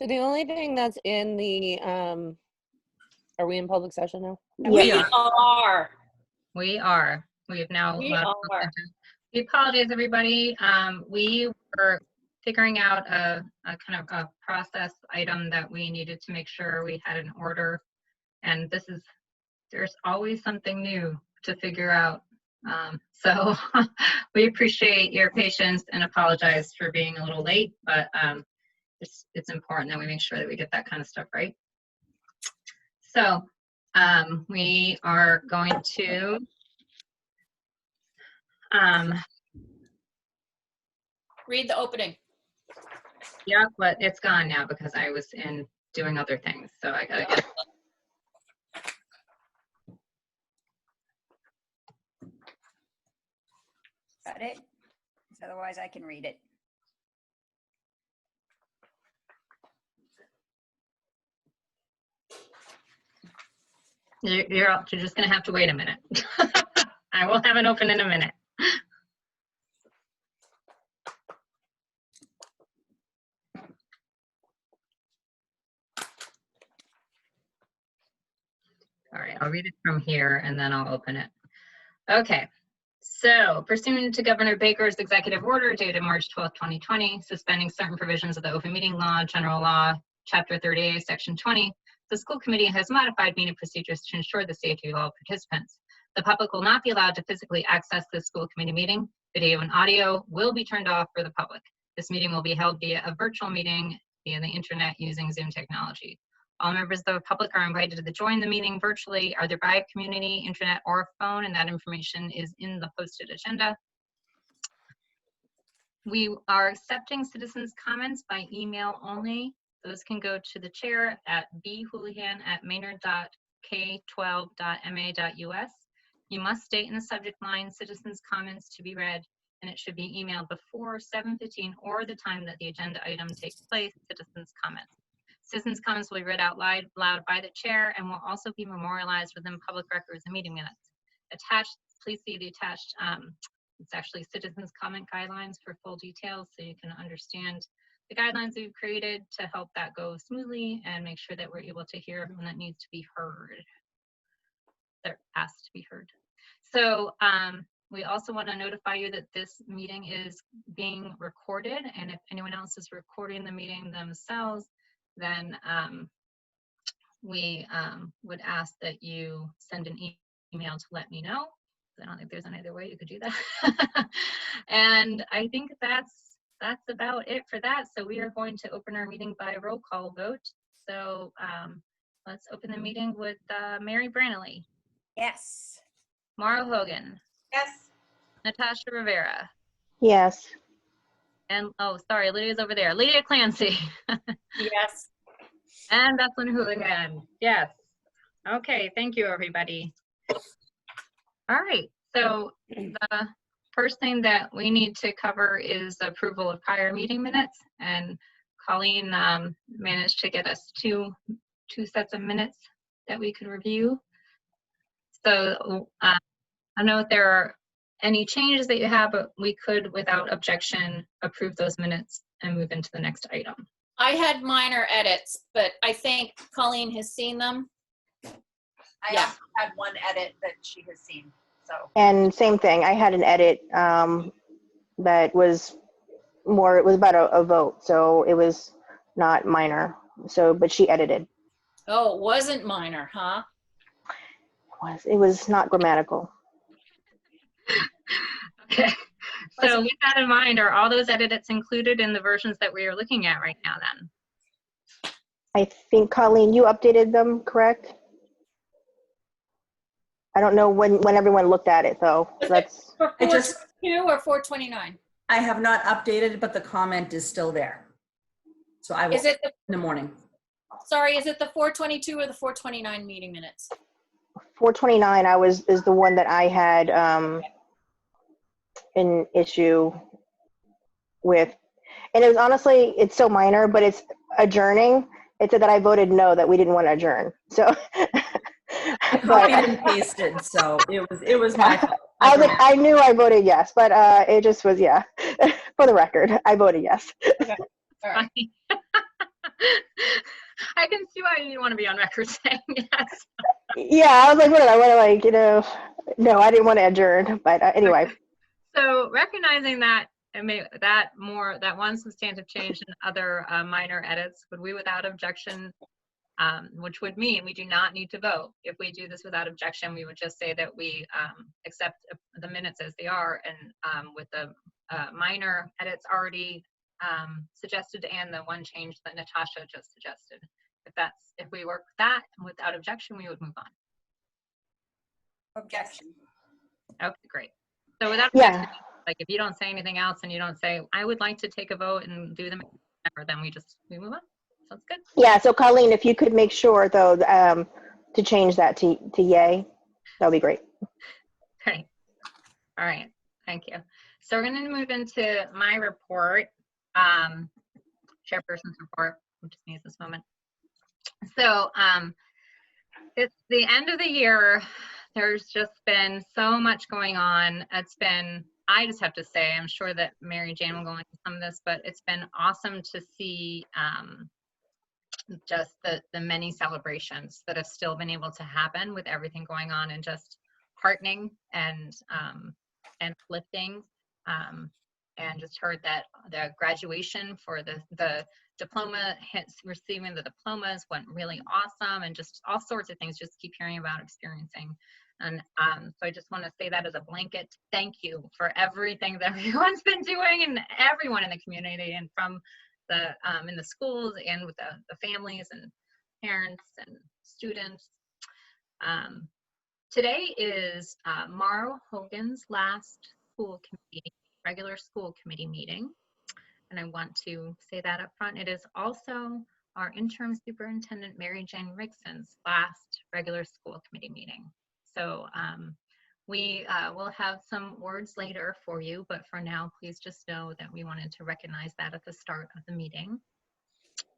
So the only thing that's in the, are we in public session now? We are. We are. We've now. We are. We apologize, everybody. We were figuring out a kind of a process item that we needed to make sure we had an order. And there's always something new to figure out. So we appreciate your patience and apologize for being a little late, but it's important that we make sure that we get that kind of stuff right. So we are going to Read the opening. yeah, but it's gone now because I was in doing other things. So I gotta get it. Got it? 'Cause otherwise I can read it. You're just gonna have to wait a minute. I will have it open in a minute. All right, I'll read it from here and then I'll open it. Okay, so pursuant to Governor Baker's executive order dated March 12, 2020, suspending certain provisions of the open meeting law, general law, chapter 38, section 20, the school committee has modified meeting procedures to ensure the safety of all participants. The public will not be allowed to physically access the school committee meeting. Video and audio will be turned off for the public. This meeting will be held via a virtual meeting via the internet using Zoom technology. All members of the public are invited to join the meeting virtually, either by community, internet, or phone, and that information is in the posted agenda. We are accepting citizens' comments by email only. Those can go to the chair at bhoolihan@maynard.k12.ma.us. You must state in the subject line citizens' comments to be read, and it should be emailed before 7:15 or the time that the agenda item takes place, citizens' comments. Citizens' comments will be read out loud by the chair and will also be memorialized within public records and meeting minutes. Attached, please see the attached, it's actually citizens' comment guidelines for full details so you can understand the guidelines we've created to help that go smoothly and make sure that we're able to hear everyone that needs to be heard. They're asked to be heard. So we also want to notify you that this meeting is being recorded, and if anyone else is recording the meeting themselves, then we would ask that you send an email to let me know. I don't think there's any other way you could do that. And I think that's about it for that. So we are going to open our meeting by roll call vote. So let's open the meeting with Mary Branley. Yes. Mara Hogan. Yes. Natasha Rivera. Yes. And, oh, sorry, Lydia's over there. Lydia Clancy. Yes. And Bethlen Hooligan. Yes. Okay, thank you, everybody. All right, so the first thing that we need to cover is approval of prior meeting minutes. And Colleen managed to get us two sets of minutes that we could review. So I don't know if there are any changes that you have, but we could, without objection, approve those minutes and move into the next item. I had minor edits, but I think Colleen has seen them. I also had one edit that she has seen, so. And same thing, I had an edit that was more, it was about a vote, so it was not minor. So, but she edited. Oh, it wasn't minor, huh? It was not grammatical. Okay, so with that in mind, are all those edits included in the versions that we are looking at right now then? I think, Colleen, you updated them, correct? I don't know when everyone looked at it though. That's For 422 or 429? I have not updated, but the comment is still there. So I will Is it in the morning. Sorry, is it the 422 or the 429 meeting minutes? 429 is the one that I had an issue with. And it was honestly, it's so minor, but it's adjourning. It said that I voted no, that we didn't want to adjourn. So I copied and pasted, so it was my fault. I knew I voted yes, but it just was, yeah. For the record, I voted yes. Okay. All right. why you want to be on record saying yes. Yeah, I was like, what am I, you know, no, I didn't want to adjourn, but anyway. So recognizing that that one substantive change and other minor edits, would we without objection, which would mean we do not need to vote. If we do this without objection, we would just say that we accept the minutes as they are, and with the minor edits already suggested and the one change that Natasha just suggested. If we work with that without objection, we would move on. Objection. Okay, great. So without Yeah. objection, like if you don't say anything else and you don't say, I would like to take a vote and do them, then we move on. Sounds good. Yeah, so Colleen, if you could make sure though, to change that to yay, that would be great. Great. All right, thank you. So we're going to move into my report, chairperson's report. I'll just use this moment. So it's the end of the year. There's just been so much going on. I just have to say, I'm sure that Mary Jane will go into some of this, but it's been awesome to see just the many celebrations that have still been able to happen with everything going on, and just heartening and lifting. And just heard that the graduation for the diploma, receiving the diplomas went really awesome, and just all sorts of things just keep hearing about experiencing. And so I just want to say that as a blanket thank you for everything that everyone's been doing, and everyone in the community, and from the in the schools, and with the families and parents and students. Today is Mara Hogan's last regular school committee meeting, and I want to say that up front. It is also our interim superintendent, Mary Jane Rigson's last regular school committee meeting. So we will have some words later for you, but for now, please just know that we wanted to recognize that at the start of the meeting,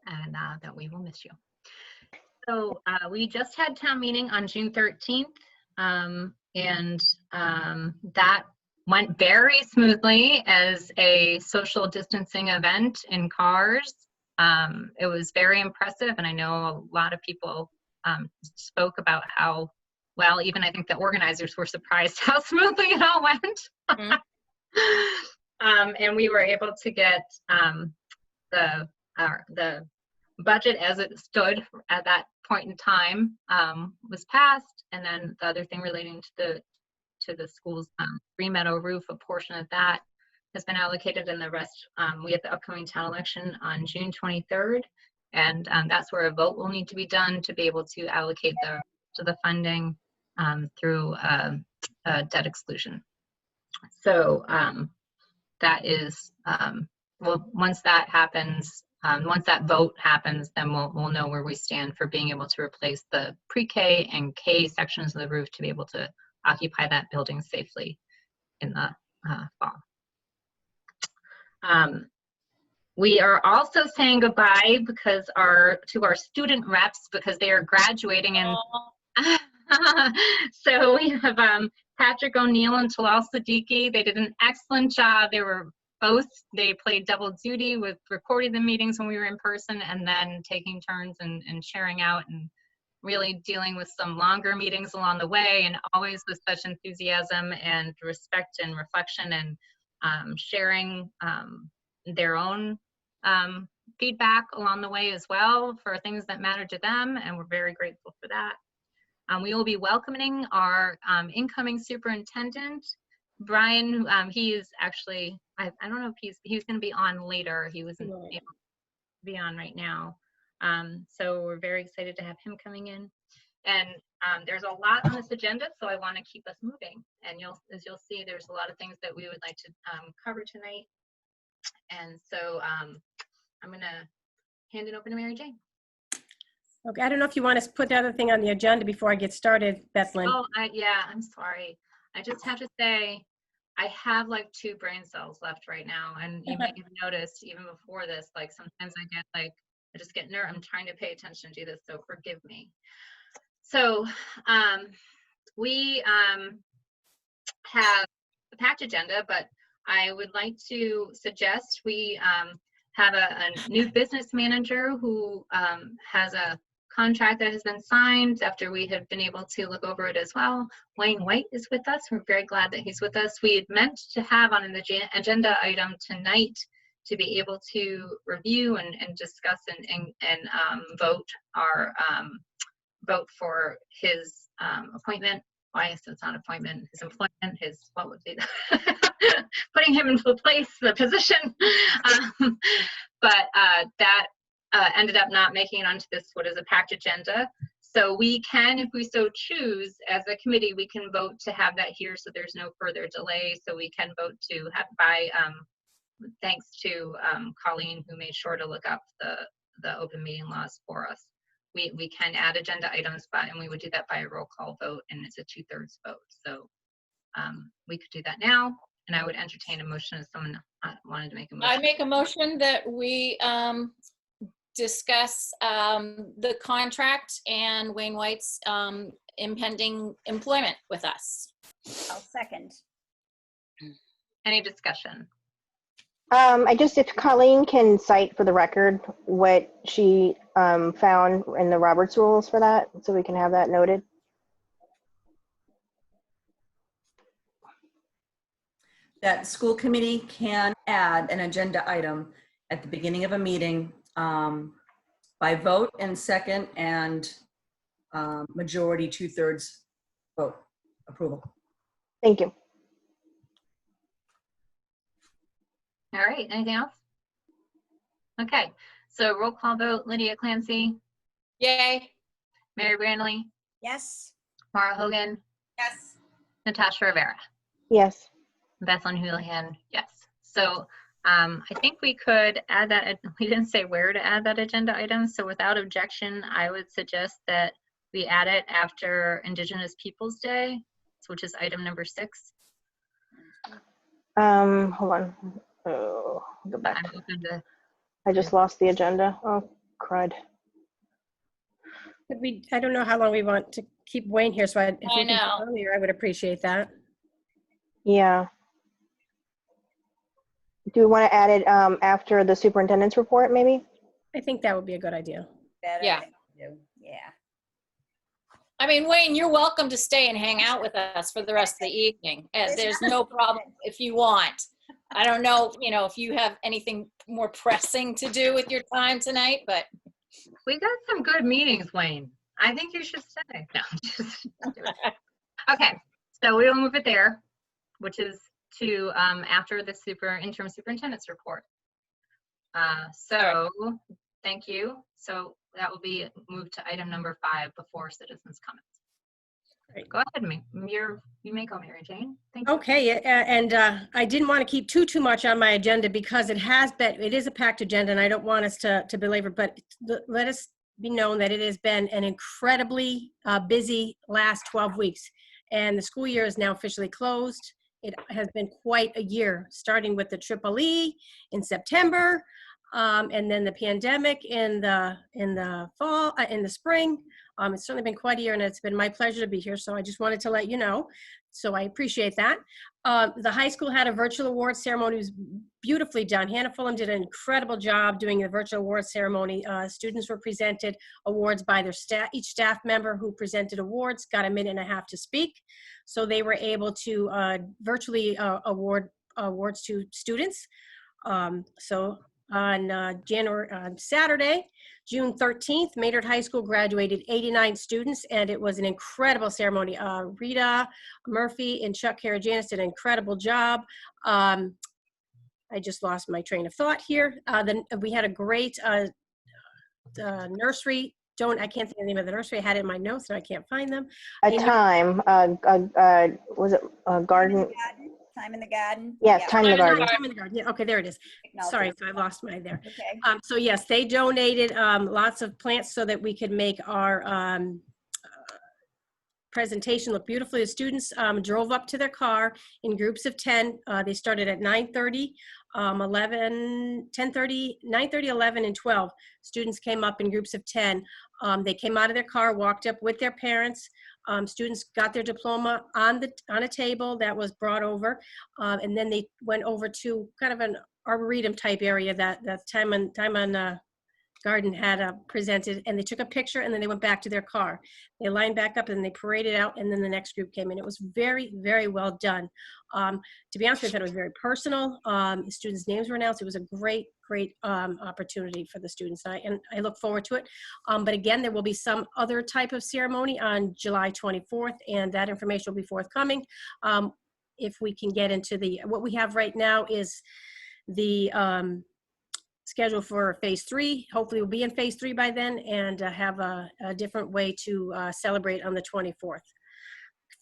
and that we will miss you. So we just had town meeting on June 13th, and that went very smoothly as a social distancing event in cars. It was very impressive, and I know a lot of people spoke about how well, even I think the organizers were surprised how smoothly it all went. And we were able to get the budget as it stood at that point in time was passed, and then the other thing relating to the school's Green Meadow roof, a portion of that has been allocated, and the rest we have the upcoming town election on June 23rd, and that's where a vote will need to be done to be able to allocate the funding through debt exclusion. So that is well, once that happens, once that vote happens, then we'll know where we stand for being able to replace the pre-K and K sections of the roof to be able to occupy that building safely in the fall. We are also saying goodbye to our student reps, because they are graduating, and so we have Patrick O'Neill and Talal Siddiqui. They did an excellent job. They played double duty with recording the meetings when we were in person, and then taking turns and sharing out, and really dealing with some longer meetings along the way, and always with such enthusiasm and respect and reflection, and sharing their own feedback along the way as well for things that matter to them, and we're very grateful for that. We will be welcoming our incoming superintendent, Brian. He is actually, I don't know if he's going to be on later. He wasn't able to be on right now. So we're very excited to have him coming in. And there's a lot on this agenda, so I want to keep us moving. And as you'll see, there's a lot of things that we would like to cover tonight. And so I'm going to hand it over to Mary Jane. Okay, I don't know if you want to put the other thing on the agenda before I get started, Bethlyn. Oh, yeah, I'm sorry. I just have to say, I have like 2 brain cells left right now. And you may have noticed even before this, like sometimes I just get nervous. I'm trying to pay attention to this, so forgive me. So we have a packed agenda, but I would like to suggest we have a new business manager who has a contract that has been signed after we have been able to look over it as well. Wayne White is with us. We're very glad that he's with us. We had meant to have on the agenda item tonight to be able to review and discuss and vote our vote for his appointment. Why is it's not appointment? His employment. His what would be putting him into place, the position. But that ended up not making it onto this what is a packed agenda. So we can, if we so choose, as a committee, we can vote to have that here so there's no further delay. So we can vote to have by thanks to Colleen, who made sure to look up the open meeting laws for us. We can add agenda items, and we would do that by a roll call vote, and it's a 2/3 vote. So we could do that now, and I would entertain a motion if someone wanted to make a motion. I make a motion that we discuss the contract and Wayne White's impending employment with us. I'll second. Any discussion? If Colleen can cite for the record what she found in the Roberts rules for that, so we can have that noted. That school committee can add an agenda item at the beginning of a meeting by vote and second and majority 2/3 vote approval. Thank you. All right, anything else? Okay, so roll call vote, Lydia Clancy, Yay. Mary Brandley, Yes. Mara Hogan, Yes. Natasha Rivera, Yes. Bethlyn Houlihan, yes. So I think we could add that, we didn't say where to add that agenda item, so without objection, I would suggest that we add it after Indigenous Peoples Day, which is item number 6. Hold on. Oh, go back. I'm open to, I just lost the agenda. Oh, crud. I don't know how long we want to keep Wayne here, so if we can do it know. earlier, I would appreciate that. Yeah. Do we want to add it after the superintendent's report, maybe? I think that would be a good idea. Better Yeah. than you. Yeah. I mean, Wayne, you're welcome to stay and hang out with us for the rest of the evening. There's no problem if you want. I don't know, if you have anything more pressing to do with your time tonight, but we got some good meetings, Wayne. I think you should stay. No, just okay, so we will move it there, which is to after the interim superintendent's report. So thank you. So that will be moved to item number 5 before citizens' comments. Great. Go ahead, you may go, Mary Jane. Thank you. Okay, and I didn't want to keep too much on my agenda because it is a packed agenda and I don't want us to belabor, but let us be known that it has been an incredibly busy last 12 weeks and the school year is now officially closed. It has been quite a year, starting with the EEE in September, and then the pandemic in the fall, in the spring. It's certainly been quite a year, and it's been my pleasure to be here. So I just wanted to let you know. So I appreciate that. The high school had a virtual awards ceremony. It was beautifully done. Hannah Fulham did an incredible job doing the virtual awards ceremony. Students were presented awards by their staff. Each staff member who presented awards got a minute and a half to speak. So they were able to virtually award awards to students. So on Saturday, June 13th, Maynard High School graduated 89 students, and it was an incredible ceremony. Rita Murphy and Chuck Karajanis did an incredible job. I just lost my train of thought here. Then we had a great nursery. I can't think of the name of the nursery. I had it in my notes, and I can't find them. Was it garden? Time in the garden. Yes, Yeah. Time in the Garden. Time in the Garden. Yeah, okay, there it is. Sorry, so I lost my there. Okay. So yes, they donated lots of plants so that we could make our presentation look beautifully. The students drove up to their car in groups of 10. They started at 9:30, 10:30, 9:30, 11, and 12. Students came up in groups of 10. They came out of their car, walked up with their parents. Students got their diploma on a table that was brought over, and then they went over to kind of an arboretum type area. That's time on Garden had presented, and they took a picture and then they went back to their car. They lined back up and they paraded out, and then the next group came in. It was very, very well done. To be honest with you, I thought it was very personal. The students' names were announced. It was a great, great opportunity for the students, and I look forward to it. But again, there will be some other type of ceremony on July 24th, and that information will be forthcoming. If we can get into what we have right now is the schedule for phase 3. Hopefully we'll be in phase 3 by then, and have a different way to celebrate on the 24th.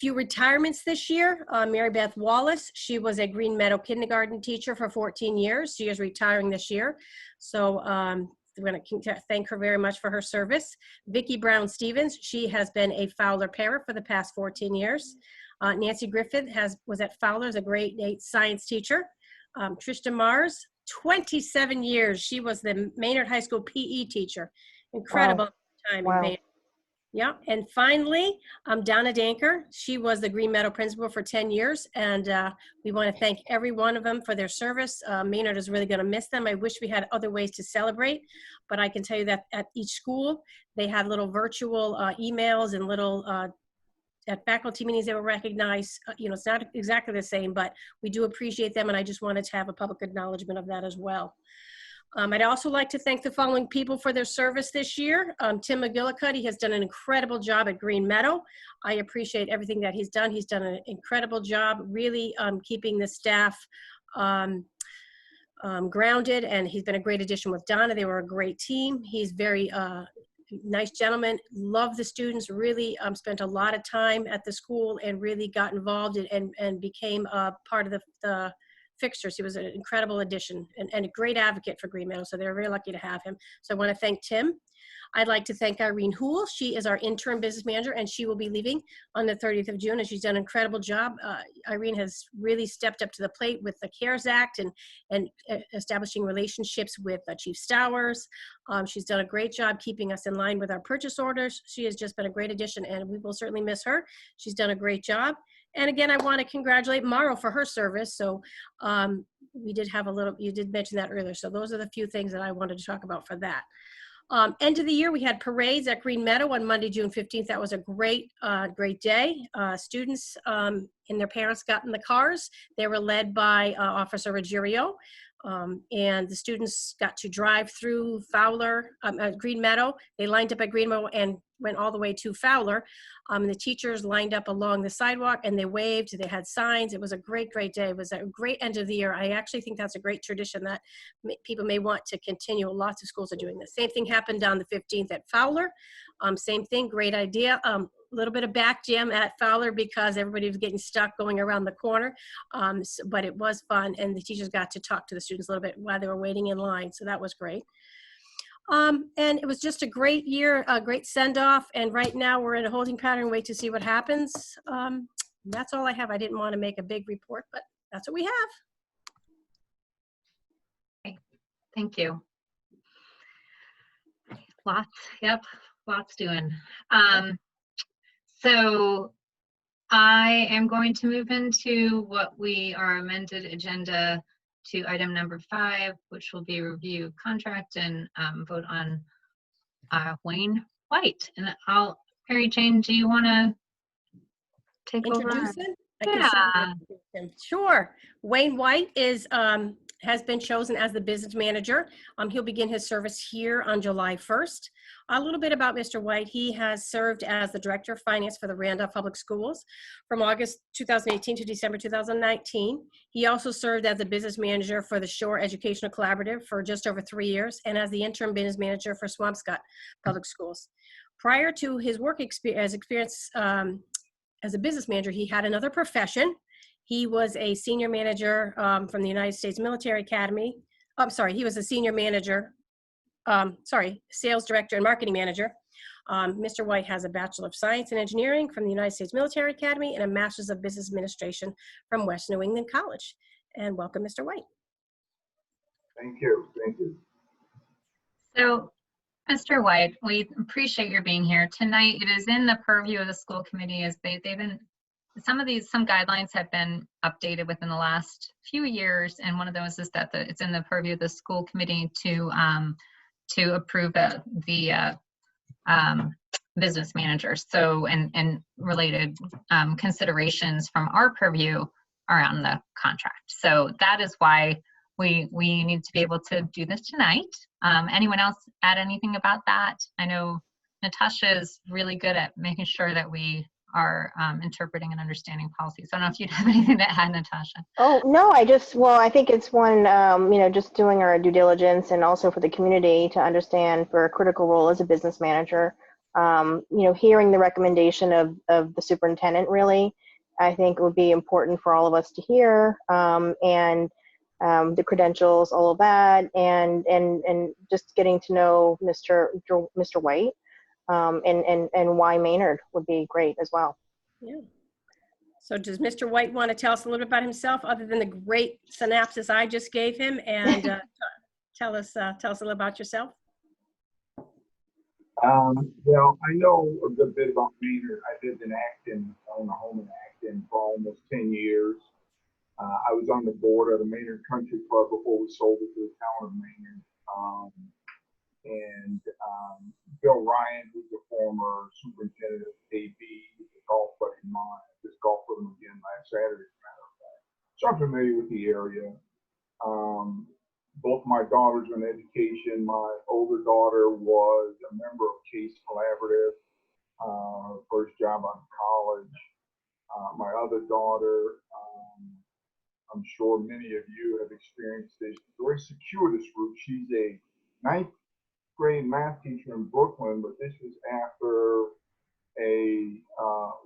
Few retirements this year. Mary Beth Wallace, she was a Green Meadow kindergarten teacher for 14 years. She is retiring this year. So we're going to thank her very much for her service. Vicki Brown Stevens, she has been a Fowler para for the past 14 years. Nancy Griffith was at Fowler as a grade 8 science teacher. Trista Mars, 27 years. She was the Maynard High School PE teacher. Incredible time in Maynard. Yeah, and finally, Donna Danker. She was the Green Meadow principal for 10 years, and we want to thank every one of them for their service. Maynard is really going to miss them. I wish we had other ways to celebrate, but I can tell you that at each school, they had little virtual emails and little at faculty meetings they were recognized. It's not exactly the same, but we do appreciate them, and I just wanted to have a public acknowledgement of that as well. I'd also like to thank the following people for their service this year. Tim McGillicuddy, he has done an incredible job at Green Meadow. I appreciate everything that he's done. He's done an incredible job really keeping the staff grounded, and he's been a great addition with Donna. They were a great team. He's very nice gentleman, loved the students, really spent a lot of time at the school and really got involved and became a part of the fixtures. He was an incredible addition and a great advocate for Green Meadow, so they're very lucky to have him. So I want to thank Tim. I'd like to thank Irene Houle. She is our interim business manager, and she will be leaving on the 30th of June, and she's done an incredible job. Irene has really stepped up to the plate with the CARES Act and establishing relationships with Chief Stowers. She's done a great job keeping us in line with our purchase orders. She has just been a great addition, and we will certainly miss her. She's done a great job. And again, I want to congratulate Mauro for her service. So we did have you did mention that earlier. So those are the few things that I wanted to talk about for that. End of the year, we had parades at Green Meadow on Monday, June 15th. That was a great day. Students and their parents got in the cars. They were led by Officer Ruggiero. And the students got to drive through Green Meadow. They lined up at Green Meadow and went all the way to Fowler. The teachers lined up along the sidewalk and they waved, they had signs. It was a great, great day. It was a great end of the year. I actually think that's a great tradition that people may want to continue. Lots of schools are doing this. Same thing happened on the 15th at Fowler. Same thing, great idea. A little bit of back jam at Fowler because everybody was getting stuck going around the corner. But it was fun, and the teachers got to talk to the students a little bit while they were waiting in line. So that was great. And it was just a great year, a great send-off. And right now we're in a holding pattern, wait to see what happens. That's all I have. I didn't want to make a big report, but that's what we have. Okay. Thank you. Lots doing. So I am going to move into what our amended agenda to item number 5, which will be review contract and vote on Wayne White. And Mary Jane, do you want to take Introduce over? him? I can certainly introduce him. Sure. Wayne White has been chosen as the business manager. He'll begin his service here on July 1st. A little bit about Mr. White. He has served as the Director of Finance for the Randolph Public Schools from August 2018 to December 2019. He also served as the business manager for the Shore Educational Collaborative for just over 3 years and as the interim business manager for Swampscott Public Schools. Prior to his work experience as a business manager, he had another profession. He was a senior manager from the United States Military Academy. He was a senior manager, sales director and marketing manager. Mr. White has a Bachelor of Science in Engineering from the United States Military Academy and a Master's of Business Administration from West New England College. And welcome, Mr. White. Thank you. So, Mr. White, we appreciate your being here tonight. It is in the purview of the school committee as they've been. Some guidelines have been updated within the last few years, and one of those is that it's in the purview of the school committee to to approve the business manager. So, and related considerations from our purview around the contract. So that is why we need to be able to do this tonight. Anyone else add anything about that? I know Natasha is really good at making sure that we are interpreting and understanding policies. So I don't know if you'd have anything to add, Natasha. Oh, no, I think it's one, just doing our due diligence and also for the community to understand for a critical role as a business manager, hearing the recommendation of the superintendent really, I think it would be important for all of us to hear, and the credentials, all of that, and just getting to know Mr. White, and why Maynard would be great as well. Yeah. So does Mr. White want to tell us a little bit about himself, other than the great synopsis I just gave him, and tell us a little about yourself? Well, I know a good bit about Maynard. I lived in Acton, owned a home in Acton for almost 10 years. I was on the board of the Maynard Country Club before we sold it to the town of Maynard. Bill Ryan, who's the former superintendent of KB, is a golf buddy of mine. I just golfed with him again last Saturday, as a matter of fact. So I'm familiar with the area. Both my daughters are in education. My older daughter was a member of Case Collaborative, her first job out of college. My other daughter, I'm sure many of you have experienced this very circuitous route. She's a 9th grade math teacher in Brooklyn, but this was after a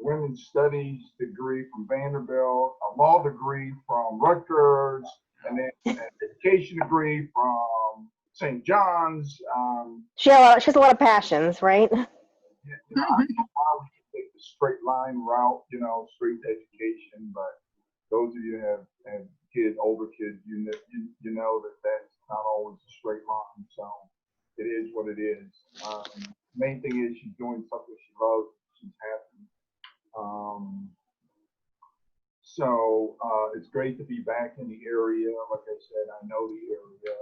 women's studies degree from Vanderbilt, a law degree from Rutgers, and then an education degree from St. John's. She has a lot of passions, right? I would take the straight line route, straight to education, but those of you who have kids, older kids, you know that that's not always a straight line. So it is what it is. Main thing is she's doing something she loves. She's happy. So it's great to be back in the area. Like I said, I know the area.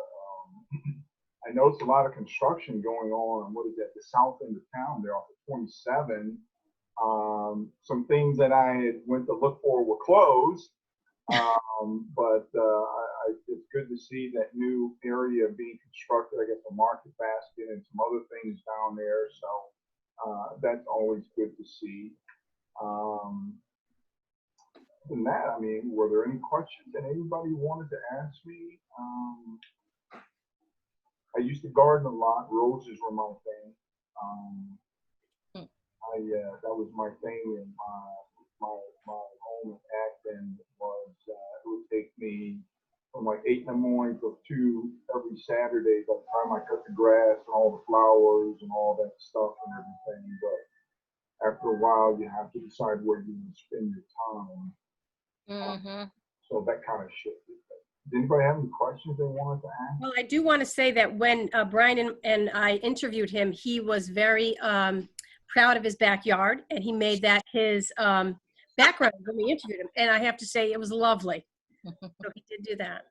I noticed a lot of construction going on. What is that? The south end of town there off of 27. Some things that I had went to look for were closed. But it's good to see that new area being constructed. I guess a market basket and some other things down there. So that's always good to see. Than that, I mean, were there any questions that anybody wanted to ask me? I used to garden a lot. Roses were my thing. That was my thing in my home in Acton was it would take me from like 8 in the morning till 2 every Saturday by the time I cut the grass and all the flowers and all that stuff and everything. But after a while, you have to decide where you want to spend your time. So that kind of shifted. Did anybody have any questions they wanted to ask? Well, I do want to say that when Brian and I interviewed him, he was very proud of his backyard, and he made that his background when we interviewed him. And I have to say, it was lovely. So he did do that.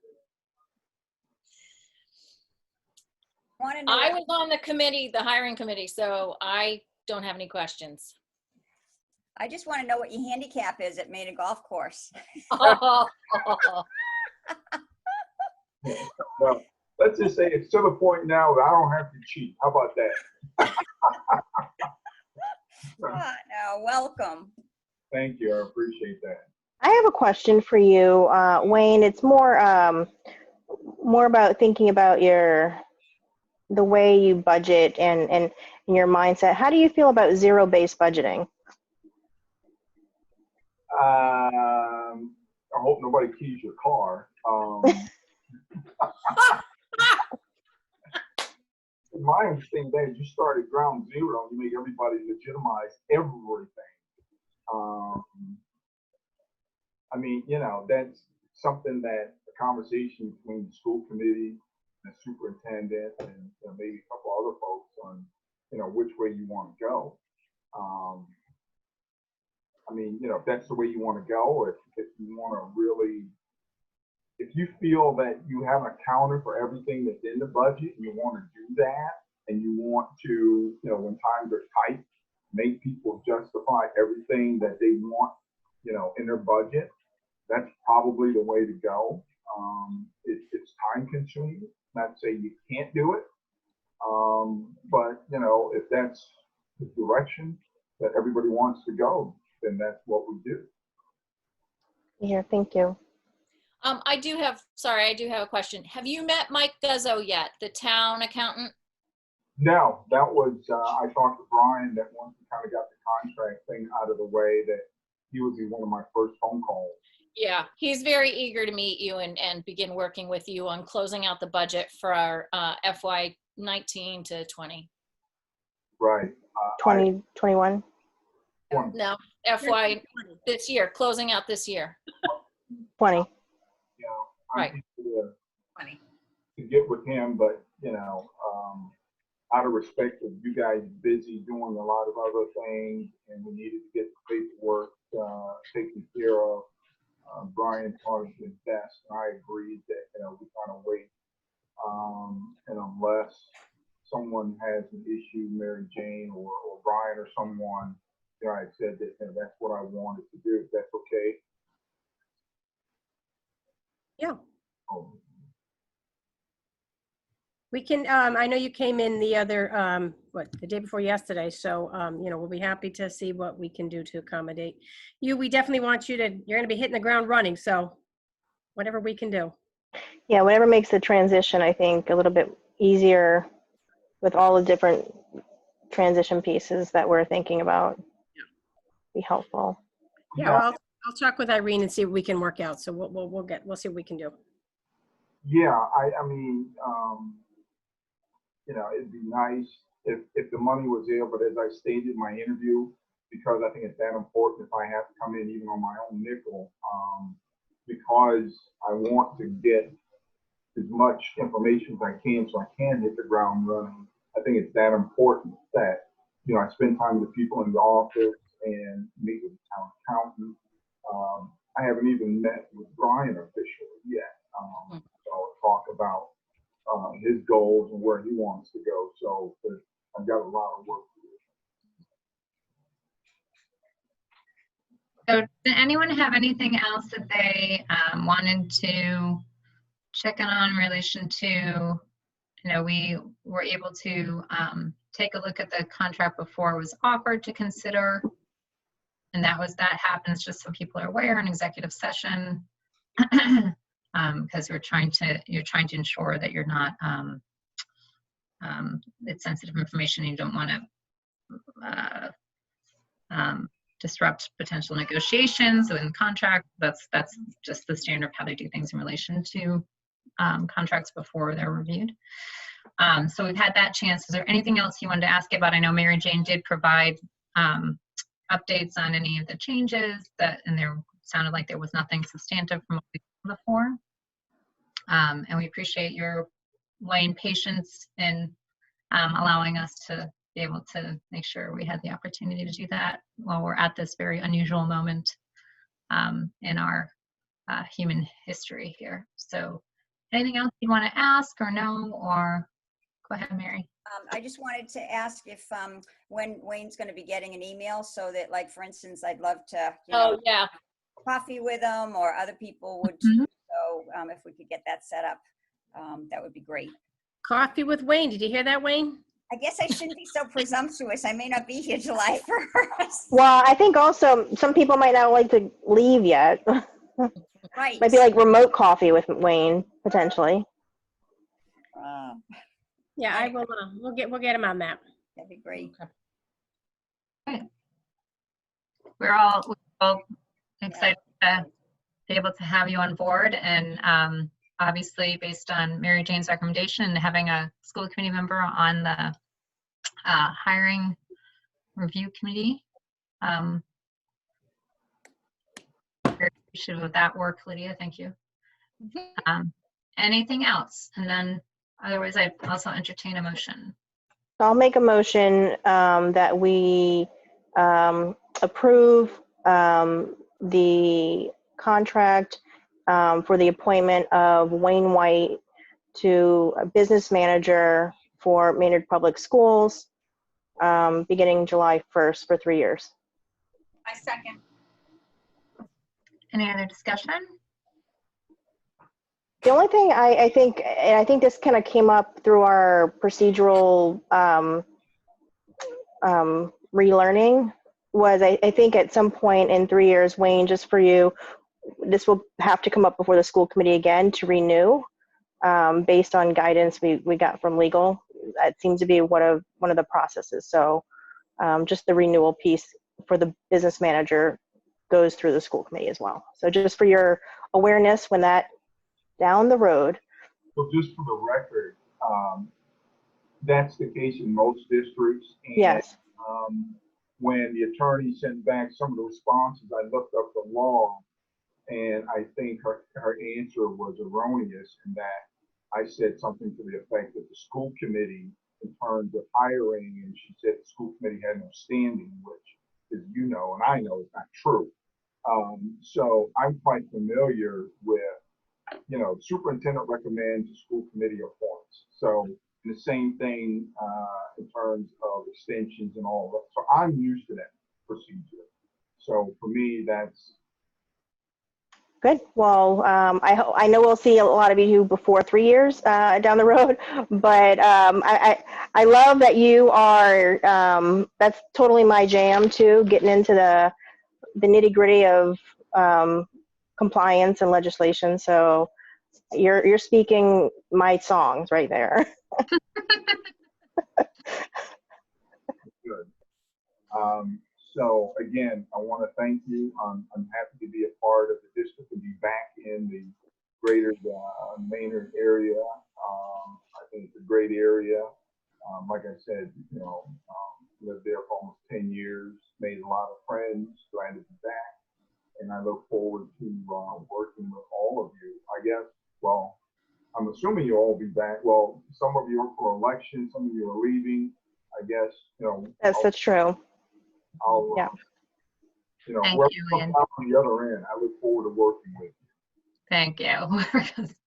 I was on the committee, the hiring committee, so I don't have any questions. I just want to know what your handicap is at Maynard Golf Course. Well, let's just say it's to the point now that I don't have to cheat. How about that? No, welcome. Thank you. I appreciate that. I have a question for you, Wayne. It's more about thinking about the way you budget and your mindset. How do you feel about zero-based budgeting? I hope nobody keys your car. My understanding that you start at ground zero, you make everybody legitimize everything. I mean, that's something that a conversation between the school committee, the superintendent, and maybe a couple other folks on, which way you want to go. I mean, if that's the way you want to go, if you want to really if you feel that you have an accountant for everything that's in the budget, and you want to do that, and you want to, you know, when times are tight, make people justify everything that they want, you know, in their budget, that's probably the way to go. It's time consuming. Not to say you can't do it, but you know, if that's the direction that everybody wants to go, then that's what we do. Yeah, thank you. I do have a question. Have you met Mike Guzzo yet, the town accountant? No, that was, I talked to Brian that once we kind of got the contract thing out of the way, that he would be one of my first phone calls. Yeah, he's very eager to meet you and begin working with you on closing out the budget for our FY 19 to 20. Right. 2021. No, FY this year, closing out this year. 20. You know, I'm Right. eager Funny. to get with him, but you know, out of respect of you guys busy doing a lot of other things, and we needed to get the paperwork taken care of. Brian charged his desk, and I agreed that, you know, we kind of wait. And unless someone has an issue, Mary Jane or Brian or someone, you know, I said that, you know, that's what I wanted to do. If that's okay. Yeah. Oh, We can, I know you came in the other, the day before yesterday, so, you know, we'll be happy to see what we can do to accommodate you. We definitely want you to, you're gonna be hitting the ground running, so whatever we can do. Yeah, whatever makes the transition, I think, a little bit easier with all the different transition pieces that we're thinking about. Be helpful. Yeah, well, I'll talk with Irene and see what we can work out, so we'll see what we can do. Yeah, I mean, you know, it'd be nice if the money was there, but as I stated in my interview, because I think it's that important, if I have to come in even on my own nickel, because I want to get as much information as I can so I can hit the ground running. I think it's that important that, you know, I spend time with the people in the office and meet with the town accountant. I haven't even met with Brian officially yet. So I'll talk about his goals and where he wants to go. So I've got a lot of work to do. So did anyone have anything else that they wanted to check in on in relation to, you know, we were able to take a look at the contract before it was offered to consider. And that happens, just so people are aware, in executive session. Because you're trying to ensure that you're not, it's sensitive information. You don't want to disrupt potential negotiations in contract. That's just the standard of how they do things in relation to contracts before they're reviewed. So we've had that chance. Is there anything else you wanted to ask about? I know Mary Jane did provide updates on any of the changes and there sounded like there was nothing substantive from what we saw before. And we appreciate your Wayne patience in allowing us to be able to make sure we had the opportunity to do that while we're at this very unusual moment in our human history here. So anything else you want to ask or know, or go ahead, Mary. I just wanted to ask if when Wayne's going to be getting an email, so that, like, for instance, I'd love to, you know, Yeah. coffee with him, or other people would too. So if we could get that set up, that would be great. Coffee with Wayne. Did you hear that, Wayne? I guess I shouldn't be so presumptuous. I may not be here July 1st. Well, I think also some people might not like to leave yet. Right. Might be like remote coffee with Wayne, potentially. Yeah, I will. We'll get him on that. That'd be great. Okay. We're all excited to be able to have you on board, and obviously based on Mary Jane's recommendation and having a school committee member on the hiring review committee. Very appreciative of that work, Lydia. Thank you. Anything else? And then otherwise I'd also entertain a motion. I'll make a motion that we approve the contract for the appointment of Wayne White to a business manager for Maynard Public Schools, beginning July 1st for 3 years. I second. Any other discussion? The only thing I think, and I think this kind of came up through our procedural relearning, was I think at some point in 3 years, Wayne, just for you, this will have to come up before the school committee again to renew, based on guidance we got from legal. That seems to be one of the processes. So just the renewal piece for the business manager goes through the school committee as well. So just for your awareness, when that down the road. So just for the record, that's the case in most districts. And, Yes. when the attorney sent back some of the responses, I looked up the law, and I think her answer was erroneous in that I said something to the effect that the school committee, in terms of hiring, and she said the school committee had no standing, which, as you know, and I know, is not true. So I'm quite familiar with, the superintendent recommends, the school committee appoints. So the same thing in terms of extensions and all that. So I'm used to that procedure. So for me, that's Good. Well, I know we'll see a lot of you before 3 years down the road, but I love that you are. That's totally my jam too. Getting into the nitty gritty of compliance and legislation. So you're speaking my songs right there. good. So again, I want to thank you. I'm happy to be a part of the district and be back in the greater Maynard area. I think it's a great area. Like I said, lived there for almost 10 years, made a lot of friends, glad to be back. And I look forward to working with all of you. I guess, well, I'm assuming you'll all be back. Well, some of you are for election, some of you are leaving. I guess, That's true. I'll, Yeah. Thank whoever you, comes Ian. out on the other end, I look forward to working with you. Thank you.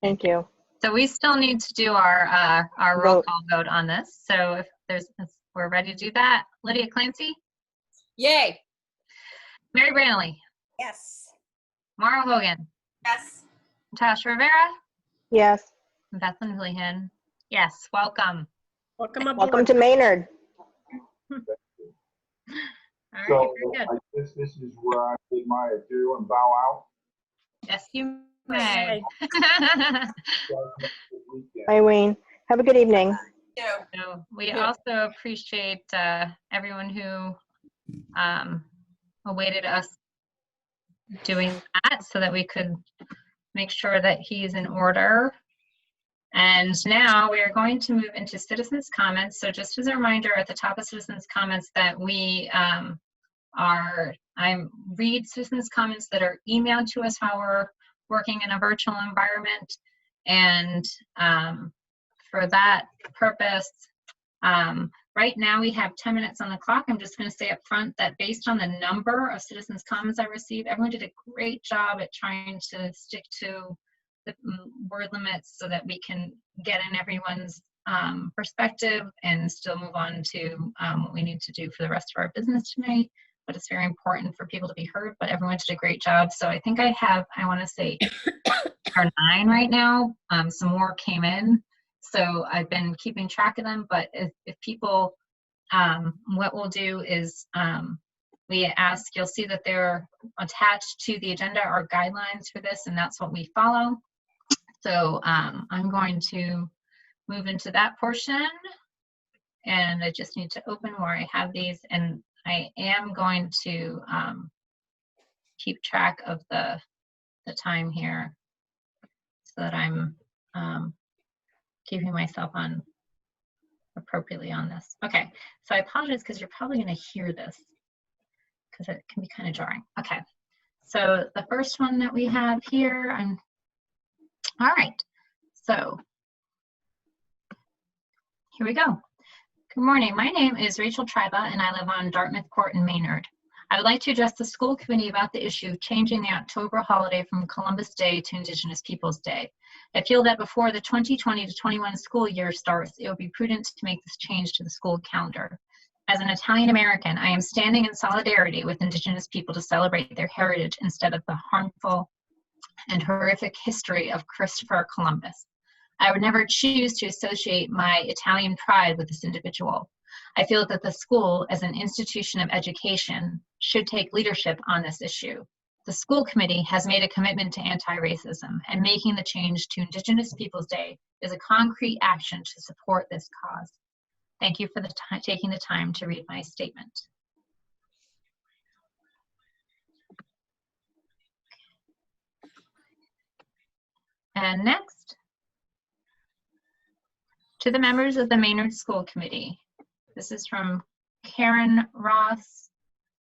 Thank you. So we still need to do our roll Vote. call vote on this. So if we're ready to do that. Lydia Clancy, Yay. Mary Branley, Yes. Mara Hogan, Yes. Natasha Rivera, Yes. and Bethany Lehan. Yes, welcome. Welcome aboard. Welcome to Maynard. All right, So very good. I guess this is where I did my adieu and bow out. Yes, you may. Bye, Wayne. Have a good evening. So we also appreciate everyone who awaited us doing that so that we could make sure that he's in order. And now we are going to move into citizens' comments. So just as a reminder at the top of citizens' comments that we I read citizens' comments that are emailed to us while we're working in a virtual environment. And for that purpose, right now we have 10 minutes on the clock. I'm just going to say up front that based on the number of citizens' comments I received, everyone did a great job at trying to stick to the word limits so that we can get in everyone's perspective and still move on to what we need to do for the rest of our business tonight. But it's very important for people to be heard, but everyone did a great job. So I think I want to say 9 right now. Some more came in. So I've been keeping track of them, but if people, what we'll do is we ask, you'll see that they're attached to the agenda are guidelines for this, and that's what we follow. So I'm going to move into that portion, and I just need to open where I have these, and I am going to keep track of the time here so that I'm keeping myself on appropriately on this. Okay, so I apologize because you're probably going to hear this because it can be kind of jarring. Okay, so the first one that we have here, all right, so here we go. Good morning, my name is Rachel Triba and I live on Dartmouth Court in Maynard. I would like to address the school committee about the issue of changing the October holiday from Columbus Day to Indigenous Peoples Day. I feel that before the 2020 to 21 school year starts, it would be prudent to make this change to the school calendar. As an Italian American, I am standing in solidarity with Indigenous people to celebrate their heritage instead of the harmful and horrific history of Christopher Columbus. I would never choose to associate my Italian pride with this individual. I feel that the school, as an institution of education, should take leadership on this issue. The school committee has made a commitment to anti-racism, and making the change to Indigenous Peoples Day is a concrete action to support this cause. Thank you for taking the time to read my statement. And next, to the members of the Maynard School Committee. This is from Karen Ross.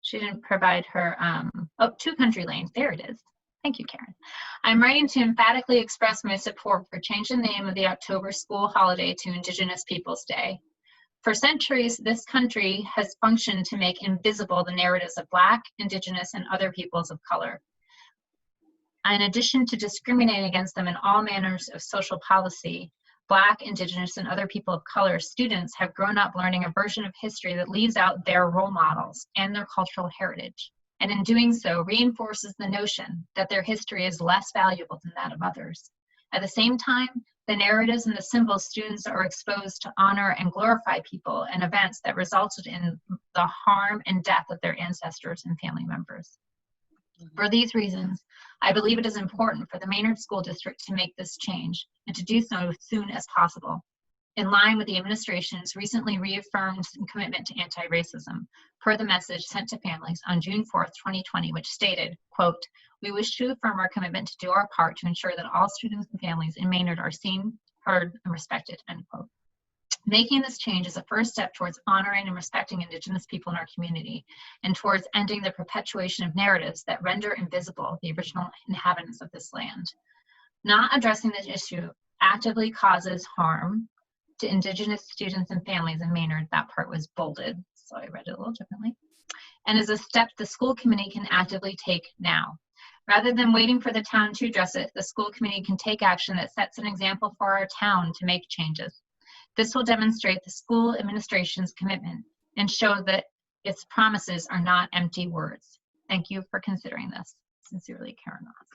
She didn't provide her, oh, 2 Country Lanes, there it is. Thank you, Karen. I'm writing to emphatically express my support for changing the name of the October school holiday to Indigenous Peoples Day. For centuries, this country has functioned to make invisible the narratives of Black, Indigenous, and other peoples of color. In addition to discriminating against them in all manners of social policy, Black, Indigenous, and other people of color students have grown up learning a version of history that leaves out their role models and their cultural heritage, and in doing so reinforces the notion that their history is less valuable than that of others. At the same time, the narratives and the symbols students are exposed to honor and glorify people and events that resulted in the harm and death of their ancestors and family members. For these reasons, I believe it is important for the Maynard School District to make this change and to do so as soon as possible, in line with the administration's recently reaffirmed commitment to anti-racism, per the message sent to families on June 4th, 2020, which stated, quote, "We wish to affirm our commitment to do our part to ensure that all students and families in Maynard are seen, heard, and respected," end quote. Making this change is a first step towards honoring and respecting Indigenous people in our community and towards ending the perpetuation of narratives that render invisible the original inhabitants of this land. Not addressing this issue actively causes harm to Indigenous students and families in Maynard. That part was bolded, so I read it a little differently. And is a step the school committee can actively take now. Rather than waiting for the town to address it, the school committee can take action that sets an example for our town to make changes. This will demonstrate the school administration's commitment and show that its promises are not empty words. Thank you for considering this. Sincerely, Karen Ross.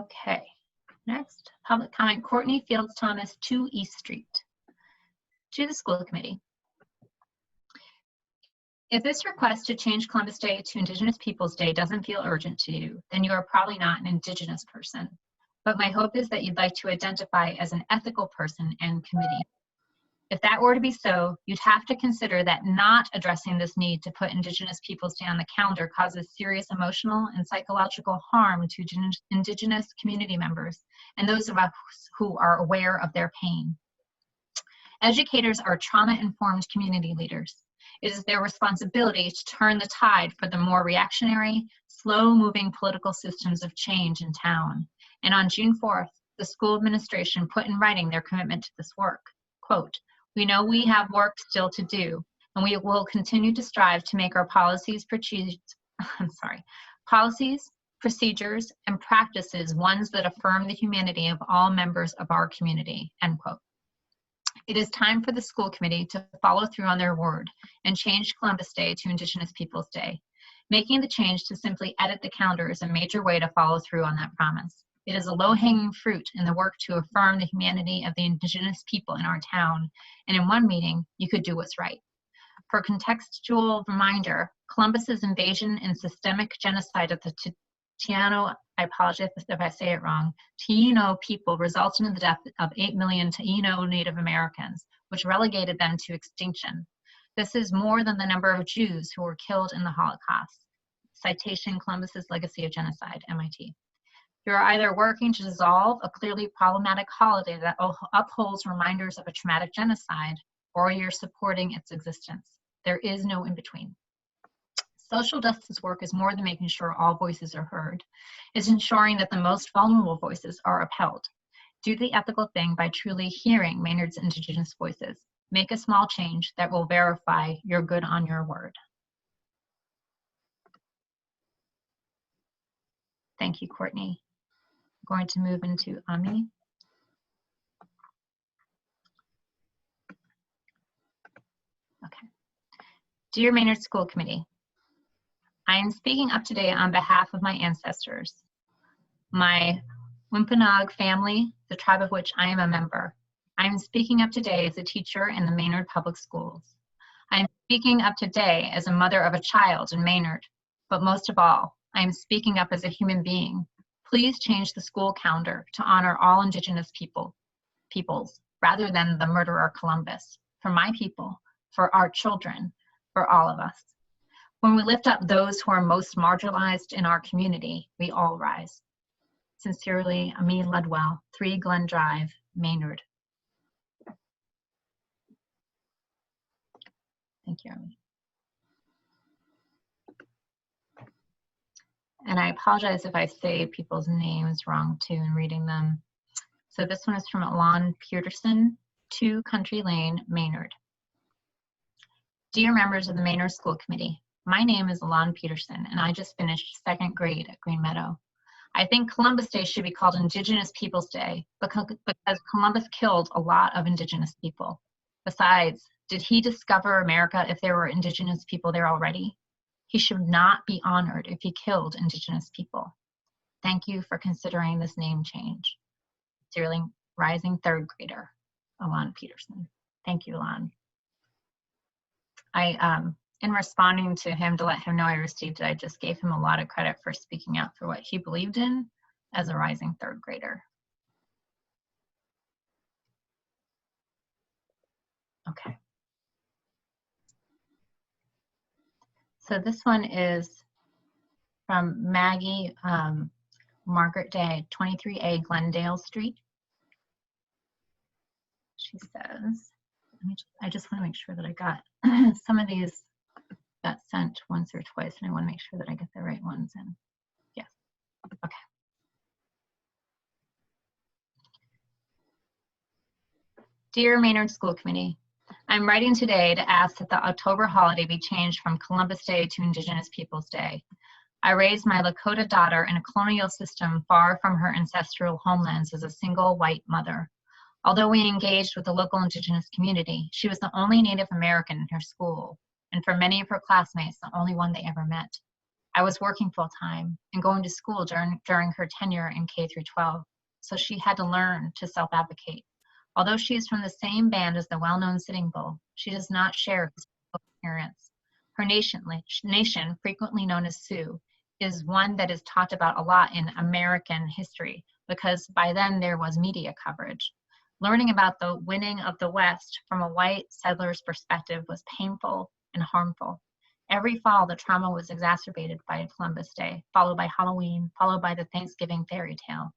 Okay, next, public comment, Courtney Fields Thomas, 2 East Street. To the school committee. If this request to change Columbus Day to Indigenous Peoples Day doesn't feel urgent to you, then you are probably not an Indigenous person. But my hope is that you'd like to identify as an ethical person and committee. If that were to be so, you'd have to consider that not addressing this need to put Indigenous Peoples Day on the calendar causes serious emotional and psychological harm to Indigenous community members and those of us who are aware of their pain. Educators are trauma-informed community leaders. It is their responsibility to turn the tide for the more reactionary, slow-moving political systems of change in town. And on June 4th, the school administration put in writing their commitment to this work. Quote, "We know we have work still to do, and we will continue to strive to make our policies, procedures, and practices ones that affirm the humanity of all members of our community," end quote. It is time for the school committee to follow through on their word and change Columbus Day to Indigenous Peoples Day. Making the change to simply edit the calendar is a major way to follow through on that promise. It is a low-hanging fruit in the work to affirm the humanity of the Indigenous people in our town, and in one meeting, you could do what's right. For contextual reminder, Columbus's invasion and systemic genocide of the Taino, I apologize if I say it wrong, Taino people resulted in the death of 8 million Taino Native Americans, which relegated them to extinction. This is more than the number of Jews who were killed in the Holocaust. Citation, Columbus's Legacy of Genocide, MIT. You are either working to dissolve a clearly problematic holiday that upholds reminders of a traumatic genocide, or you're supporting its existence. There is no in-between. Social justice work is more than making sure all voices are heard. It's ensuring that the most vulnerable voices are upheld. Do the ethical thing by truly hearing Maynard's Indigenous voices. Make a small change that will verify you're good on your word. Thank you, Courtney. I'm going to move into Ami. Okay. Dear Maynard School Committee, I am speaking up today on behalf of my ancestors, my Wimpanoag family, the tribe of which I am a member. I am speaking up today as a teacher in the Maynard Public Schools. I am speaking up today as a mother of a child in Maynard, but most of all, I am speaking up as a human being. Please change the school calendar to honor all Indigenous peoples rather than the murderer Columbus, for my people, for our children, for all of us. When we lift up those who are most marginalized in our community, we all rise. Sincerely, Ami Ludwell, 3 Glen Drive, Maynard. Thank you, Ami. And I apologize if I say people's names wrong too in reading them. So this one is from Alon Peterson, 2 Country Lane, Maynard. Dear members of the Maynard School Committee, my name is Alon Peterson and I just finished 2nd grade at Green Meadow. I think Columbus Day should be called Indigenous Peoples Day because Columbus killed a lot of Indigenous people. Besides, did he discover America if there were Indigenous people there already? He should not be honored if he killed Indigenous people. Thank you for considering this name change. Sincerely, rising 3rd grader, Alon Peterson. Thank you, Alon. In responding to him to let him know I received it, I just gave him a lot of credit for speaking out for what he believed in as a rising 3rd grader. Okay. So this one is from Maggie Margaret Day, 23A Glendale Street. She says, I just want to make sure that I got some of these got sent once or twice, and I want to make sure that I get the right ones in. Yes. Okay. Dear Maynard School Committee, I'm writing today to ask that the October holiday be changed from Columbus Day to Indigenous Peoples Day. I raised my Lakota daughter in a colonial system far from her ancestral homelands as a single white mother. Although we engaged with the local Indigenous community, she was the only Native American in her school, and for many of her classmates, the only one they ever met. I was working full-time and going to school during her tenure in K through 12, so she had to learn to self-advocate. Although she is from the same band as the well-known Sitting Bull, she does not share his experience. Her nation, frequently known as Sioux, is one that is talked about a lot in American history because by then there was media coverage. Learning about the winning of the West from a white settler's perspective was painful and harmful. Every fall, the trauma was exacerbated by Columbus Day, followed by Halloween, followed by the Thanksgiving fairy tale.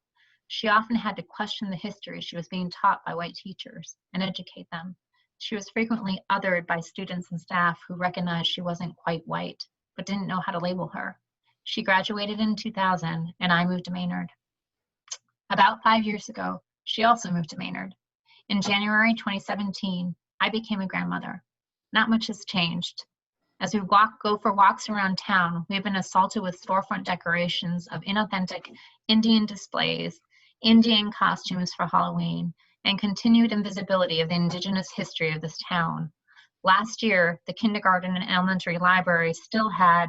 She often had to question the history she was being taught by white teachers and educate them. She was frequently othered by students and staff who recognized she wasn't quite white, but didn't know how to label her. She graduated in 2000, and I moved to Maynard. About 5 years ago, she also moved to Maynard. In January 2017, I became a grandmother. Not much has changed. As we go for walks around town, we have been assaulted with storefront decorations of inauthentic Indian displays, Indian costumes for Halloween, and continued invisibility of the Indigenous history of this town. Last year, the kindergarten and elementary libraries still had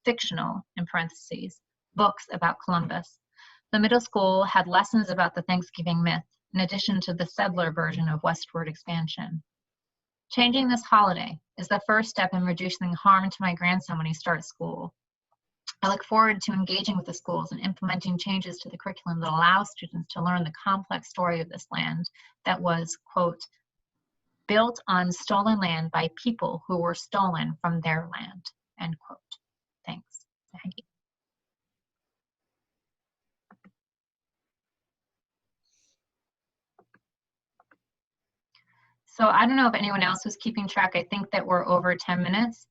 fictional, in parentheses, books about Columbus. The middle school had lessons about the Thanksgiving myth, in addition to the settler version of westward expansion. Changing this holiday is the first step in reducing harm to my grandson when he starts school. I look forward to engaging with the schools and implementing changes to the curriculum that allow students to learn the complex story of this land that was, quote, built on stolen land by people who were stolen from their land, end quote. Thanks, Maggie. So I don't know if anyone else was keeping track. I think that we're over 10 minutes.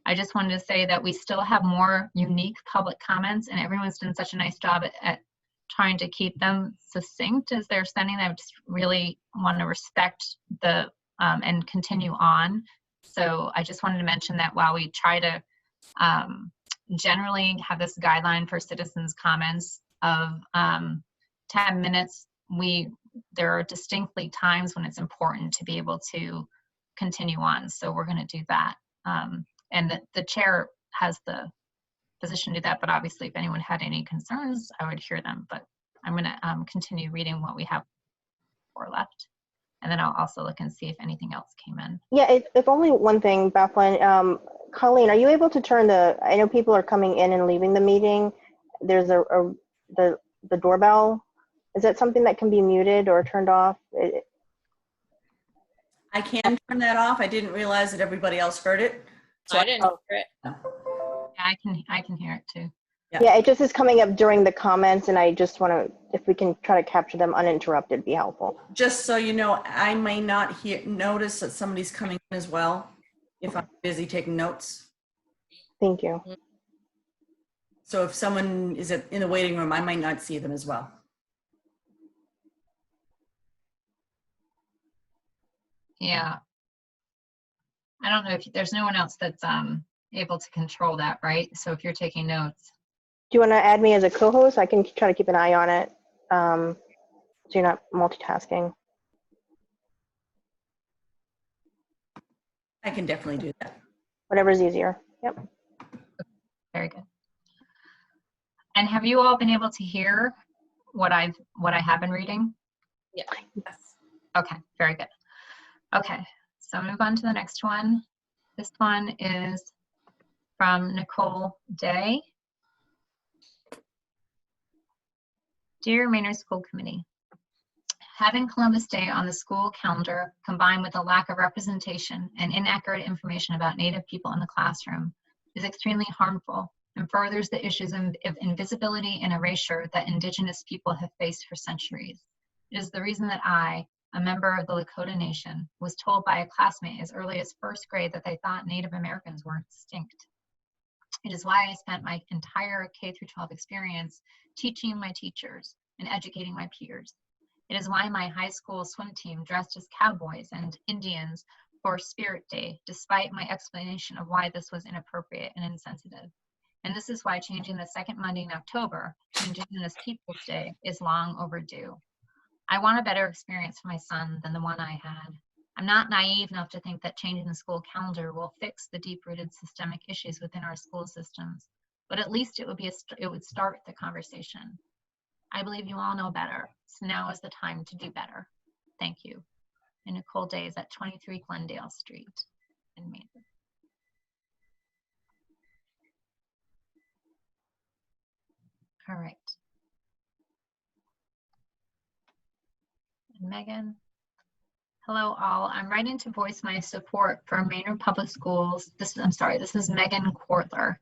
I just wanted to say that we still have more unique public comments, and everyone's done such a nice job at trying to keep them succinct as they're sending them. Just really want to respect the and continue on. So I just wanted to mention that while we try to generally have this guideline for citizens' comments of 10 minutes, there are distinctly times when it's important to be able to continue on. So we're going to do that. And the chair has the position to do that, but obviously if anyone had any concerns, I would hear them. But I'm going to continue reading what we have for left. And then I'll also look and see if anything else came in. Yeah, if only one thing, Bethlyn. Colleen, are you able to turn I know people are coming in and leaving the meeting. There's the doorbell. Is that something that can be muted or turned off? I can turn that off. I didn't realize that everybody else heard it. So I didn't hear it. Yeah, I can hear it too. Yeah, it just is coming up during the comments, and I just want to, if we can try to capture them uninterrupted, be helpful. Just so you know, I may not notice that somebody's coming in as well if I'm busy taking notes. Thank you. So if someone is in the waiting room, I might not see them as well. Yeah. I don't know if there's no one else that's able to control that, right? So if you're taking notes. Do you want to add me as a co-host? I can try to keep an eye on it, so you're not multitasking. I can definitely do that. Whatever's easier. Yep. Very good. And have you all been able to hear what I have been reading? Yeah. Yes. Okay, very good. Okay, so move on to the next one. This one is from Nicole Day. Dear Maynard School Committee, having Columbus Day on the school calendar combined with a lack of representation and inaccurate information about Native people in the classroom is extremely harmful and furthers the issues of invisibility and erasure that Indigenous people have faced for centuries. It is the reason that I, a member of the Lakota Nation, was told by a classmate as early as first grade that they thought Native Americans were extinct. It is why I spent my entire K-12 experience teaching my teachers and educating my peers. It is why my high school swim team dressed as cowboys and Indians for Spirit Day, despite my explanation of why this was inappropriate and insensitive. And this is why changing the second Monday in October to Indigenous Peoples Day is long overdue. I want a better experience for my son than the one I had. I'm not naive enough to think that changing the school calendar will fix the deep-rooted systemic issues within our school systems, but at least it would start the conversation. I believe you all know better, so now is the time to do better. Thank you. And Nicole Day is at 23 Glendale Street in Maynard. All right. And Megan. Hello all, I'm writing to voice my support for Maynard Public Schools. This is Megan Kortler.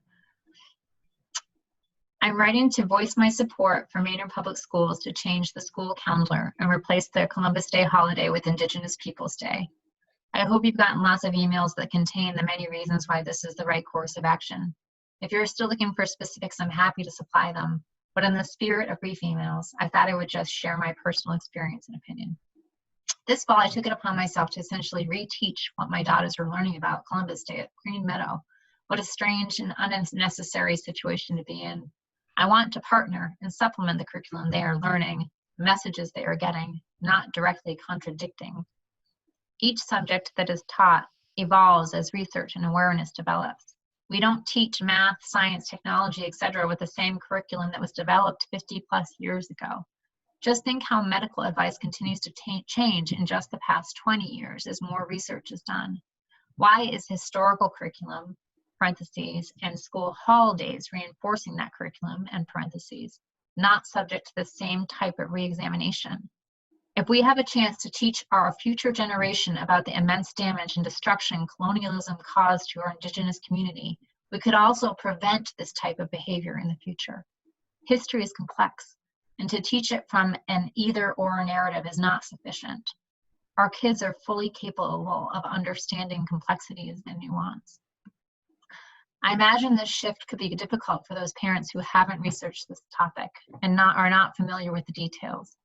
I'm writing to voice my support for Maynard Public Schools to change the school calendar and replace the Columbus Day holiday with Indigenous Peoples Day. I hope you've gotten lots of emails that contain the many reasons why this is the right course of action. If you're still looking for specifics, I'm happy to supply them, but in the spirit of brief emails, I thought I would just share my personal experience and opinion. This fall, I took it upon myself to essentially reteach what my daughters were learning about Columbus Day at Green Meadow. What a strange and unnecessary situation to be in. I want to partner and supplement the curriculum they are learning, the messages they are getting, not directly contradicting. Each subject that is taught evolves as research and awareness develops. We don't teach math, science, technology, etc. with the same curriculum that was developed 50+ years ago. Just think how medical advice continues to change in just the past 20 years as more research is done. Why is historical curriculum, parentheses, and school holidays reinforcing that curriculum, and parentheses, not subject to the same type of re-examination? If we have a chance to teach our future generation about the immense damage and destruction colonialism caused to our Indigenous community, we could also prevent this type of behavior in the future. History is complex, and to teach it from an either-or narrative is not sufficient. Our kids are fully capable of understanding complexities and nuance. I imagine this shift could be difficult for those parents who haven't researched this topic and are not familiar with the details.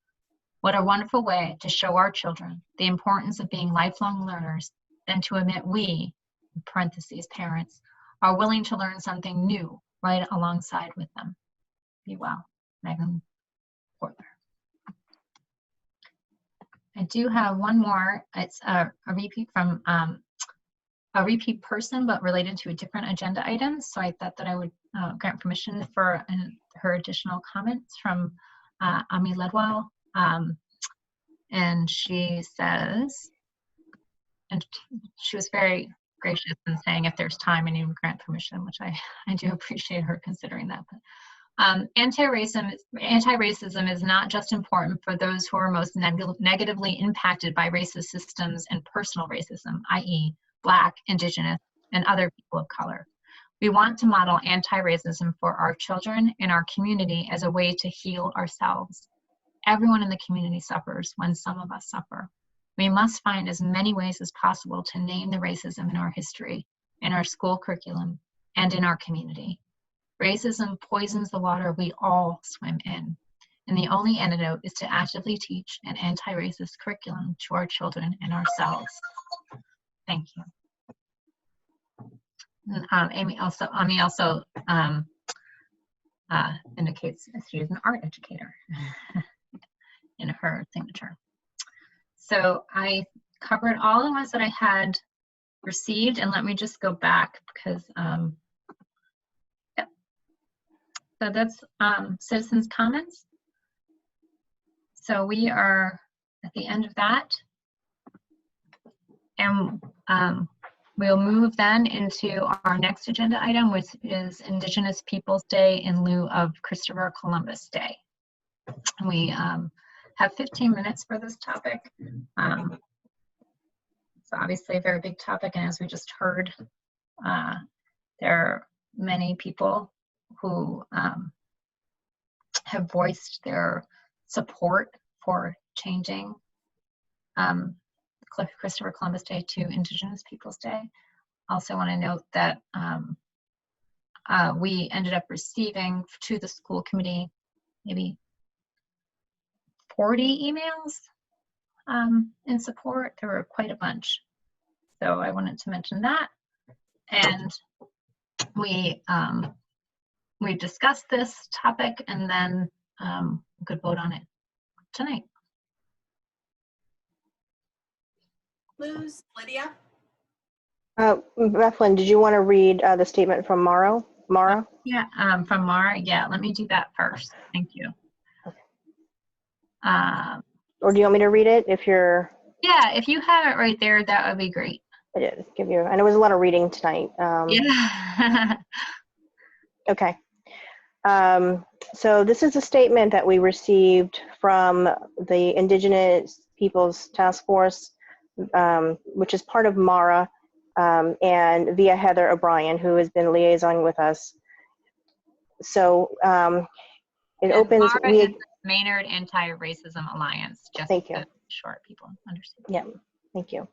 What a wonderful way to show our children the importance of being lifelong learners than to admit we, in parentheses, parents, are willing to learn something new right alongside with them. Be well, Megan Portler. I do have one more. It's a repeat from a repeat person, but related to a different agenda item. So I thought that I would grant permission for her additional comments from Ami Ledwell. And she says, and she was very gracious in saying if there's time and you would grant permission, which I do appreciate her considering that. But anti-racism is not just important for those who are most negatively impacted by racist systems and personal racism, i.e. Black, Indigenous, and other people of color. We want to model anti-racism for our children and our community as a way to heal ourselves. Everyone in the community suffers when some of us suffer. We must find as many ways as possible to name the racism in our history, in our school curriculum, and in our community. Racism poisons the water we all swim in, and the only antidote is to actively teach an anti-racist curriculum to our children and ourselves. Thank you. Ami also indicates she is an art educator in her signature. So I covered all the ones that I had received, and let me just go back because, yeah. So that's citizens' comments. So we are at the end of that. And we'll move then into our next agenda item, which is Indigenous Peoples Day in lieu of Christopher Columbus Day. We have 15 minutes for this topic. It's obviously a very big topic, and as we just heard, there are many people who have voiced their support for changing Christopher Columbus Day to Indigenous Peoples Day. Also want to note that we ended up receiving to the school committee maybe 40 emails in support. There were quite a bunch. So I wanted to mention that. And we discussed this topic, and then we could vote on it tonight. Luz, Lydia? Bethlyn, did you want to read the statement from Mara? Yeah, from Mara. Yeah, let me do that first. Thank you. Or do you want me to read it if you're... Yeah, if you have it right there, that would be great. I did give you... I know it was a lot of reading tonight. Yeah. Okay. So this is a statement that we received from the Indigenous Peoples Task Force, which is part of MARA, and via Heather O'Brien, who has been liaison with us. So it opens... MARA is the Maynard Anti-Racism Alliance, just Thank you. so short people understand. Yeah, thank you.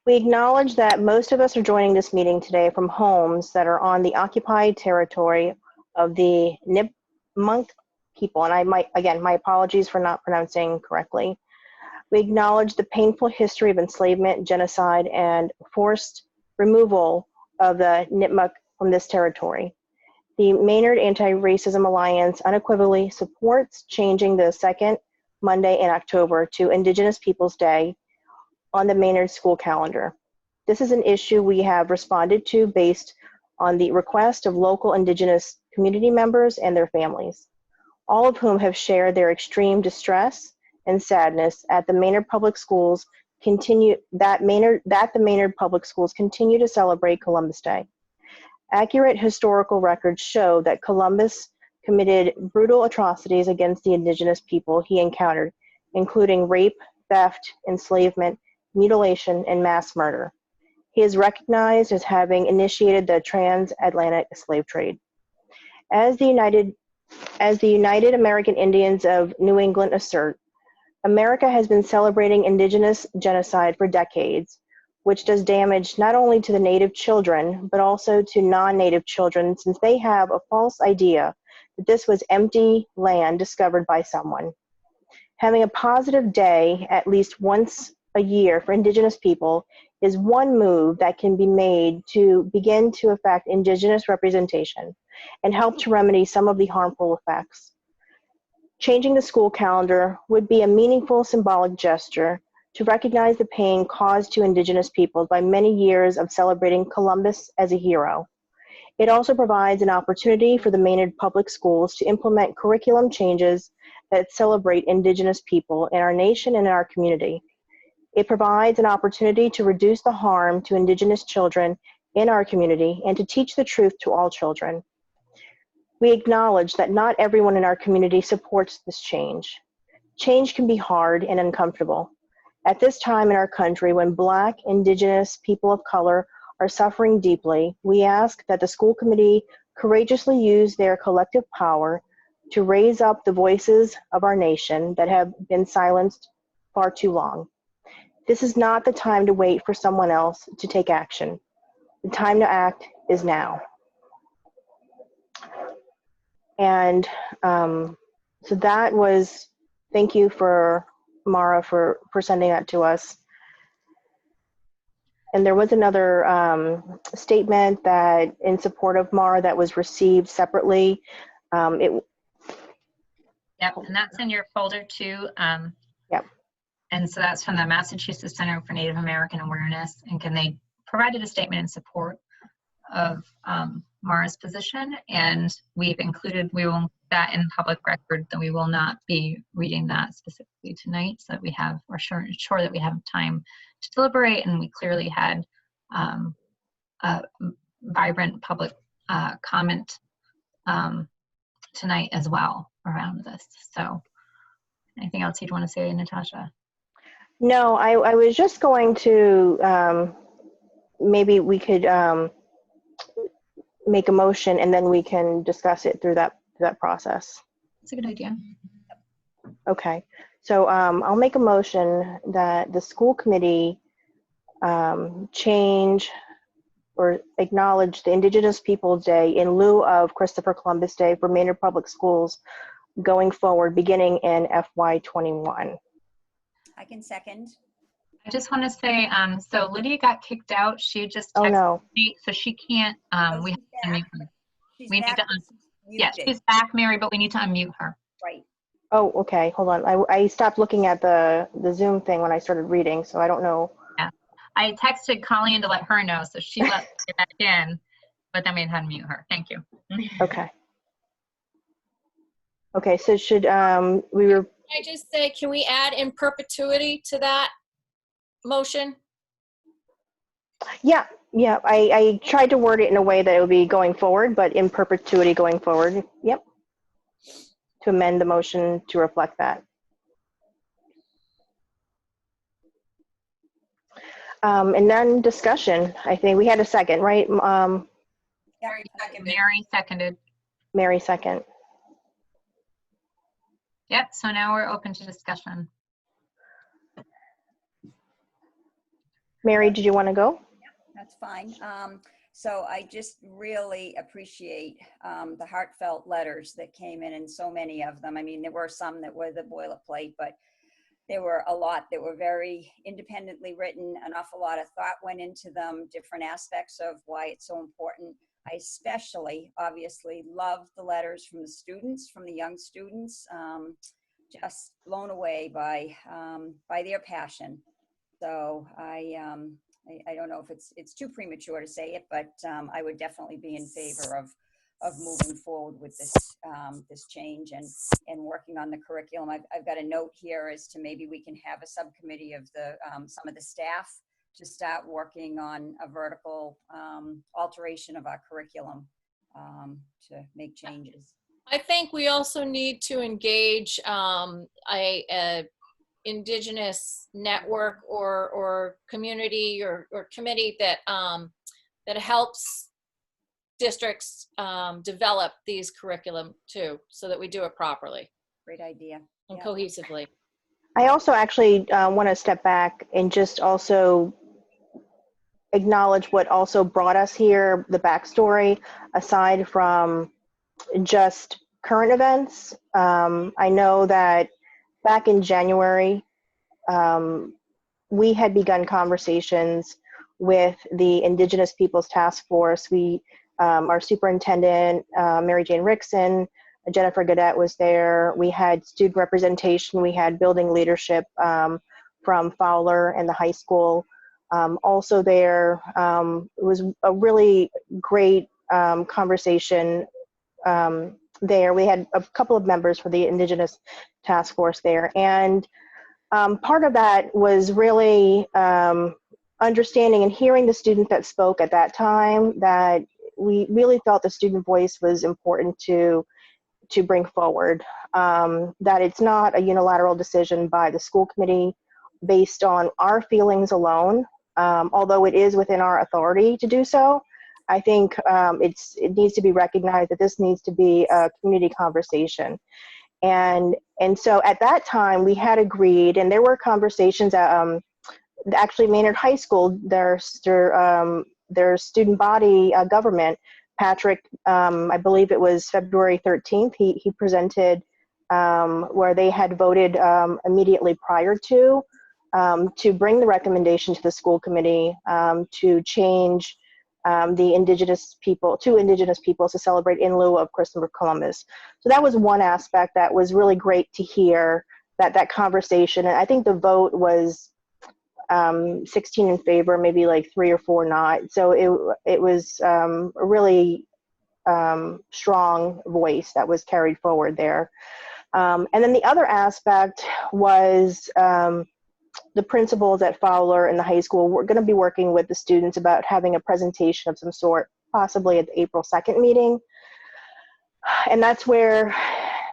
We acknowledge that most of us are joining this meeting today from homes that are on the occupied territory of the Nipmuc people, and my apologies for not pronouncing correctly. We acknowledge the painful history of enslavement, genocide, and forced removal of the Nipmuc from this territory. The Maynard Anti-Racism Alliance unequivocally supports changing the second Monday in October to Indigenous Peoples Day on the Maynard school calendar. This is an issue we have responded to based on the request of local Indigenous community members and their families, all of whom have shared their extreme distress and sadness at the Maynard Public Schools the Maynard Public Schools continue to celebrate Columbus Day. Accurate historical records show that Columbus committed brutal atrocities against the Indigenous people he encountered, including rape, theft, enslavement, mutilation, and mass murder. He is recognized as having initiated the transatlantic slave trade. As the United American Indians of New England assert, America has been celebrating Indigenous genocide for decades, which does damage not only to the native children, but also to non-native children, since they have a false idea that this was empty land discovered by someone. Having a positive day at least once a year for Indigenous people is one move that can be made to begin to affect Indigenous representation and help to remedy some of the harmful effects. Changing the school calendar would be a meaningful symbolic gesture to recognize the pain caused to Indigenous peoples by many years of celebrating Columbus as a hero. It also provides an opportunity for the Maynard Public Schools to implement curriculum changes that celebrate Indigenous people in our nation and in our community. It provides an opportunity to reduce the harm to Indigenous children in our community and to teach the truth to all children. We acknowledge that not everyone in our community supports this change. Change can be hard and uncomfortable. At this time in our country, when Black, Indigenous, people of color are suffering deeply, we ask that the school committee courageously use their collective power to raise up the voices of our nation that have been silenced far too long. This is not the time to wait for someone else to take action. The time to act is now. And so that was, thank you for Mara for sending that to us. And there was another statement that in support of Mara that was received separately. Yep, and that's in your folder too. Yep. And so that's from the Massachusetts Center for Native American Awareness. And they provided a statement in support of Mara's position, and we've included that in public record, that we will not be reading that specifically tonight, so that we have, we're sure that we have time to deliberate, and we clearly had a vibrant public comment tonight as well around this. So anything else you'd want to say, Natasha? No, I was just going to, maybe we could make a motion and then we can discuss it through that process. That's a good idea. Okay, so I'll make a motion that the school committee change or acknowledge the Indigenous Peoples Day in lieu of Christopher Columbus Day for Maynard Public Schools going forward, beginning in FY21. I can second. I just want to say, so Lydia got kicked out. She just Oh texted no. me, so she can't, Oh, we she's have to unmute back. her. She's We need back, to but she's Yeah, muted. she's back, Mary, but we need to unmute her. Right. Oh, okay, hold on. I stopped looking at the Zoom thing when I started reading, so I don't know. Yeah, I texted Colleen to let her know, so she let me get back in, but then we had to unmute her. Thank you. Okay. Okay, so should we Can I just say, can we add in perpetuity to that motion? Yeah, I tried to word it in a way that it would be going forward, but in perpetuity going forward. Yep. To amend the motion to reflect that. And then discussion. I think we had a second, right? Mary seconded. Mary seconded. Mary second. Yep, so now we're open to discussion. Mary, did you want to go? That's fine. So I just really appreciate the heartfelt letters that came in, and so many of them. I mean, there were some that were the boilerplate, but there were a lot that were very independently written. An awful lot of thought went into them, different aspects of why it's so important. I especially, obviously, love the letters from the students, from the young students, just blown away by their passion. So I don't know if it's too premature to say it, but I would definitely be in favor of moving forward with this this change and working on the curriculum. I've got a note here as to maybe we can have a subcommittee of the some of the staff to start working on a vertical alteration of our curriculum to make changes. I think we also need to engage a Indigenous network or community or committee that that helps districts develop these curriculum too, so that we do it properly Great idea. and Yeah. cohesively. I also actually want to step back and just also acknowledge what also brought us here, the backstory, aside from just current events. I know that back in January, we had begun conversations with the Indigenous Peoples Task Force. Our superintendent, Mary Jane Rickson, Jennifer Gadet was there. We had student representation. We had building leadership from Fowler and the high school also there. It was a really great conversation there. We had a couple of members for the Indigenous Task Force there. And part of that was really understanding and hearing the students that spoke at that time, that we really felt the student voice was important to bring forward, that it's not a unilateral decision by the school committee based on our feelings alone, although it is within our authority to do so. I think it needs to be recognized that this needs to be a community conversation. And so at that time we had agreed, and there were conversations at actually Maynard High School, their student body government, Patrick, I believe it was February 13th, he presented where they had voted immediately prior to bring the recommendation to the school committee to change the Indigenous peoples to celebrate in lieu of Christopher Columbus. So that was one aspect that was really great to hear, that conversation. And I think the vote was 16 in favor, maybe like 3 or 4 not. So it was a really strong voice that was carried forward there. And then the other aspect was the principals at Fowler and the high school were going to be working with the students about having a presentation of some sort, possibly at the April 2nd meeting. And that's where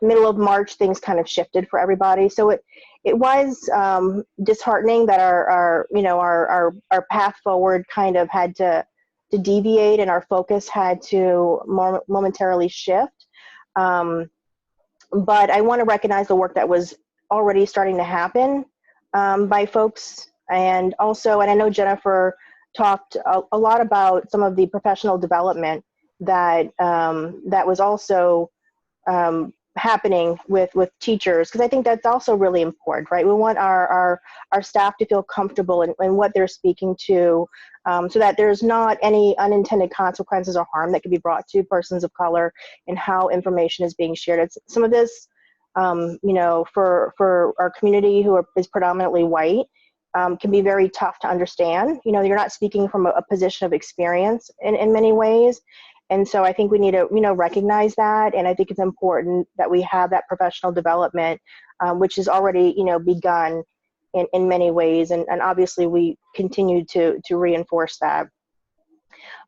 middle of March things kind of shifted for everybody. So it was disheartening that our path forward kind of had to deviate, and our focus had to momentarily shift. But I want to recognize the work that was already starting to happen by folks. And also, and I know Jennifer talked a lot about some of the professional development that was also happening with teachers, because I think that's also really important, right? We want our staff to feel comfortable in what they're speaking to, so that there's not any unintended consequences or harm that can be brought to persons of color in how information is being shared. It's some of this, for our community is predominantly white, can be very tough to understand. You're not speaking from a position of experience in many ways. And so I think we need to, recognize that. And I think it's important that we have that professional development, which has already, begun in many ways. And obviously we continue to reinforce that.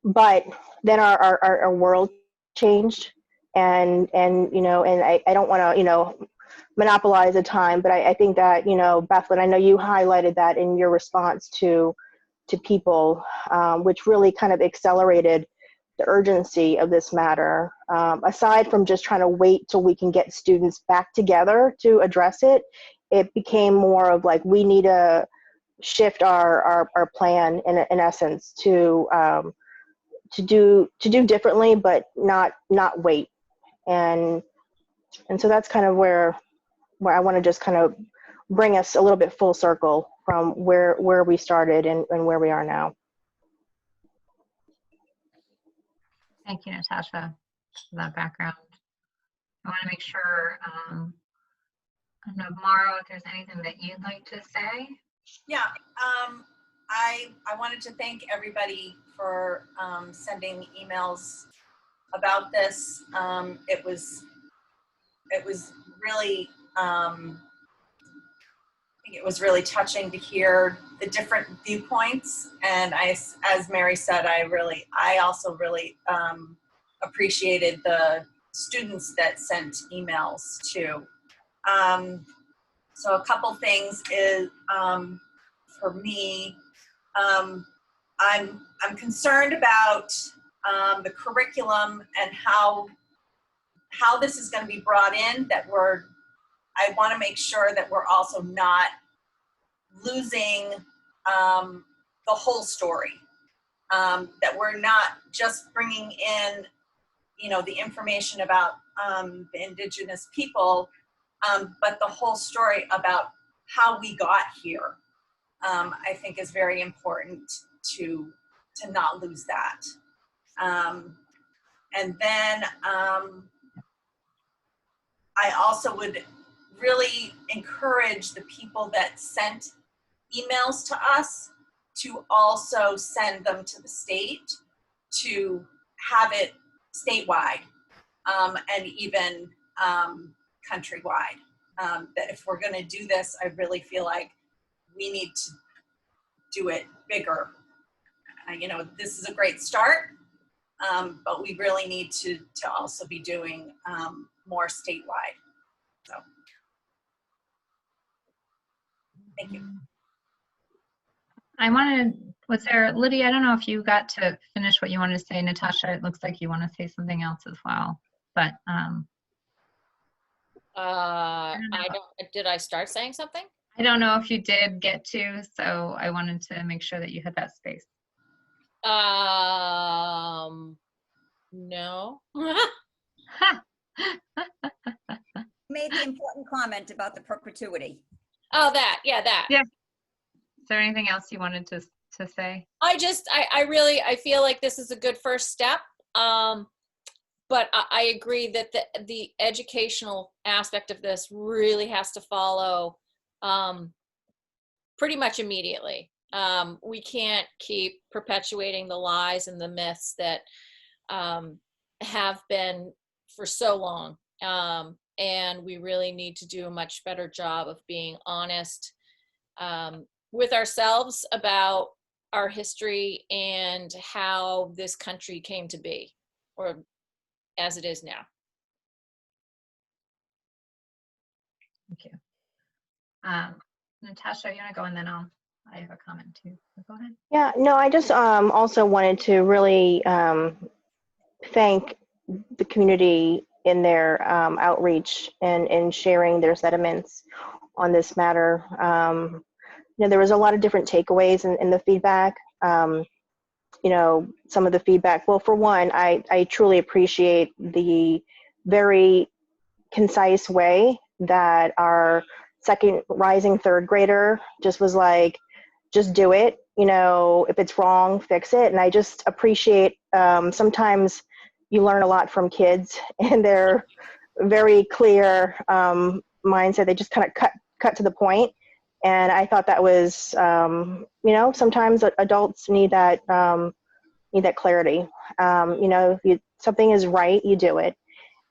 But then our world changed, and I don't want to, monopolize the time, but I think that, Bethlyn, I know you highlighted that in your response to people, which really kind of accelerated the urgency of this matter. Aside from just trying to wait till we can get students back together to address it, it became more of like, we need to shift our plan in essence to do differently, but not wait. And so that's kind of where I want to just kind of bring us a little bit full circle from where we started and where we are now. Thank you, Natasha, for that background. I want to make sure, I don't know, Mauro, if there's anything that you'd like to say. Yeah, I wanted to thank everybody for sending emails about this. It was really, I think it was really touching to hear the different viewpoints. And as Mary said, I also really appreciated the students that sent emails too. So a couple things is, for me, I'm concerned about the curriculum and how this is going to be brought in, I want to make sure that we're also not losing the whole story. that we're not just bringing in, the information about the Indigenous people, but the whole story about how we got here, I think is very important to not lose that. And then I also would really encourage the people that sent emails to us to also send them to the state, to have it statewide, and even countrywide. That if we're going to do this, I really feel like we need to do it bigger. This is a great start, but we really need to also be doing more statewide. So, thank you. Was there, Lydia, I don't know if you got to finish what you wanted to say. Natasha, it looks like you want to say something else as well, but Did I start saying something? I don't know if you did get to, so I wanted to make sure that you had that space. No. Made the important comment about the perpetuity. Oh, that. Yeah. Yeah. Is there anything else you wanted to say? I feel like this is a good first step. But I agree that the educational aspect of this really has to follow pretty much immediately. We can't keep perpetuating the lies and the myths that have been for so long. And we really need to do a much better job of being honest with ourselves about our history and how this country came to be, or as it is now. Thank you. Natasha, you want to go, and then I have a comment too. So go ahead. Yeah, no, I just also wanted to really thank the community in their outreach and sharing their sentiments on this matter. There was a lot of different takeaways in the feedback. Some of the feedback, well, for one, I truly appreciate the very concise way that our second rising third grader just was like, just do it. If it's wrong, fix it. And I just appreciate, sometimes you learn a lot from kids and they're very clear mindset. They just kind of cut to the point. And I thought that was, sometimes adults need that clarity. If something is right, you do it.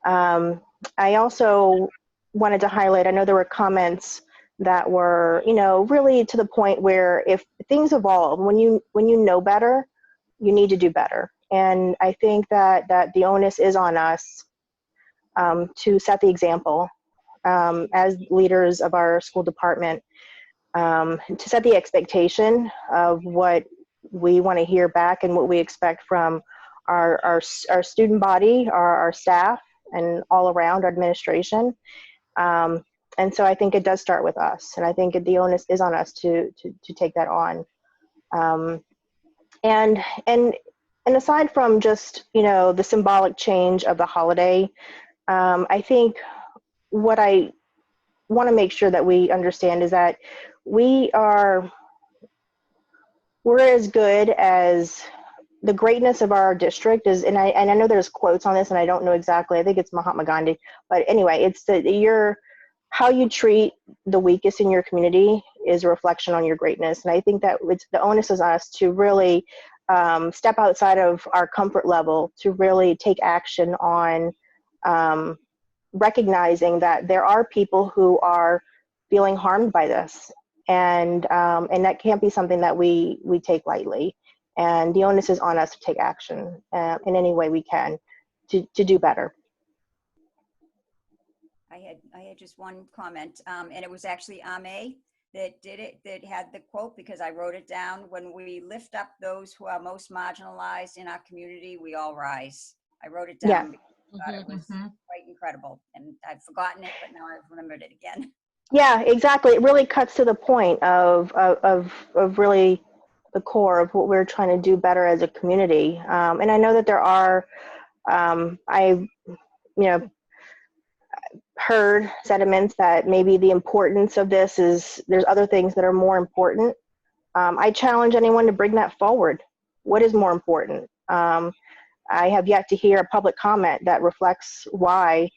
I also wanted to highlight, I know there were comments that were, really to the point where if things evolve, when you know better, you need to do better. And I think that the onus is on us to set the example as leaders of our school department, to set the expectation of what we want to hear back and what we expect from our student body, our staff, and all around our administration. And so I think it does start with us, and I think the onus is on us to take that on. And aside from just the symbolic change of the holiday, I think what I want to make sure that we understand is that we're as good as the greatness of our district is, and I know there's quotes on this, and I don't know exactly. I think it's Mahatma Gandhi, but anyway, it's how you treat the weakest in your community is a reflection on your greatness. And I think that the onus is on us to really step outside of our comfort level, to really take action on recognizing that there are people who are feeling harmed by this, and that can't be something that we take lightly. And the onus is on us to take action in any way we can to do better. I had just one comment, and it was actually Ame that did it, that had the quote, because I wrote it down: when we lift up those who are most marginalized in our community, we all rise. I wrote it down because I thought it was quite incredible, and I've forgotten it, but now I've remembered it again. Yeah, exactly. It really cuts to the point of really the core of what we're trying to do better as a community. And I know that there are, I, heard sentiments that maybe the importance of this is there's other things that are more important. I challenge anyone to bring that forward. What is more important? I have yet to hear a public comment that reflects why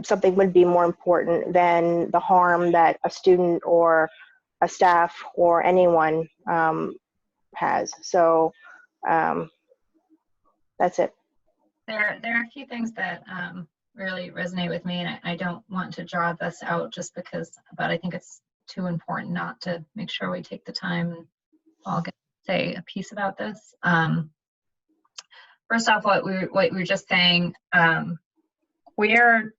something would be more important than the harm that a student or a staff or anyone has. So that's it. There are a few things that really resonate with me, and I don't want to draw this out just because, but I think it's too important not to make sure we take the time and all get to say a piece about this. First off, what we were just saying, we're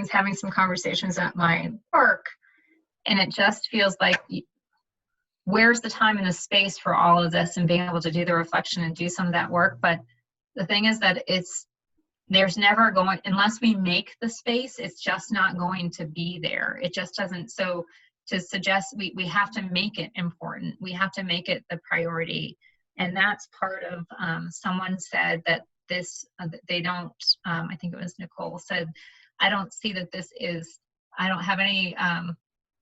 having some conversations at my work, and it just feels like where's the time and the space for all of this and being able to do the reflection and do some of that work. But the thing is that there's never going, unless we make the space, it's just not going to be there. It just doesn't. So to suggest we have to make it important. We have to make it the priority. And that's part of, someone said that they don't, I think it was Nicole said, I don't see that I don't have any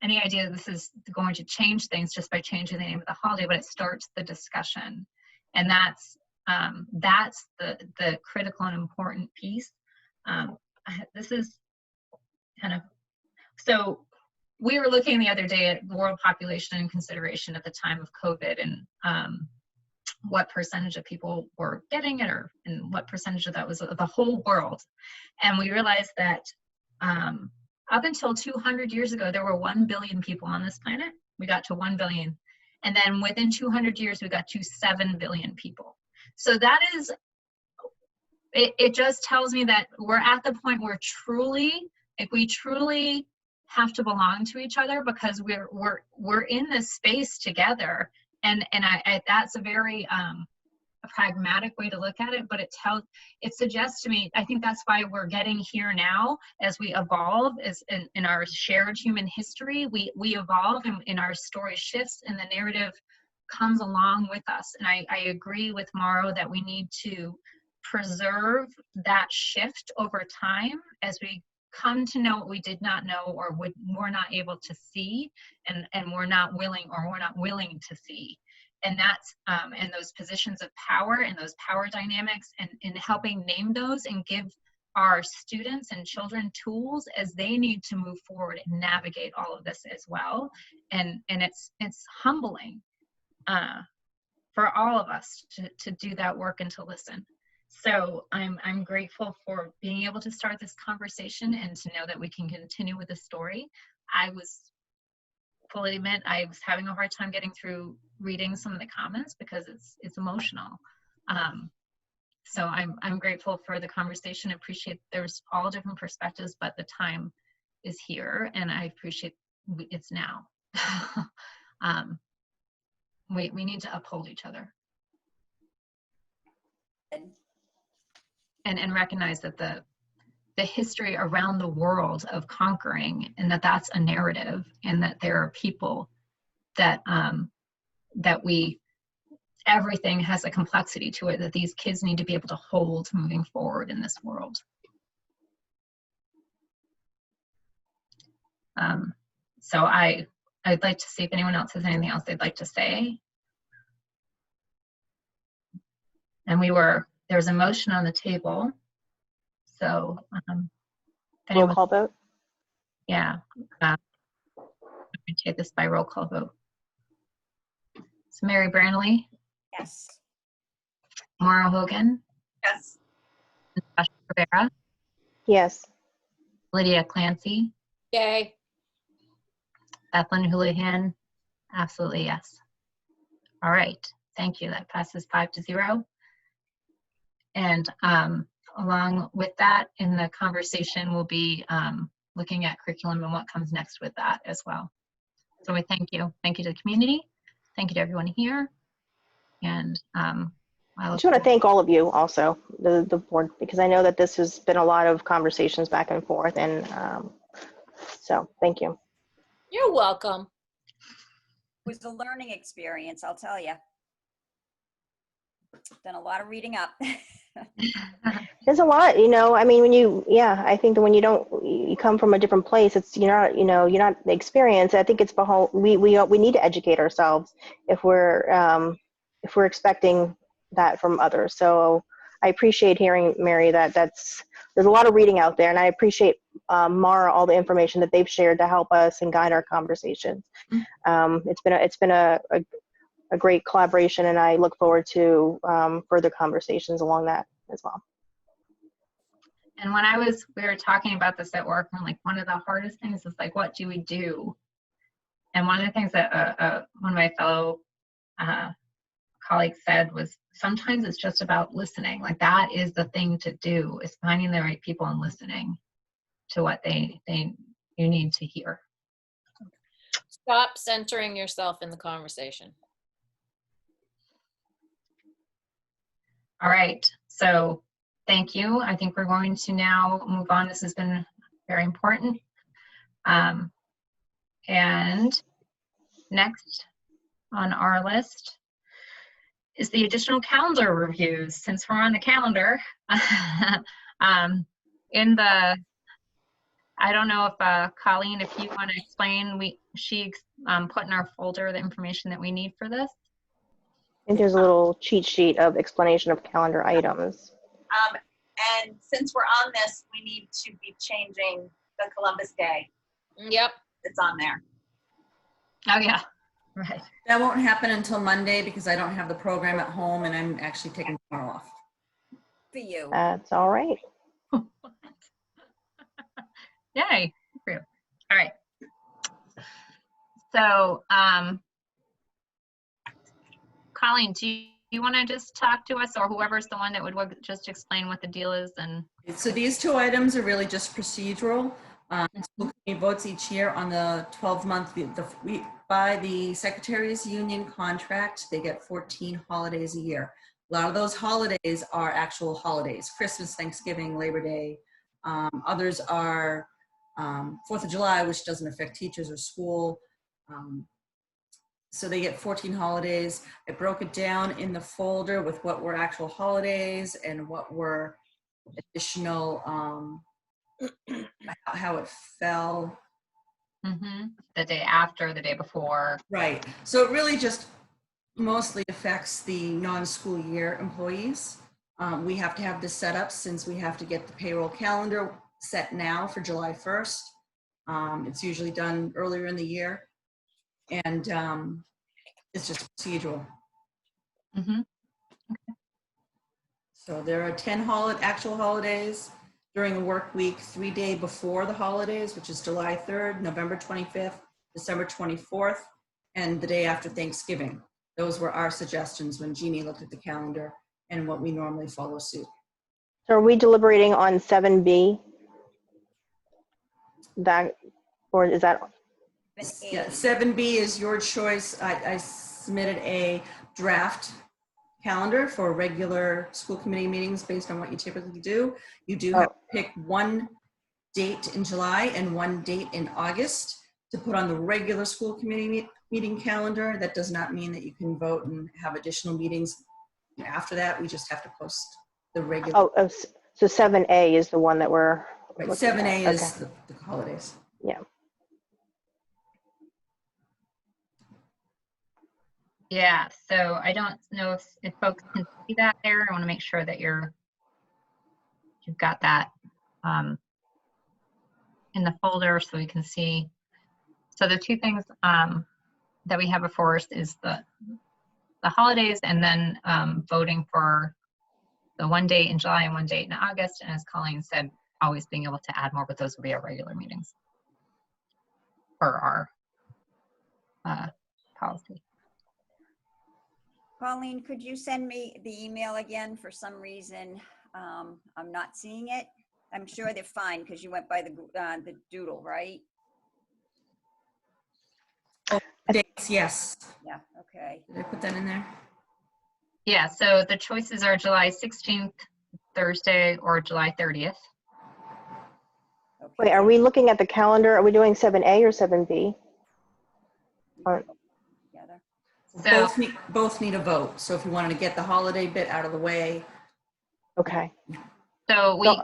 idea that this is going to change things just by changing the name of the holiday, but it starts the discussion. And that's the critical and important piece. This is kind of, so we were looking the other day at world population and consideration at the time of COVID, and what percentage of people were getting it, and what percentage of that was the whole world. And we realized that up until 200 years ago, there were 1 billion people on this planet. We got to 1 billion. And then within 200 years, we got to 7 billion people. So that is, it just tells me that we're at the point where we truly have to belong to each other, because we're in this space together. And that's a very a pragmatic way to look at it, but it suggests to me, I think that's why we're getting here now as we evolve, as in our shared human history, we evolve and our story shifts and the narrative comes along with us. And I agree with Mauro that we need to preserve that shift over time as we come to know what we did not know or were not able to see, and we're not willing to see. And that's and those positions of power and those power dynamics, and in helping name those and give our students and children tools as they need to move forward and navigate all of this as well. And it's humbling for all of us to do that work and to listen. So I'm grateful for being able to start this conversation and to know that we can continue with the story. I was fully admit I was having a hard time getting through reading some of the comments because it's emotional. So I'm grateful for the conversation. I appreciate there's all different perspectives, but the time is here, and I appreciate it's now. We need to uphold each other. And recognize that the history around the world of conquering, and that's a narrative, and that there are people that everything has a complexity to it that these kids need to be able to hold moving forward in this world. So I'd like to see if anyone else has anything else they'd like to say. And there's a motion on the table. So Roll call vote? Yeah. Let me take this by roll call vote. So Mary Branley, Yes. Mauro Hogan, Yes. Natasha Rivera, Yes. Lydia Clancy, Yay. Bethlen Houlihan, absolutely yes. All right, thank you. That passes 5-0. And along with that, in the conversation, we'll be looking at curriculum and what comes next with that as well. So we thank you. Thank you to the community. Thank you to everyone here. And I just want to thank all of you also, the board, because I know that this has been a lot of conversations back and forth, and so thank you. You're welcome. It was a learning experience, I'll tell you. done a lot of reading up. There's a lot, I mean, I think that when you come from a different place, you're not the experience. I think it's the whole, we need to educate ourselves if we're expecting that from others. So I appreciate hearing, Mary, there's a lot of reading out there, and I appreciate Mara, all the information that they've shared to help us and guide our conversations. It's been a great collaboration, and I look forward to further conversations along that as well. And when we were talking about this at work, and like one of the hardest things is like, what do we do? And one of the things that one of my fellow colleagues said was, sometimes it's just about listening. Like that is the thing to do, is finding the right people and listening to what you need to hear. Stop centering yourself in the conversation. All right, so thank you. I think we're going to now move on. This has been very important. And next on our list is the additional calendar reviews. Since we're on the calendar, I don't know if Colleen, if you want to explain, she put in our folder the information that we need for this. I think there's a little cheat sheet of explanation of calendar items. And since we're on this, we need to be changing the Columbus Day. Yep. It's on there. Oh yeah, right. That won't happen until Monday because I don't have the program at home and I'm actually taking tomorrow off. For you. That's all right. Yay, good for you. All right. So, Colleen, do you want to just talk to us, or whoever's the one that would just explain what the deal is? And so these two items are really just procedural. School committee votes each year on the 12-month, by the Secretary's Union contract, they get 14 holidays a year. A lot of those holidays are actual holidays: Christmas, Thanksgiving, Labor Day. Others are 4th of July, which doesn't affect teachers or school. So they get 14 holidays. I broke it down in the folder with what were actual holidays and what were additional, how it fell. the day after, the day before. Right. So it really just mostly affects the non-school year employees. We have to have this set up since we have to get the payroll calendar set now for July 1st. It's usually done earlier in the year. And it's just procedural. So there are 10 actual holidays during the work week, 3 days before the holidays, which is July 3rd, November 25th, December 24th, and the day after Thanksgiving. Those were our suggestions when Jeannie looked at the calendar and what we normally follow suit. So are we deliberating on 7B? Or is that? Yeah, 7B is your choice. I submitted a draft calendar for regular school committee meetings based on what you typically do. You do have to pick one date in July and one date in August to put on the regular school committee meeting calendar. That does not mean that you can vote and have additional meetings after that. We just have to post the regular. So 7A is the one that we're. Right, 7A is the holidays. Yeah. Yeah, so I don't know if folks can see that there. I want to make sure that you've got that in the folder so we can see. So the two things that we have before us is the holidays, and then voting for the one date in July and one date in August. And as Colleen said, always being able to add more, but those will be our regular meetings for our policy. Colleen, could you send me the email again? For some reason, I'm not seeing it. I'm sure they're fine because you went by the doodle, right? Oh, dates, yes. Yeah, okay. Did I put that in there? Yeah, so the choices are July 16th, Thursday, or July 30th. Okay. Wait, are we looking at the calendar? Are we doing 7A or 7B? Together. So Both need a vote. So if you wanted to get the holiday bit out of the way, Okay. So So-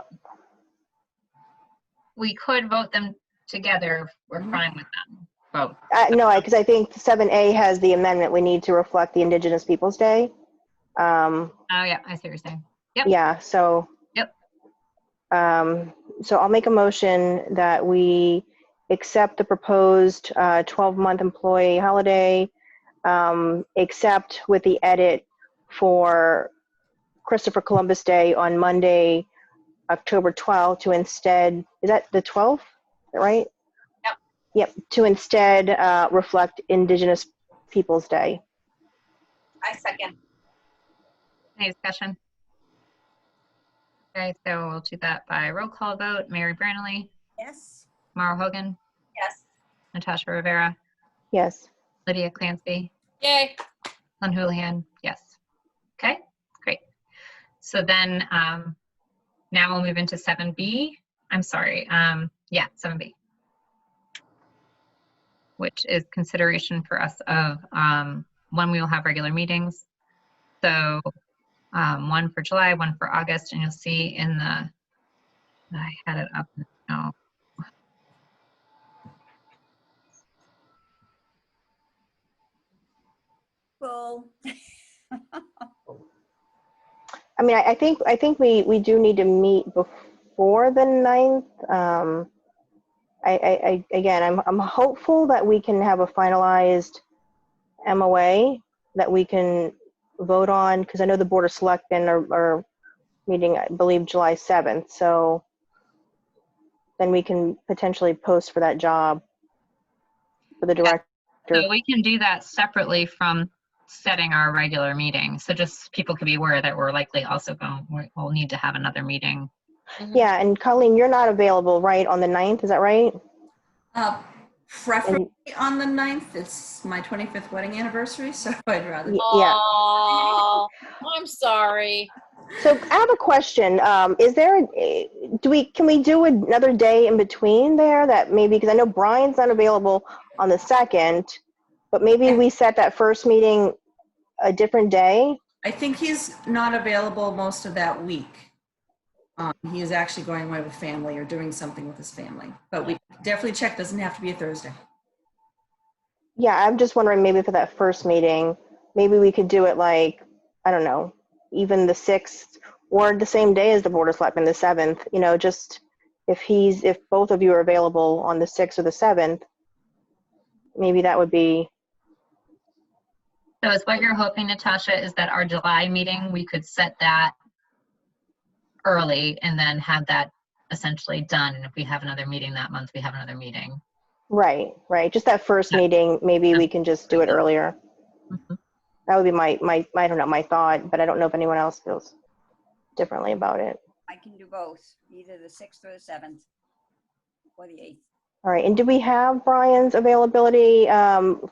we could vote them together. We're fine with them. Vote. No, because I think 7A has the amendment we need to reflect the Indigenous Peoples Day. Oh yeah, I see what you're saying. Yep. Yeah, so. Yep. So I'll make a motion that we accept the proposed 12-month employee holiday, except with the edit for Christopher Columbus Day on Monday, October 12th to instead, is that the 12th, right? Yep. Yep, to instead reflect Indigenous Peoples Day. I second. Any discussion? Okay, so we'll do that by roll call vote. Mary Branley, Yes. Mara Hogan, Yes. Natasha Rivera, Yes. Lydia Clancy, Yay. Lynn Houlihan, yes. Okay, great. So then now we'll move into 7B. I'm sorry, yeah, 7B, which is consideration for us of when we will have regular meetings. So one for July, one for August, and you'll see in the, I had it up now. Well, I mean, I think we do need to meet before the 9th. Again, I'm hopeful that we can have a finalized MOA that we can vote on, because I know the Board of Selectmen are meeting, I believe, July 7th. So then we can potentially post for that job for the director. So we can do that separately from setting our regular meeting. So just people could be aware that we're likely also we'll need to have another meeting. Yeah, and Colleen, you're not available, right, on the 9th, is that right? preferably on the 9th. It's my 25th wedding anniversary, so I'd rather. Yeah. Aw, I'm sorry. So I have a question. Is there, can we do another day in between there that maybe, because I know Brian's not available on the 2nd, but maybe we set that first meeting a different day? I think he's not available most of that week. He is actually going away with family or doing something with his family, but we definitely check. Doesn't have to be a Thursday. Yeah, I'm just wondering maybe for that first meeting, maybe we could do it like, I don't know, even the 6th or the same day as the Board of Selectmen, the 7th, you know, just if both of you are available on the 6th or the 7th, maybe that would be. So is what you're hoping, Natasha, is that our July meeting, we could set that early and then have that essentially done. And if we have another meeting that month, we have another meeting. Right. Just that first Yeah. meeting, maybe we can just do it earlier. Mhm. That would be my I don't know, my thought, but I don't know if anyone else feels differently about it. I can do both, either the 6th or the 7th or the 8th. All right, and do we have Brian's availability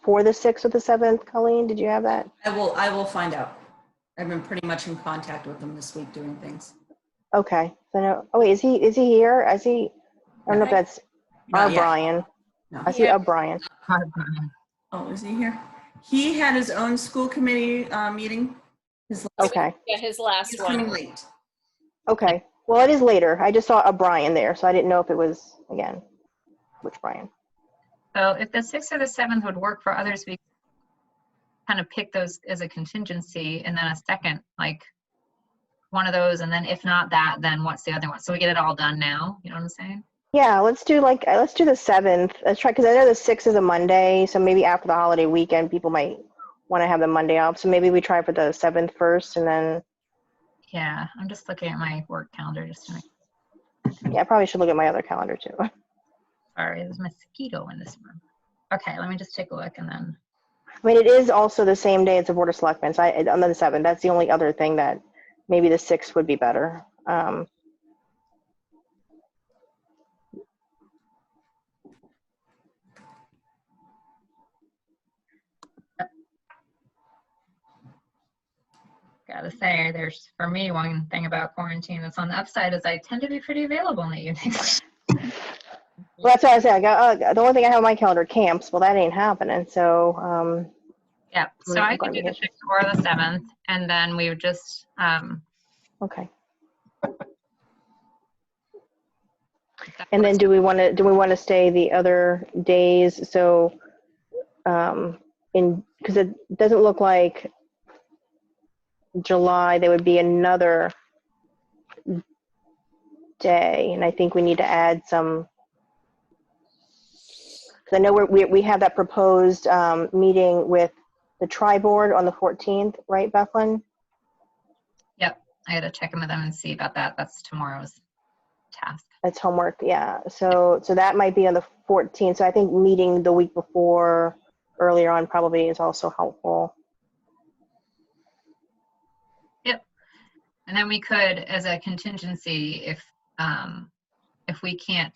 for the 6th or the 7th, Colleen? Did you have that? I will find out. I've been pretty much in contact with him this week doing things. Okay. So no, oh wait, is he here? I don't know if that's our Not yet. Brian. No. I see a Brian. Oh, is he here? He had his own school committee meeting. Okay. Yeah, his last He's one. coming late. Okay. Well, it is later. I just saw a Brian there, so I didn't know if it was, again, which Brian. So if the 6th or the 7th would work for others, we kind of pick those as a contingency and then a second, like one of those. And then if not that, then what's the other one? So we get it all done now. You know what I'm saying? Yeah, let's do the 7th. Let's try, because I know the 6th is a Monday, so maybe after the holiday weekend, people might want to have the Monday off. So maybe we try for the 7th first, and then, Yeah, I'm just looking at my work calendar just to make. yeah, I probably should look at my other calendar too. Sorry, there's a mosquito in this room. Okay, let me just take a look and then. I mean, it is also the same day as the Board of Selectmen, so on the 7th, that's the only other thing that maybe the 6th would be better. Gotta say, there's, for me, one thing about quarantine that's on the upside is I tend to be pretty available in the evenings. Well, that's what I was saying. The only thing I have on my calendar, camps. Well, that ain't happening. So, Yeah, so I could do the 6th or the 7th, and then we would just, Okay. And then do we want to stay the other days? So, because it doesn't look like July, there would be another day, and I think we need to add some. Because I know we have that proposed meeting with the tri-board on the 14th, right, Bethlyn? yep, I gotta check in with them and see about that. That's tomorrow's task. That's homework, yeah. So that might be on the 14th. So I think meeting the week before, earlier on, probably is also helpful. Yep. And then we could, as a contingency, if we can't,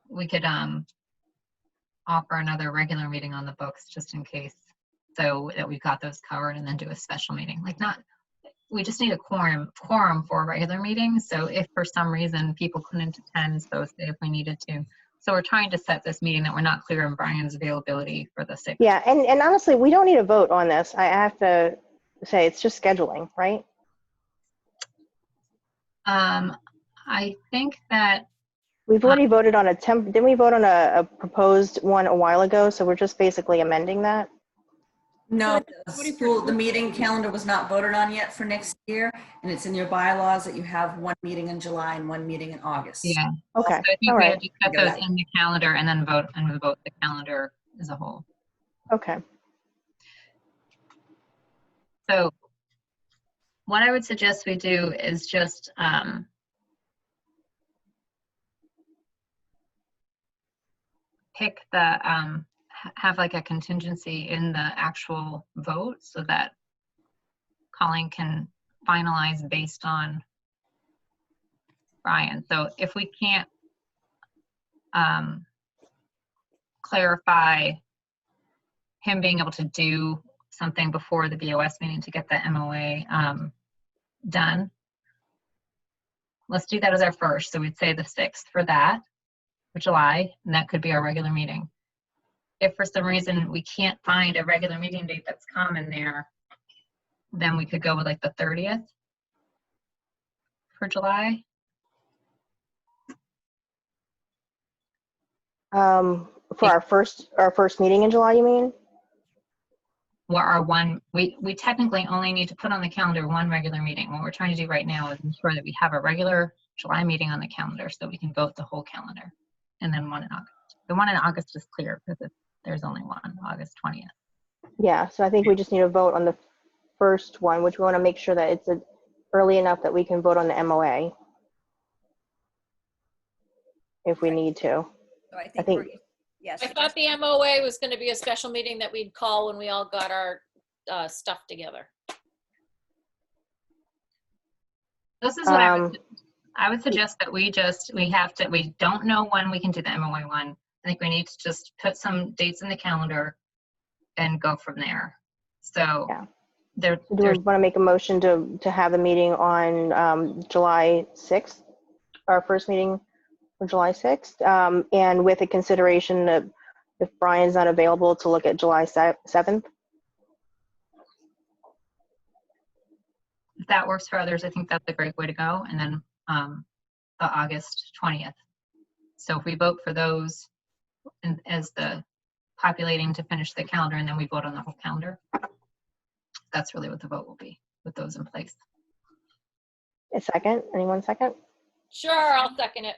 we could offer another regular meeting on the books just in case, so that we've got those covered, and then do a special meeting. Like, not, we just need a quorum for a regular meeting. So if for some reason people couldn't attend, so say if we needed to. So we're trying to set this meeting that we're not clear on Brian's availability for the 6th. Yeah, and honestly, we don't need a vote on this. I have to say, it's just scheduling, right? I think that We've already voted on didn't we vote on a proposed one a while ago? So we're just basically amending that. No, the meeting calendar was not voted on yet for next year, and it's in your bylaws that you have one meeting in July and one meeting in August. yeah. Okay, So I think all we right. have to cut those in the calendar and then vote the calendar as a whole. Okay. So what I would suggest we do is just pick the have like a contingency in the actual vote so that Colleen can finalize based on Brian. So if we can't clarify him being able to do something before the BOS meeting to get the MOA done, let's do that as our first. So we'd say the 6th for that, for July, and that could be our regular meeting. If for some reason we can't find a regular meeting date that's common there, then we could go with like the 30th for July. For our first meeting in July, you mean? Or our one, we technically only need to put on the calendar one regular meeting. What we're trying to do right now is ensure that we have a regular July meeting on the calendar so we can vote the whole calendar. And then one in August. The one in August is clear because there's only one, August 20th. Yeah, so I think we just need to vote on the first one, which we want to make sure that it's early enough that we can vote on the MOA if we need to. So I I think, think- yes. I thought the MOA was going to be a special meeting that we'd call when we all got our stuff together. This is what I would suggest that we don't know when we can do the MOA one. I think we need to just put some dates in the calendar and go from there. So Yeah. do we want to make a motion to have the meeting on July 6th, our first meeting on July 6th, and with a consideration of if Brian's not available to look at July 7th? if that works for others, I think that's a great way to go. And then the August 20th. So if we vote for those as the populating to finish the calendar, and then we vote on the whole calendar, that's really what the vote will be with those in place. A second? Anyone second? Sure, I'll second it.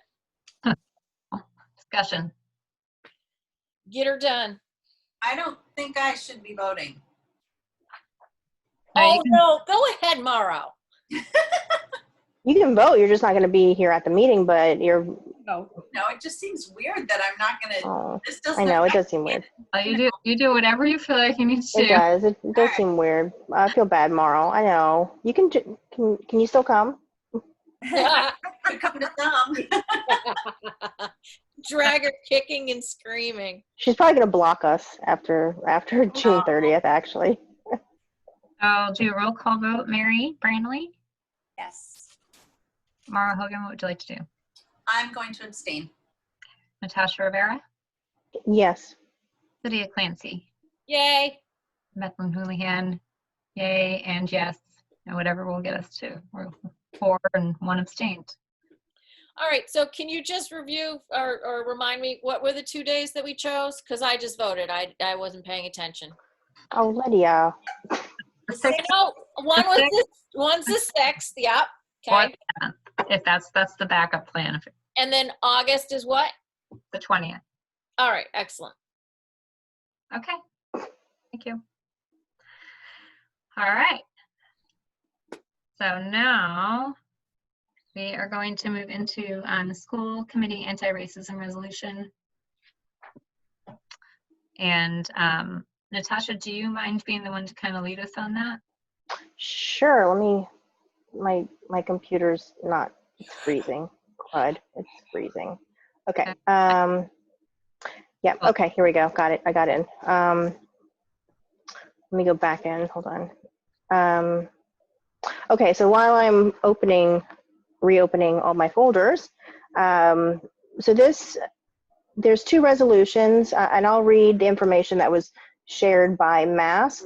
Discussion. Get her done. I don't think I should be voting. No, you Oh, can- no, go ahead, Mauro. You can vote, you're just not going to be here at the meeting, but you're, No, it just seems weird that I'm not gonna, oh, this doesn't. I know, it affect does seem me. weird. You do whatever you feel like you need to It do. does, it does Alright. seem weird. I feel bad, Marl, I know. You can you still come? Could come to some. Drag her kicking and screaming. She's probably going to block us after June 30th, actually. I'll do a roll call vote. Mary Branley, Yes. Mara Hogan, what would you like to do? I'm going to abstain. Natasha Rivera, Yes. Lydia Clancy, Yay. Bethlehem Houlihan, yay and yes, and whatever will get us to. We're 4 and 1 abstained. All right, so can you just review or remind me, what were the 2 days that we chose? Because I just voted. I wasn't paying attention. Oh, Lydia. The 6th, No, one's the 6th, yep, or okay. the 7th, if that's the backup plan, if And then August is what? the 20th. All right, excellent. Okay, thank you. All right. So now we are going to move into the school committee anti-racism resolution. And Natasha, do you mind being the one to kind of lead us on that? Sure, let me, my computer's not, it's freezing. Crud, it's freezing. Okay, yeah, okay, here we go, got it, I got in. Let me go back in, hold on. Okay, so while I'm reopening all my folders, so there's 2 resolutions, and I'll read the information that was shared by MASC.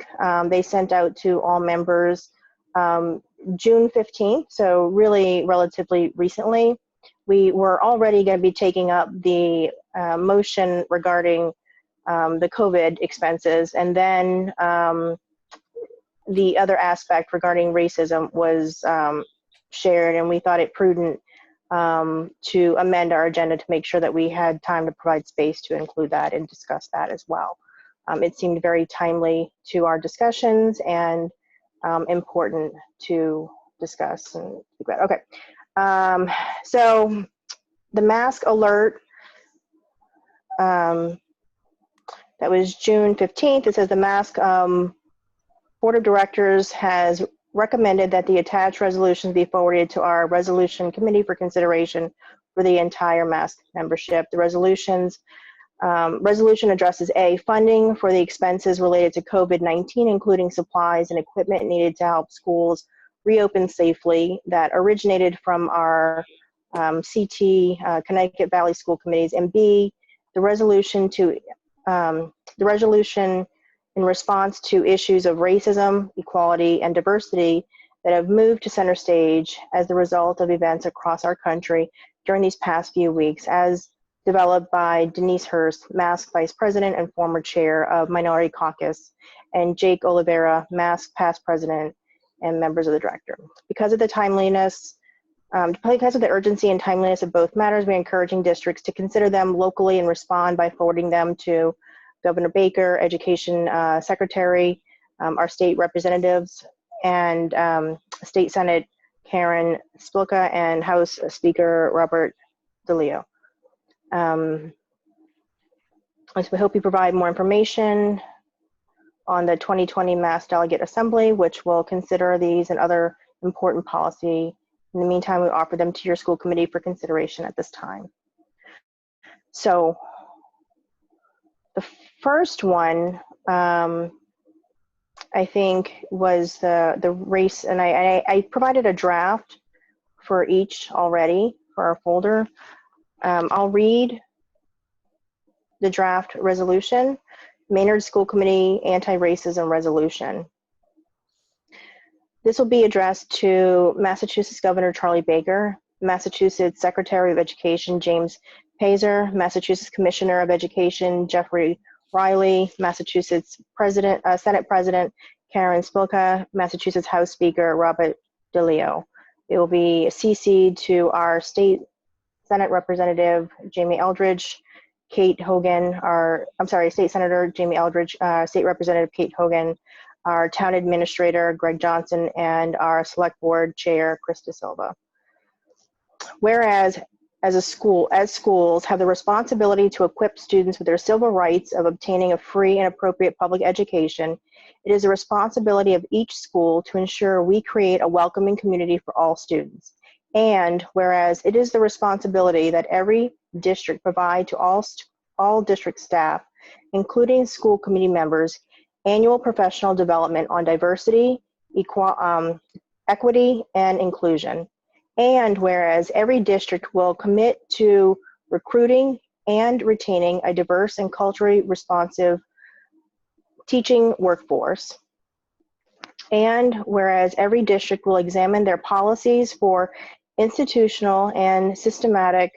They sent out to all members June 15th, so really relatively recently. We were already going to be taking up the motion regarding the COVID expenses, and then the other aspect regarding racism was shared, and we thought it prudent to amend our agenda to make sure that we had time to provide space to include that and discuss that as well. It seemed very timely to our discussions and important to discuss. And okay, so the MASC alert that was June 15th. It says the MASC Board of Directors has recommended that the attached resolutions be forwarded to our resolution committee for consideration for the entire MASC membership. The resolution addresses A, funding for the expenses related to COVID-19, including supplies and equipment needed to help schools reopen safely, that originated from our CT, Connecticut Valley School Committees, and B, the resolution in response to issues of racism, equality, and diversity that have moved to center stage as the result of events across our country during these past few weeks, as developed by Denise Hurst, MASC Vice President and former Chair of Minority Caucus, and Jake Oliveira, MASC Past President and members of the Director. Because of the timeliness, because of the urgency and timeliness of both matters, we're encouraging districts to consider them locally and respond by forwarding them to Governor Baker, Education Secretary, our state representatives, and State Senate Karen Spilka, and House Speaker Robert DeLeo. So we hope you provide more information on the 2020 Mass Delegate Assembly, which will consider these and other important policy. In the meantime, we offer them to your school committee for consideration at this time. So the first one, I think, was the race, and I provided a draft for each already for our folder. I'll read the draft resolution, Maynard School Committee Anti-Racism Resolution. This will be addressed to Massachusetts Governor Charlie Baker, Massachusetts Secretary of Education James Pazer, Massachusetts Commissioner of Education Jeffrey Riley, Massachusetts Senate President Karen Spilka, Massachusetts House Speaker Robert DeLeo. It will be CC'd to our State Senate Representative Jamie Eldridge, Kate Hogan, State Senator Jamie Eldridge, State Representative Kate Hogan, our Town Administrator Greg Johnson, and our Select Board Chair Krista Silva. Whereas, as schools have the responsibility to equip students with their civil rights of obtaining a free and appropriate public education, it is the responsibility of each school to ensure we create a welcoming community for all students. And whereas it is the responsibility that every district provide to all district staff, including school committee members, annual professional development on diversity, equity, and inclusion. And whereas every district will commit to recruiting and retaining a diverse and culturally responsive teaching workforce. And whereas every district will examine their policies for institutional and systemic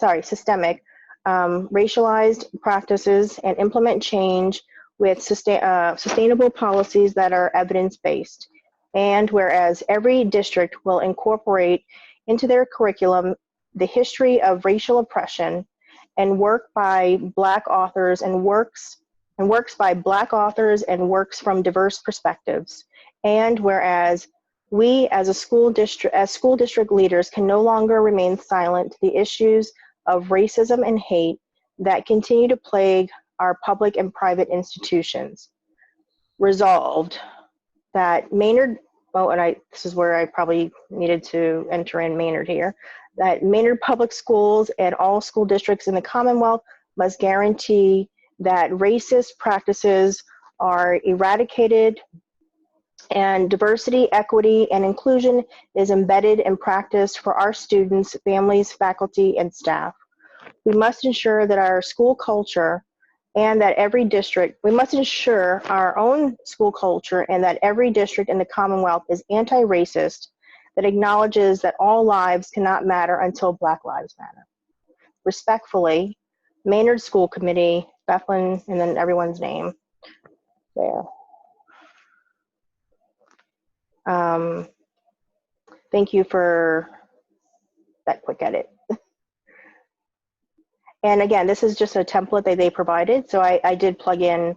racialized practices and implement change with sustainable policies that are evidence-based. And whereas every district will incorporate into their curriculum the history of racial oppression and work by Black authors and works by Black authors and works from diverse perspectives. And whereas we as school district leaders can no longer remain silent to the issues of racism and hate that continue to plague our public and private institutions. Resolved that Maynard, this is where I probably needed to enter in Maynard here, that Maynard Public Schools and all school districts in the Commonwealth must guarantee that racist practices are eradicated and diversity, equity, and inclusion is embedded in practice for our students, families, faculty, and staff. We must ensure that our school culture and that every district, we must ensure our own school culture and that every district in the Commonwealth is anti-racist, that acknowledges that all lives cannot matter until Black lives matter. Respectfully, Maynard School Committee, Bethlen, and then everyone's name there. Thank you for that quick edit. And again, this is just a template that they provided. So I did plug in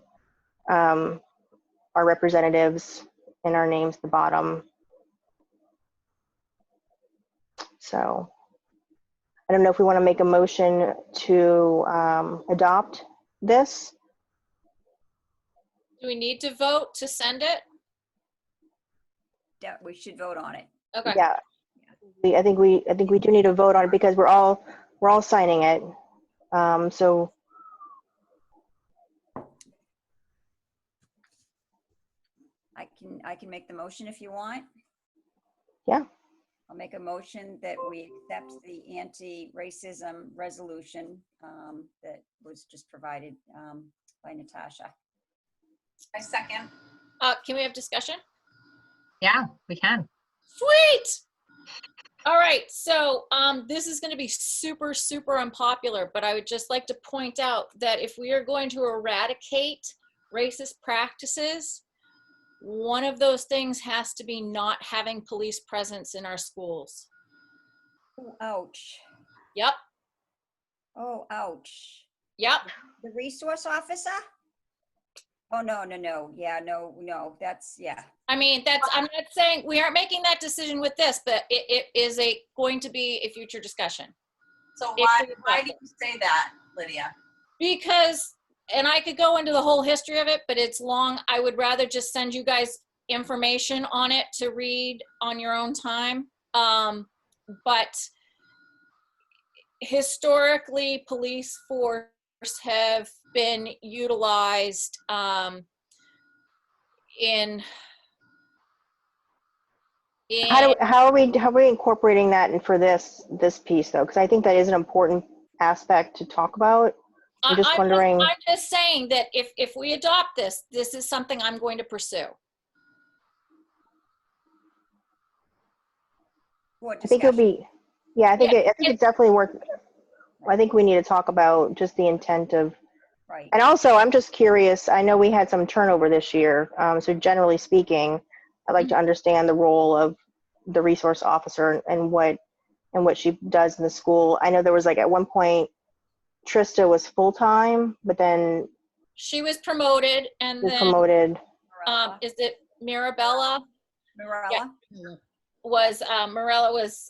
our representatives and our names at the bottom. So I don't know if we want to make a motion to adopt this. Do we need to vote to send it? Yeah, we should vote on it. Okay. Yeah, I think we do need to vote on it because we're all signing it. So I can make the motion if you want. Yeah. I'll make a motion that we accept the anti-racism resolution that was just provided by Natasha. I second. Can we have discussion? Yeah, we can. Sweet. All right, so this is going to be super, super unpopular, but I would just like to point out that if we are going to eradicate racist practices, one of those things has to be not having police presence in our schools. Oh, ouch. Yep, Oh, ouch. yep. The resource officer? Oh, no. Yeah, no, that's, yeah. I mean, I'm not saying we aren't making that decision with this, but it is going to be a future discussion. So If why we do you say that, Lydia? Because, and I could go into the whole history of it, but it's long. I would rather just send you guys information on it to read on your own time. But historically, police force have been utilized in how are we incorporating that in for this piece though? Because I think that is an important aspect to talk about. I'm just wondering. I'm just saying that if we adopt this is something I'm going to pursue. I think it'll be, yeah, I think it's definitely worth. I think we need to talk about just the intent of. Right. And also, I'm just curious. I know we had some turnover this year, so generally speaking, I'd like to understand the role of the resource officer and what she does in the school. I know there was like at one point, Trista was full time, but then she was promoted, and then promoted. Is it Mirabella? Mirella? Yeah. Was Mirella was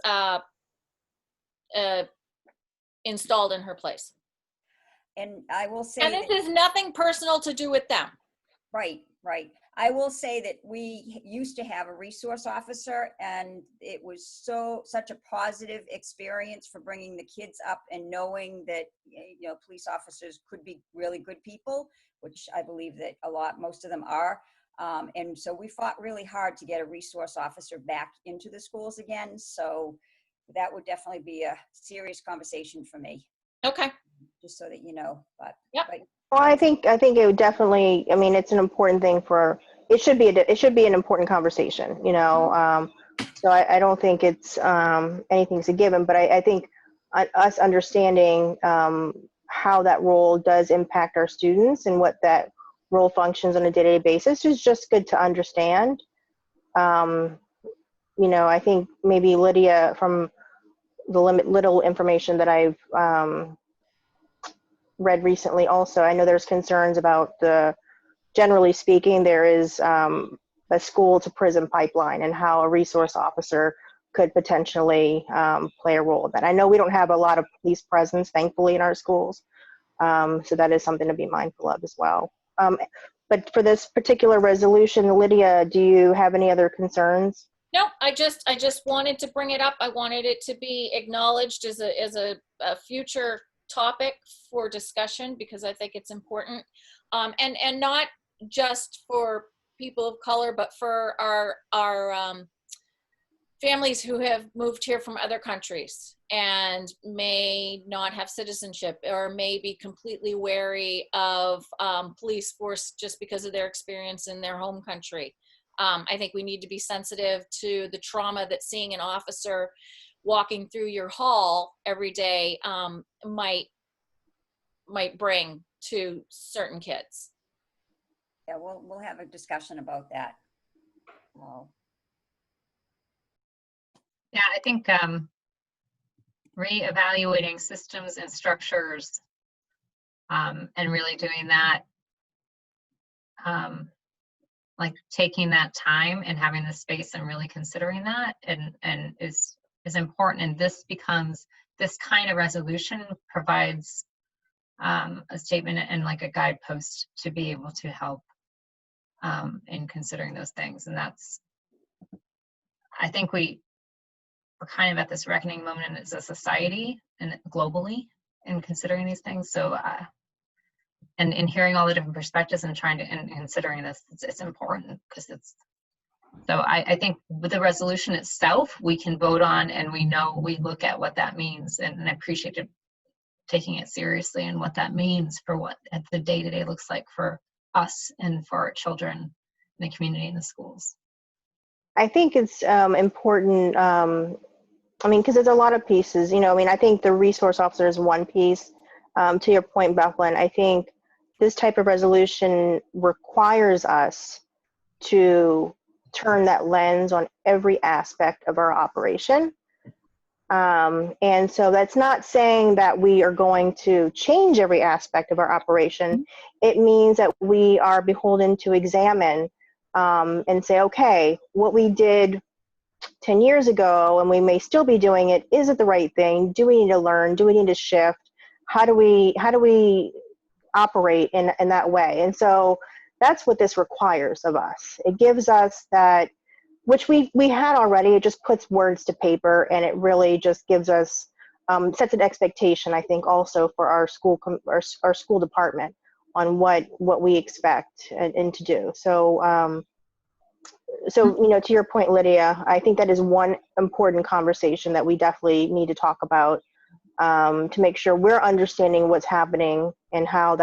installed in her place. And I will say, and this is nothing personal to do with them. Right. I will say that we used to have a resource officer, and it was such a positive experience for bringing the kids up and knowing that, you know, police officers could be really good people, which I believe that most of them are. And so we fought really hard to get a resource officer back into the schools again. So that would definitely be a serious conversation for me. Okay. Just so that you know, but, yep. but Well, I think it would definitely. I mean, it's an important thing for. It should be an important conversation. So I don't think it's anything's a given, but I think us understanding how that role does impact our students and what that role functions on a day-to-day basis is just good to understand. I think maybe Lydia, from the little information that I've read recently also, I know there's concerns about generally speaking, there is a school to prison pipeline and how a resource officer could potentially play a role in that. I know we don't have a lot of police presence, thankfully, in our schools. So that is something to be mindful of as well. But for this particular resolution, Lydia, do you have any other concerns? No, I just wanted to bring it up. I wanted it to be acknowledged as a future topic for discussion, because I think it's important, and not just for people of color, but for our families who have moved here from other countries and may not have citizenship or may be completely wary of police force just because of their experience in their home country. I think we need to be sensitive to the trauma that seeing an officer walking through your hall every day might bring to certain kids. Yeah, we'll have a discussion about that. Yeah, I think reevaluating systems and structures and really doing that, like taking that time and having the space and really considering that and is important. And this kind of resolution provides a statement and like a guidepost to be able to help in considering those things. And I think we're kind of at this reckoning moment as a society and globally in considering these things. So, and in hearing all the different perspectives and considering this, it's important because so I think with the resolution itself, we can vote on and we look at what that means, and I appreciate taking it seriously and what that means for what the day-to-day looks like for us and for our children in the community and the schools. I think it's important. Because there's a lot of pieces. I think the resource officer is one piece. To your point, Bethlyn, I think this type of resolution requires us to turn that lens on every aspect of our operation. And so that's not saying that we are going to change every aspect of our operation. It means that we are beholden to examine and say, okay, what we did 10 years ago, and we may still be doing it, is it the right thing? Do we need to learn? Do we need to shift? How do we operate in that way? And so that's what this requires of us. It gives us that, which we had already. It just puts words to paper, and it really just gives us sets an expectation, I think, also for our school department on what we expect and to do. So to your point, Lydia, I think that is one important conversation that we definitely need to talk about to make sure we're understanding what's happening and how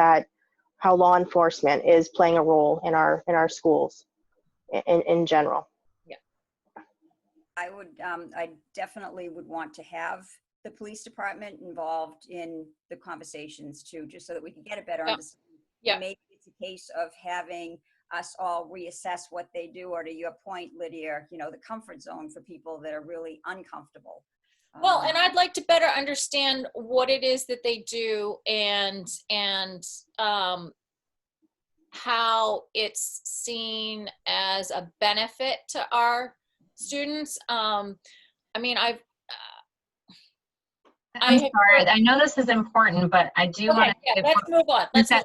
law enforcement is playing a role in our schools in general. Yeah, I definitely would want to have the police department involved in the conversations too, just so that we can get a better understanding. Yeah. Maybe it's a case of having us all reassess what they do, or to your point, Lydia, the comfort zone for people that are really uncomfortable. Well, and I'd like to better understand what it is that they do and how it's seen as a benefit to our students. I'm sorry. I know this is important, but I do want to. Let's move on. That's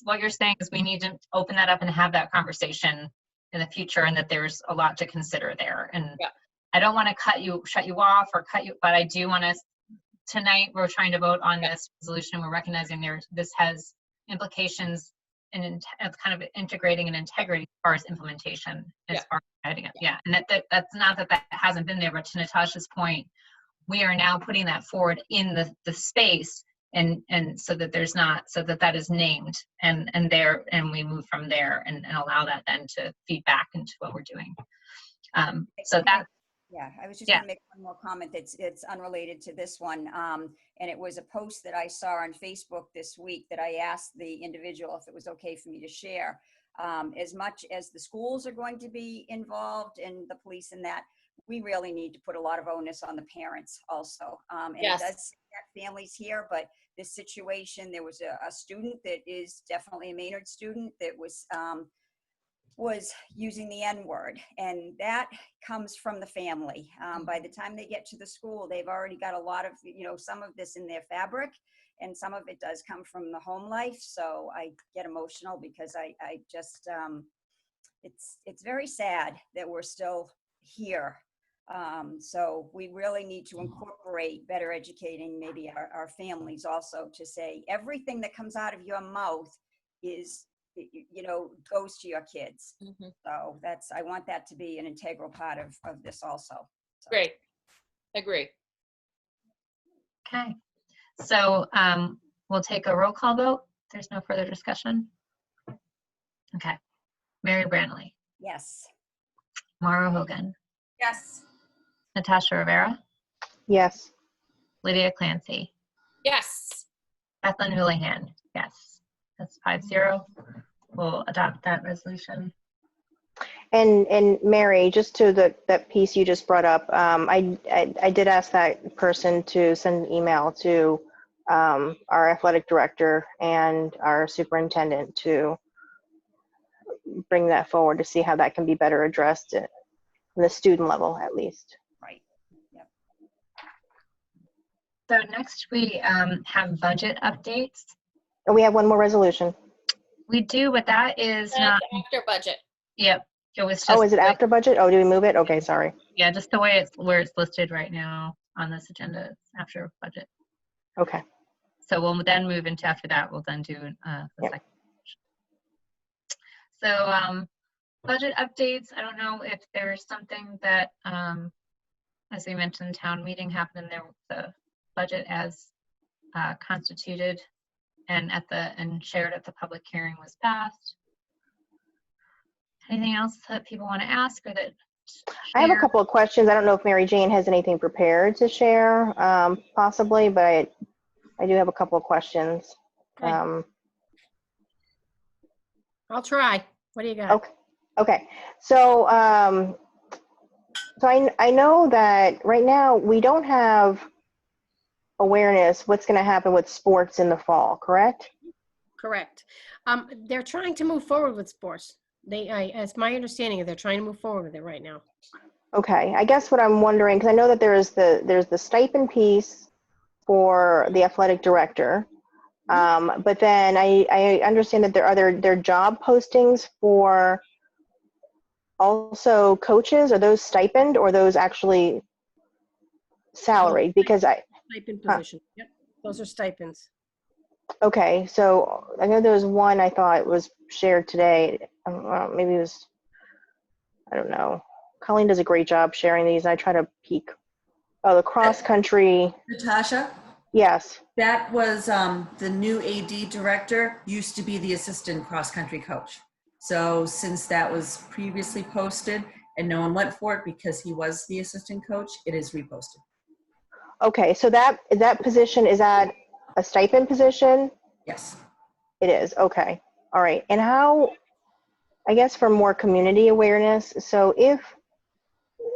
what you're saying is we need to open that up and have that conversation in the future, and that there's a lot to consider there. And I don't want to shut you off or but I do want to. Tonight we're trying to vote on this resolution. We're recognizing this has implications and kind of integrating and integrity as far as implementation, as far as heading it. Yeah, and that's not that hasn't been there, but to Natasha's point, we are now putting that forward in the space and so that there's not, so that that is named and there, and we move from there and allow that then to feed back into what we're doing. So that, Yeah, I was just Yeah. gonna make one more comment it's unrelated to this one. And it was a post that I saw on Facebook this week that I asked the individual if it was okay for me to share. As much as the schools are going to be involved and the police and that, we really need to put a lot of onus on the parents also. And Yes. it does impact families here, but this situation, there was a student that is definitely a Maynard student that was using the N-word, and that comes from the family. By the time they get to the school, they've already got a lot of, some of this in their fabric, and some of it does come from the home life. So I get emotional because I just, it's very sad that we're still here. So we really need to incorporate better educating maybe our families also, to say everything that comes out of your mouth is, goes to your kids. So I want that to be an integral part of this also. So. Great. Agree. okay. So we'll take a roll call vote. There's no further discussion. Okay. Mary Branley, Yes. Mara Hogan, Yes. Natasha Rivera, Yes. Lydia Clancy, Yes. Kathleen Houlihan. Yes, that's 5-0. We'll adopt that resolution. And Mary, just to that piece you just brought up, I did ask that person to send an email to our athletic director and our superintendent to bring that forward to see how that can be better addressed at the student level, at least. Right. Yep. So next we have budget updates. And we have one more resolution. We do, but that is not, That's after budget. yep. It was just. Oh, is it after budget? Oh, do we move it? Okay, sorry. Yeah, just the way it's, where it's listed right now on this agenda, it's after budget. Okay. So we'll then move into, after that, we'll then do the Yep. second. So budget updates, I don't know if there's something that, as we mentioned, town meeting happened, and the budget as constituted and shared at the public hearing was passed. Anything else that people want to ask or that? I have a share? couple of questions. I don't know if Mary Jane has anything prepared to share, possibly, but I do have a couple of questions. Okay. I'll try. What do you got? Okay. Okay. So, I know that right now we don't have awareness what's going to happen with sports in the fall, correct? Correct. They're trying to move forward with sports. As my understanding, they're trying to move forward with it right now. Okay. I guess what I'm wondering, because I know that there's the stipend piece for the athletic director, but then I understand that there are job postings for also coaches. Are those stipend or those actually salaried? Because Stipend position. Yep. Those are stipends. okay, so I know there was one I thought was shared today. Maybe it was, I don't know. Colleen does a great job sharing these. I try to peek. Oh, the cross country. Natasha, Yes. that was the new AD director, used to be the assistant cross-country coach. So since that was previously posted and no one went for it because he was the assistant coach, it is reposted. Okay, so that position, is that a stipend position? Yes. It is. Okay. All right. And how, I guess for more community awareness, so if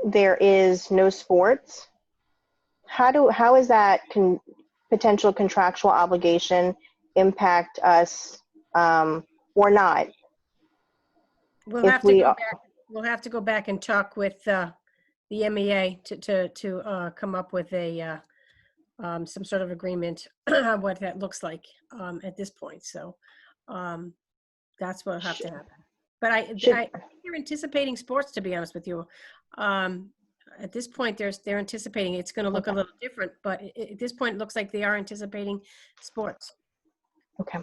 there is no sports, how is that potential contractual obligation impact us or not? We'll have to go back and talk with the MEA to come up with a some sort of agreement on what that looks like at this point. So that's what'll have to happen. But they're anticipating sports, to be honest with you. At this point, they're anticipating it's going to look a little different, but at this point, it looks like they are anticipating sports. Okay.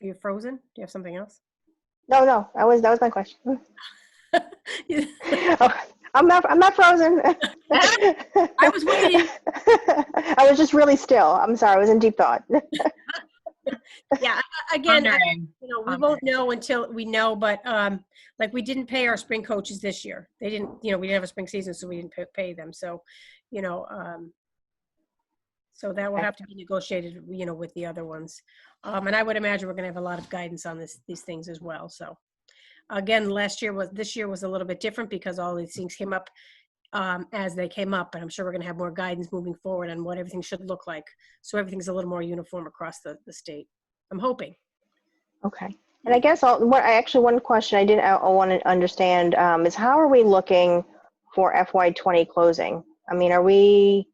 Are you frozen? Do you have something else? No, that was my question. Oh, I'm not frozen. I was waiting. I was just really still. I'm sorry. I was in deep thought. Yeah, again, Pondering. we won't know until we know, but like we didn't pay our spring coaches this year. They didn't, we didn't have a spring season, so we didn't pay them. So, so that will have to be negotiated, with the other ones. And I would imagine we're going to have a lot of guidance on these things as well. So again, this year was a little bit different because all these things came up as they came up, but I'm sure we're going to have more guidance moving forward on what everything should look like. So everything's a little more uniform across the state. I'm hoping. Okay. And I guess one question I want to understand is how are we looking for FY20 closing? I mean, are we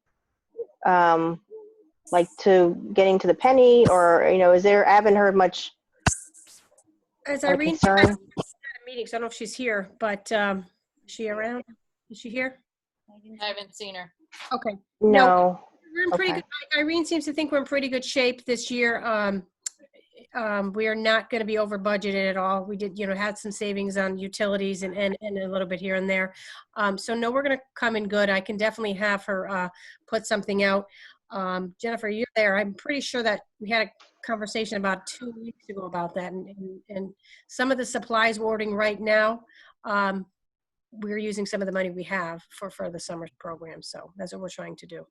like to getting to the penny, or I haven't heard much. As of Irene concern. at a meeting, so I don't know if she's here, but is she around? Is she here? I haven't seen her. Okay. No. We're in pretty Okay. good. Irene seems to think we're in pretty good shape this year. We are not going to be over budgeted at all. We did, had some savings on utilities and a little bit here and there. So no, we're going to come in good. I can definitely have her put something out. Jennifer, you're there. I'm pretty sure that we had a conversation about 2 weeks ago about that. And some of the supplies we're ordering right now, we're using some of the money we have for the summer program. So that's what we're trying to do.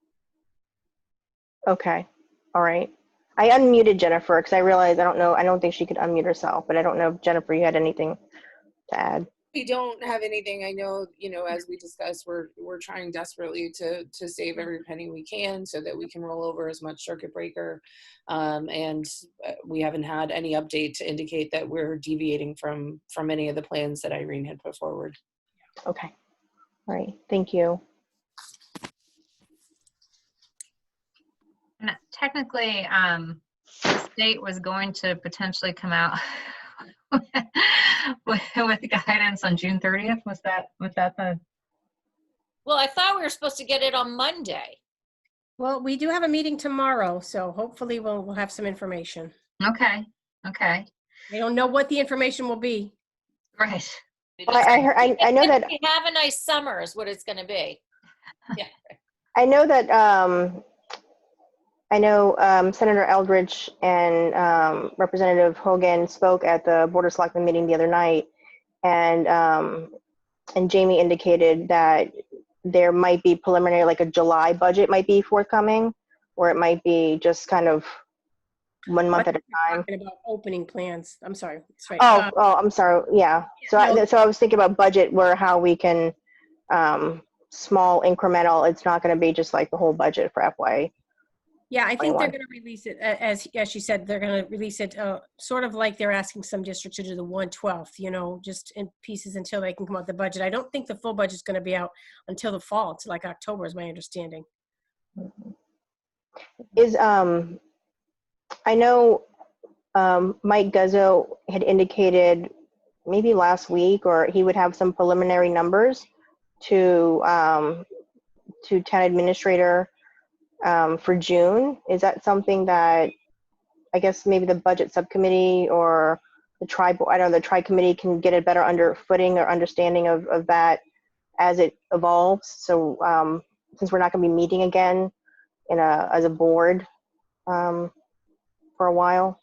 Okay. All right. I unmuted Jennifer because I realized I don't think she could unmute herself, but I don't know if Jennifer, you had anything to add. We don't have anything. I know, as we discussed, we're trying desperately to save every penny we can so that we can roll over as much circuit breaker. And we haven't had any update to indicate that we're deviating from any of the plans that Irene had put forward. Okay. All right. Thank you. And technically, the state was going to potentially come out with guidance on June 30th. Was that the? Well, I thought we were supposed to get it on Monday. Well, we do have a meeting tomorrow, so hopefully we'll have some information. Okay. Okay. I don't know what the information will be. Right. Well, I know that Have a nice summer is what it's going to be. Yeah. I know that Senator Eldridge and Representative Hogan spoke at the Board of Selectmen meeting the other night, and Jamie indicated that there might be preliminary, like a July budget might be forthcoming, or it might be just kind of 1 month at a time. Talking about opening plans. I'm sorry. That's right. Oh, I'm sorry. Yeah. So I was thinking about budget, where how we can small incremental. It's not going to be just like the whole budget for FY. Yeah, I think 21. they're going to release it, as she said, they're going to release it sort of like they're asking some districts to do the 1/12, just in pieces until they can come out with the budget. I don't think the full budget's going to be out until the fall. It's like October is my understanding. Is I know Mike Guzzo had indicated maybe last week, or he would have some preliminary numbers to town administrator for June. Is that something that I guess maybe the budget subcommittee or the tri committee can get a better footing or understanding of that as it evolves? So since we're not going to be meeting again as a board for a while.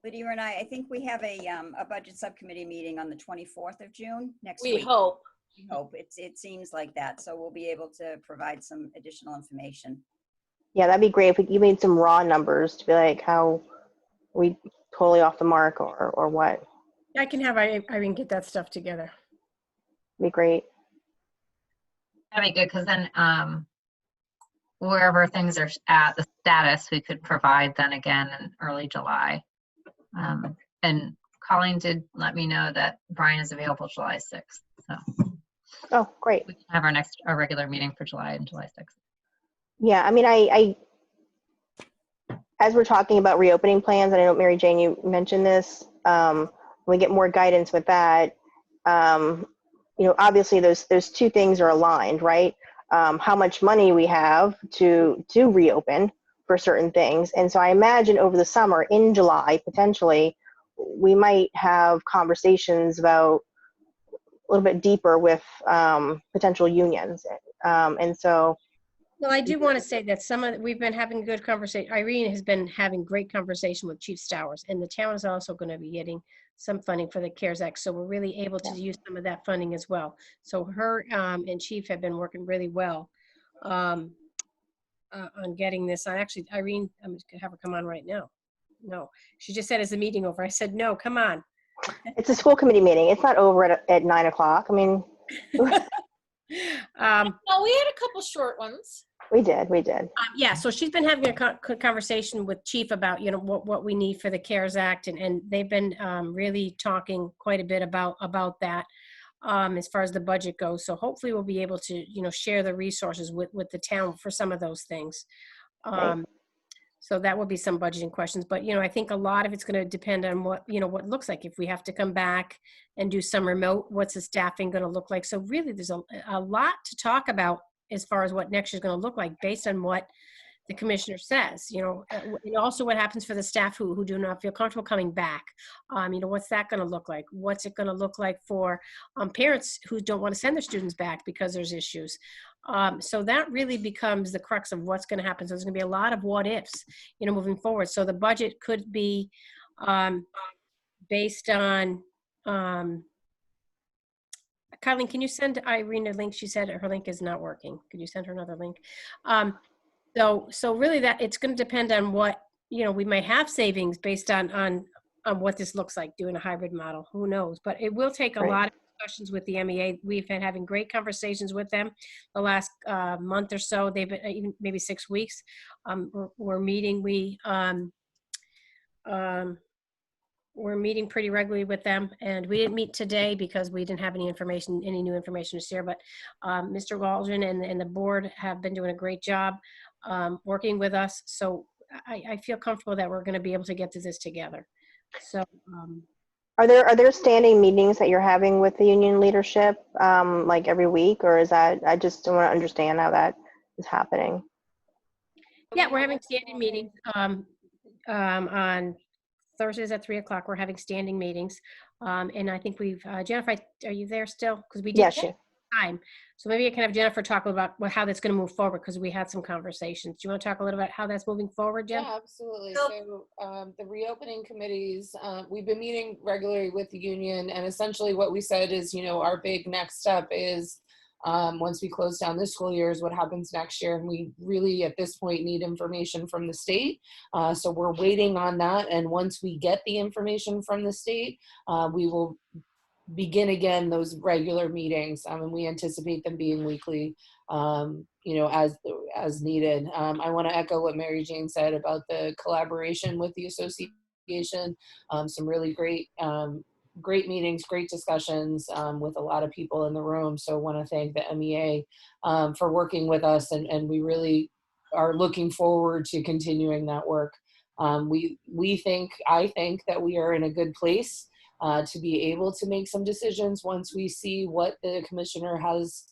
Lydia and I think we have a budget subcommittee meeting on the 24th of June next We week. hope. We hope. It seems like that. So we'll be able to provide some additional information. Yeah, that'd be great if you need some raw numbers to be like how we totally off the mark or what. I can have Irene get that stuff together. Be great. That'd be good, because then wherever things are at, the status, we could provide then again in early July. And Colleen did let me know that Brian is available July 6th. So Oh, great. we can have our regular meeting for July and July 6th. Yeah, I mean, I as we're talking about reopening plans, and I know Mary Jane, you mentioned this, when we get more guidance with that, obviously those two things are aligned, right? How much money we have to reopen for certain things. And so I imagine over the summer in July, potentially, we might have conversations about little bit deeper with potential unions. And so, Well, I do want to say that we've been having good conversation. Irene has been having great conversation with Chief Stowers, and the town is also going to be getting some funding for the CARES Act. So we're really able to use some of that funding as well. So her and Chief have been working really well on getting this. Actually, Irene, I'm just going to have her come on right now. No, she just said, is the meeting over? I said, no, come on. it's a school committee meeting. It's not over at 9 o'clock. I mean, Well, we had a couple short ones. we did. Yeah, so she's been having a conversation with Chief about, what we need for the CARES Act, and they've been really talking quite a bit about that as far as the budget goes. So hopefully we'll be able to, share the resources with the town for some of those things. Right. So that will be some budgeting questions, but I think a lot of it's going to depend on what what it looks like. If we have to come back and do some remote, what's the staffing going to look like? So really, there's a lot to talk about as far as what next year is going to look like based on what the commissioner says. And also what happens for the staff who do not feel comfortable coming back. What's that going to look like? What's it going to look like for parents who don't want to send their students back because there's issues? So that really becomes the crux of what's going to happen. So there's going to be a lot of what ifs, moving forward. So the budget could be based on, Colleen, can you send Irene a link? She said her link is not working. Could you send her another link? So really that it's going to depend on what, we might have savings based on what this looks like doing a hybrid model. Who knows? But it will take a lot of discussions with the MEA. We've been having great conversations with them the last month or so. They've been even maybe 6 weeks. We're meeting. We're meeting pretty regularly with them, and we didn't meet today because we didn't have any new information to share. But Mr. Waldron and the board have been doing a great job working with us. So I feel comfortable that we're going to be able to get through this together. So. Are there standing meetings that you're having with the union leadership, like every week, or is that? I just want to understand how that is happening. Yeah, we're having standing meetings on Thursdays at 3 o'clock. We're having standing meetings, and I think we've Jennifer, are you there still? Because we did time, so maybe I can have Jennifer talk about how that's going to move forward, because we had some conversations. Do you want to talk a little about how that's moving forward, Jen? Yeah, absolutely. So the reopening committees, we've been meeting regularly with the union, and essentially what we said is, our big next step is once we close down this school year is what happens next year. And we really, at this point, need information from the state. So we're waiting on that. And once we get the information from the state, we will begin again those regular meetings. And we anticipate them being weekly, as needed. I want to echo what Mary Jane said about the collaboration with the association. Some really great meetings, great discussions with a lot of people in the room. So I want to thank the MEA for working with us, and we really are looking forward to continuing that work. I think that we are in a good place to be able to make some decisions once we see what the commissioner has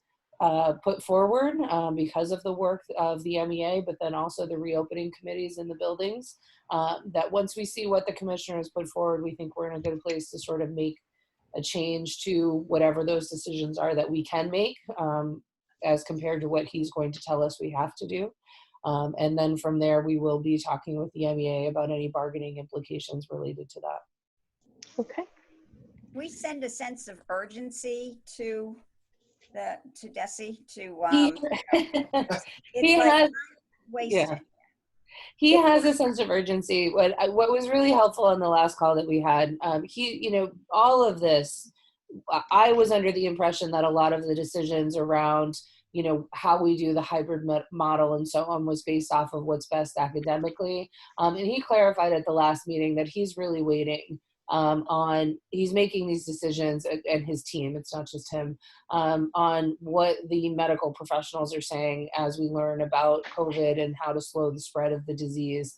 put forward because of the work of the MEA, but then also the reopening committees in the buildings. That once we see what the commissioner has put forward, we think we're in a good place to sort of make a change to whatever those decisions are that we can make as compared to what he's going to tell us we have to do. And then from there, we will be talking with the MEA about any bargaining implications related to that. Okay. We send a sense of urgency to Desi to he has wasted. He has a sense of urgency. What was really helpful on the last call that we had, all of this, I was under the impression that a lot of the decisions around, how we do the hybrid model and so on was based off of what's best academically. And he clarified at the last meeting that he's really waiting he's making these decisions, and his team, it's not just him, on what the medical professionals are saying as we learn about COVID and how to slow the spread of the disease.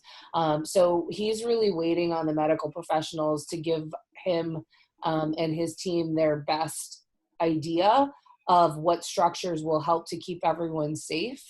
So he's really waiting on the medical professionals to give him and his team their best idea of what structures will help to keep everyone safe,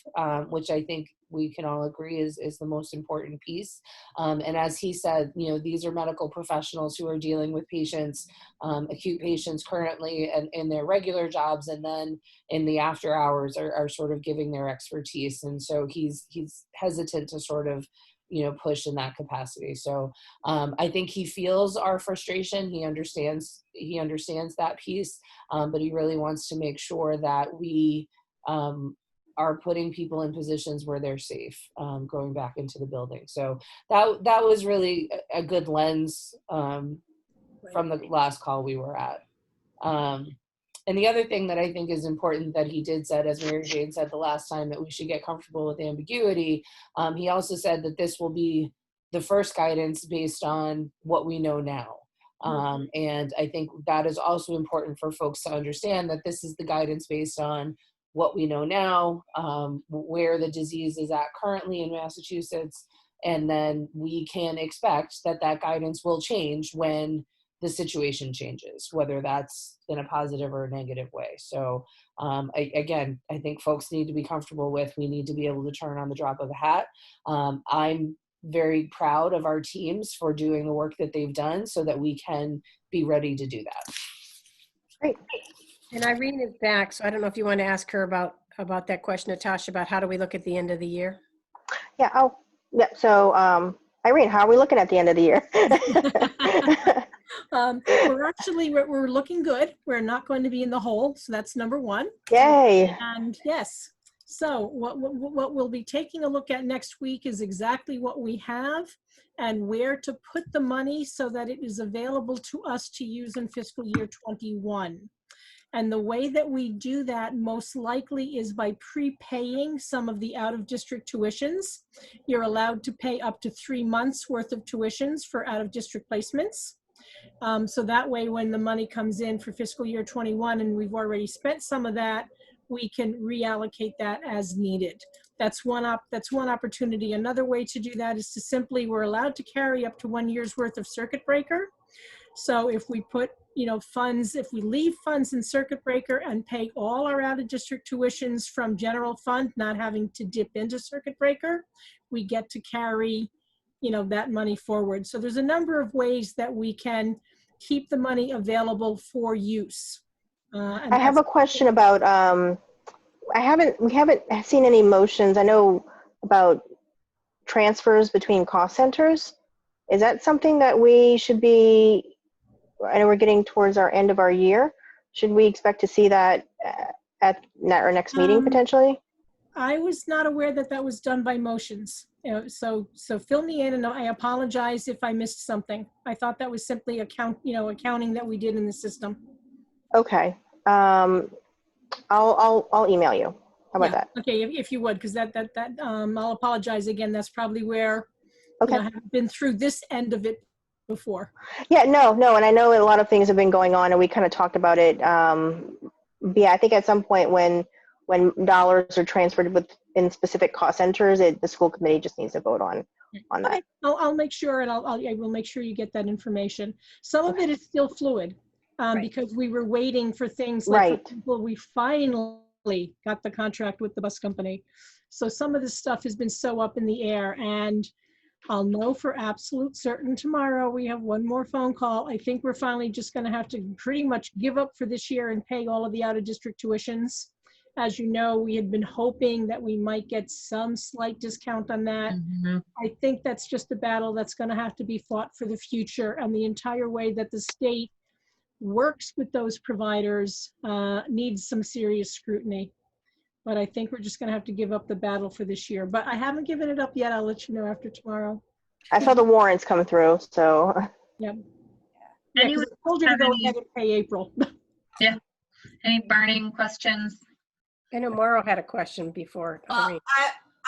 which I think we can all agree is the most important piece. And as he said, you know, these are medical professionals who are dealing with patients, acute patients currently and in their regular jobs, and then in the after hours are sort of giving their expertise. And so he's hesitant to sort of, you know, push in that capacity. So I think he feels our frustration. He understands that piece, but he really wants to make sure that we are putting people in positions where they're safe going back into the building. So that was really a good lens from the last call we were at. And the other thing that I think is important that he did said, as Mary Jane said the last time, that we should get comfortable with ambiguity. He also said that this will be the first guidance based on what we know now. And I think that is also important for folks to understand that this is the guidance based on what we know now, where the disease is at currently in Massachusetts, and then we can expect that that guidance will change when the situation changes, whether that's in a positive or a negative way. So again, I think folks need to be comfortable with, we need to be able to turn on the drop of a hat. I'm very proud of our teams for doing the work that they've done so that we can be ready to do that. Great. And Irene is back, so I don't know if you want to ask her about that question, Natasha, about how do we look at the end of the year? Yeah. Yeah. So, Irene, how are we looking at the end of the year? We're looking good. We're not going to be in the hole, so that's number one. Yay. And yes, so what we'll be taking a look at next week is exactly what we have and where to put the money so that it is available to us to use in fiscal year 21. And the way that we do that most likely is by prepaying some of the out-of-district tuitions. You're allowed to pay up to 3 months worth of tuitions for out-of-district placements. So that way, when the money comes in for fiscal year 21 and we've already spent some of that, we can reallocate that as needed. That's one opportunity. Another way to do that is to simply, we're allowed to carry up to 1 year's worth of circuit breaker. So if we put, funds, if we leave funds in circuit breaker and pay all our out-of-district tuitions from general fund, not having to dip into circuit breaker, we get to carry, that money forward. So there's a number of ways that we can keep the money available for use. I have a question about, we haven't seen any motions. I know about transfers between cost centers. Is that something that we should be, I know we're getting towards our end of our year. Should we expect to see that at our next meeting potentially? I was not aware that that was done by motions. So fill me in, and I apologize if I missed something. I thought that was simply accounting that we did in the system. Okay. I'll email you. How about that? Okay, if you would, because I'll apologize again. That's probably where okay. I haven't been through this end of it before. Yeah, no, and I know a lot of things have been going on, and we kind of talked about it. Yeah, I think at some point when dollars are transferred in specific cost centers, the school committee just needs to vote on that. Okay. I'll make sure, and I will make sure you get that information. Some of it is still fluid because we were waiting for things like, right. for example, we finally got the contract with the bus company. So some of this stuff has been so up in the air, and I'll know for absolute certain tomorrow. We have one more phone call. I think we're finally just going to have to pretty much give up for this year and pay all of the out-of-district tuitions. As you know, we had been hoping that we might get some slight discount on that. Mm-hmm. I think that's just a battle that's going to have to be fought for the future, and the entire way that the state works with those providers needs some serious scrutiny. But I think we're just going to have to give up the battle for this year. But I haven't given it up yet. I'll let you know after tomorrow. I saw the warrants come through, so. Yeah. Yeah, I told you to go ahead and pay April. Yeah. Any burning questions? I know Mauro had a question before.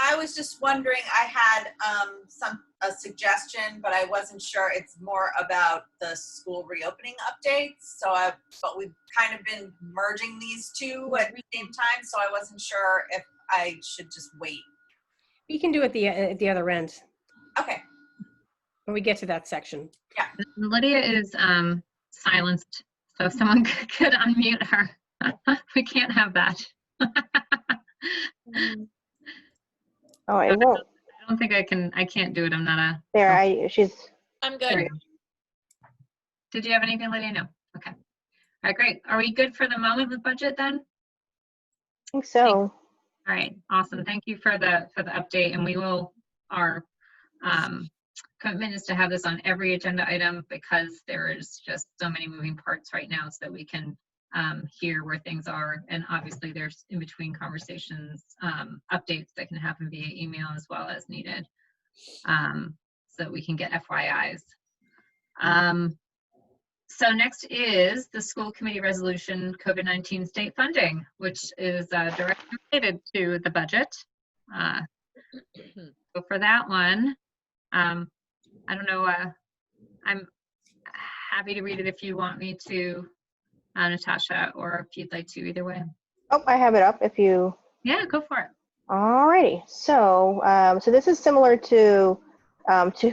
I was just wondering, I had a suggestion, but I wasn't sure. It's more about the school reopening updates. But we've kind of been merging these two at the same time, so I wasn't sure if I should just wait. We can do it at the other end. Okay. When we get to that section. Yeah. Lydia is silenced, so if someone could unmute her. We can't have that. Oh, it won't. I don't think I can't do it. I'm not a. There, she's. I'm There we good. go. Did you have anything, Lydia? No. Okay. All right, great. Are we good for the moment with budget then? I think so. All right, awesome. Thank you for the update, and we will, our commitment is to have this on every agenda item because there is just so many moving parts right now so that we can hear where things are. And obviously there's in between conversations, updates that can happen via email as well as needed, so that we can get FYIs. So next is the school committee resolution, COVID-19 state funding, which is directly related to the budget. So for that one, I don't know, I'm happy to read it if you want me to, Natasha, or if you'd like to, either way. Oh, I have it up if you. Yeah, go for it. Alrighty. So, so this is similar to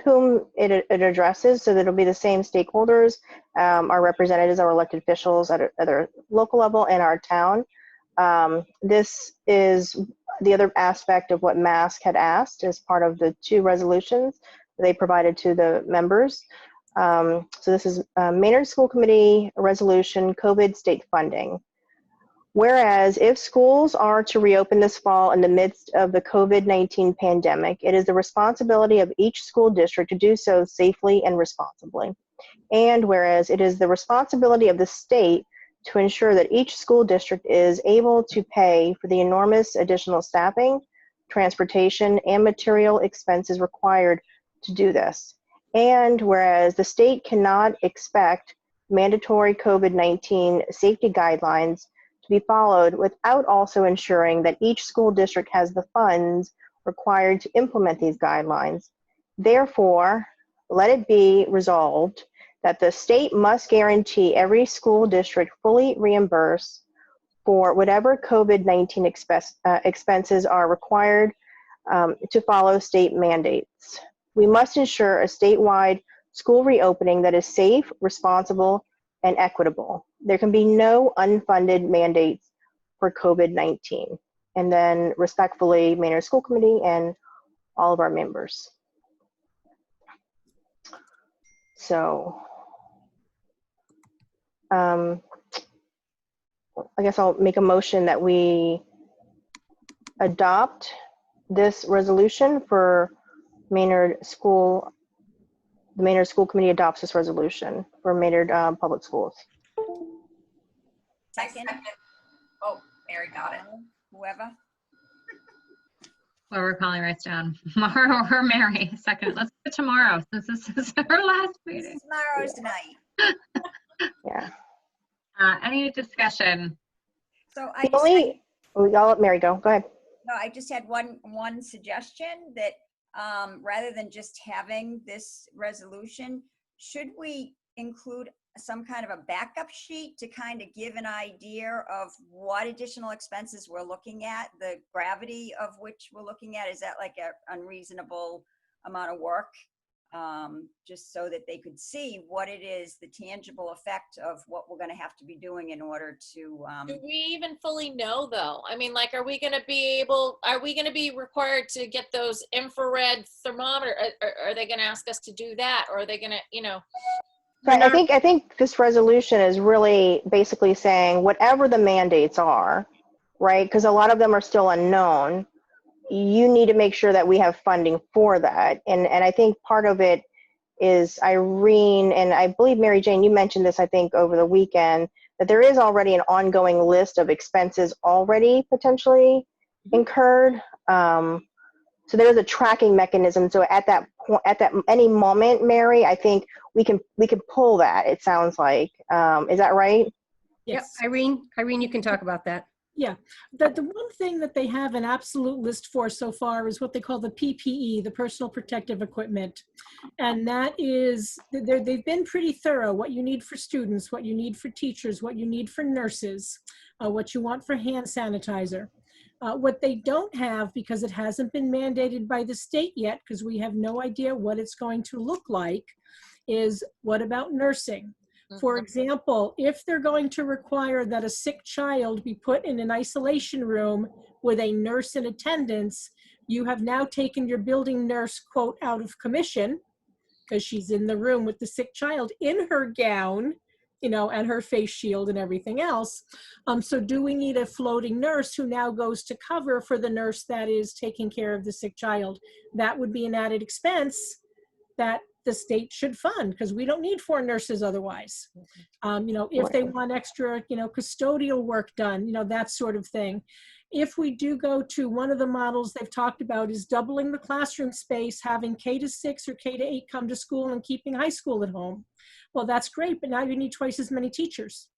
whom it addresses. So that'll be the same stakeholders, our representatives, our elected officials at a local level and our town. This is the other aspect of what MASC had asked as part of the 2 resolutions they provided to the members. So this is Maynard School Committee Resolution COVID State Funding. Whereas if schools are to reopen this fall in the midst of the COVID-19 pandemic, it is the responsibility of each school district to do so safely and responsibly. And whereas it is the responsibility of the state to ensure that each school district is able to pay for the enormous additional staffing, transportation, and material expenses required to do this. And whereas the state cannot expect mandatory COVID-19 safety guidelines to be followed without also ensuring that each school district has the funds required to implement these guidelines. Therefore, let it be resolved that the state must guarantee every school district fully reimburse for whatever COVID-19 expenses are required to follow state mandates. We must ensure a statewide school reopening that is safe, responsible, and equitable. There can be no unfunded mandates for COVID-19. And then respectfully, Maynard School Committee and all of our members. So, I guess I'll make a motion that we adopt this resolution for Maynard School. The Maynard School Committee adopts this resolution for Maynard Public Schools. Second, Oh, Mary got it. whoever. Well, we're calling right down. Mara or Mary, second. Let's do it tomorrow since this is our last meeting. Tomorrow's tonight. Yeah. Any discussion? So I The just, only, I'll let Mary go. Go ahead. no, I just had one suggestion that rather than just having this resolution, should we include some kind of a backup sheet to kind of give an idea of what additional expenses we're looking at, the gravity of which we're looking at? Is that like an unreasonable amount of work? Just so that they could see what it is, the tangible effect of what we're going to have to be doing in order to. Do we even fully know though? I mean, like, are we going to be required to get those infrared thermometer? Are they going to ask us to do that? Or are they going to, you know? Right, I think this resolution is really basically saying whatever the mandates are, right? Because a lot of them are still unknown. You need to make sure that we have funding for that. And I think part of it is Irene, and I believe Mary Jane, you mentioned this, I think, over the weekend, that there is already an ongoing list of expenses already potentially incurred. So there is a tracking mechanism. So at that point, at that any moment, Mary, I think we can pull that. It sounds like, is that right? Yes. Yep. Irene, you can talk about that. Yeah, the one thing that they have an absolute list for so far is what they call the PPE, the personal protective equipment. And that is, they've been pretty thorough, what you need for students, what you need for teachers, what you need for nurses, what you want for hand sanitizer. What they don't have, because it hasn't been mandated by the state yet, because we have no idea what it's going to look like, is what about nursing? For example, if they're going to require that a sick child be put in an isolation room with a nurse in attendance, you have now taken your building nurse, quote, out of commission, because she's in the room with the sick child in her gown, you know, and her face shield and everything else. So do we need a floating nurse who now goes to cover for the nurse that is taking care of the sick child? That would be an added expense that the state should fund, because we don't need 4 nurses otherwise. You know, if they want extra, you know, custodial work done, you know, that sort of thing. If we do go to one of the models they've talked about is doubling the classroom space, having K-6 or K-8 come to school and keeping high school at home. Well, that's great, but now you need twice as many teachers.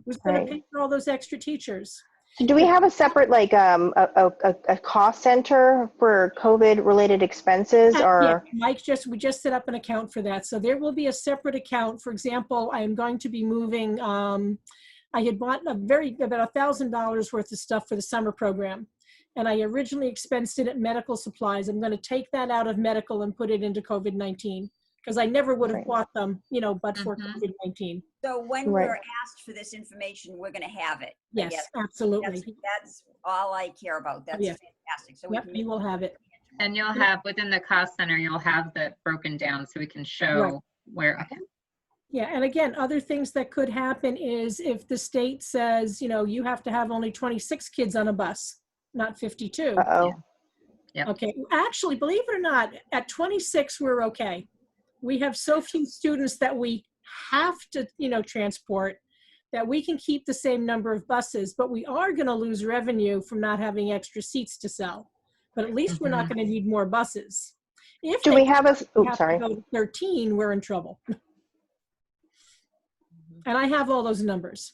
Who's going to pay for all those extra teachers? So do we have a separate, like, a cost center for COVID-related expenses, or? Yeah, we just set up an account for that. So there will be a separate account. For example, I am going to be moving, I had bought about $1,000 worth of stuff for the summer program. And I originally expensed it at medical supplies. I'm going to take that out of medical and put it into COVID-19, because I never would have bought them, you know, but for COVID-19. So when we're asked for this information, we're going to have it. Yes, absolutely. That's all I care about. That's fantastic. So you will have it. And you'll have, within the cost center, you'll have that broken down so we can show where. Okay. Yeah, and again, other things that could happen is if the state says, you know, you have to have only 26 kids on a bus, not 52. Uh-oh. Yeah. Okay, actually, believe it or not, at 26, we're okay. We have so few students that we have to, you know, transport, that we can keep the same number of buses, but we are going to lose revenue from not having extra seats to sell. But at least we're not going to need more buses. If Do we have a, to go to 13, we're in trouble. And I have all those numbers.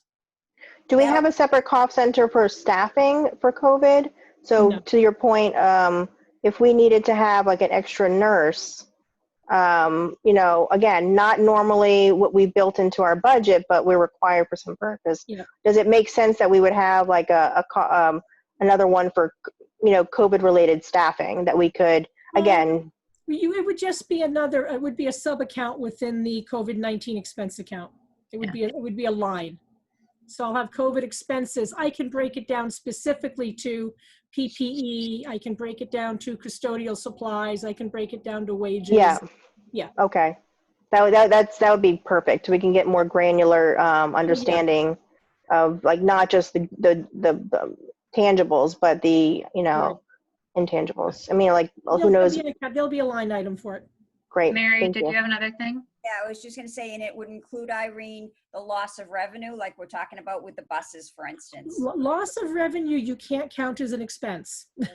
Do we have a separate cost center for staffing for COVID? So to your point, if we needed to have like an extra nurse, you know, again, not normally what we built into our budget, but we're required for some purpose. Yeah. Does it make sense that we would have like another one for, you know, COVID related staffing that we could, again? It would just be another, it would be a sub account within the COVID-19 expense account. It would be a line. So I'll have COVID expenses. I can break it down specifically to PPE. I can break it down to custodial supplies. I can break it down to wages. Yeah. Okay. That would be perfect. We can get more granular understanding of like not just the tangibles, but the, you know, intangibles. I mean, like, who knows? There'll be a line item for it. Great. Mary, did you have another thing? Yeah, I was just going to say, and it would include, Irene, the loss of revenue, like we're talking about with the buses, for instance. Loss of revenue, you can't count as an expense. Okay.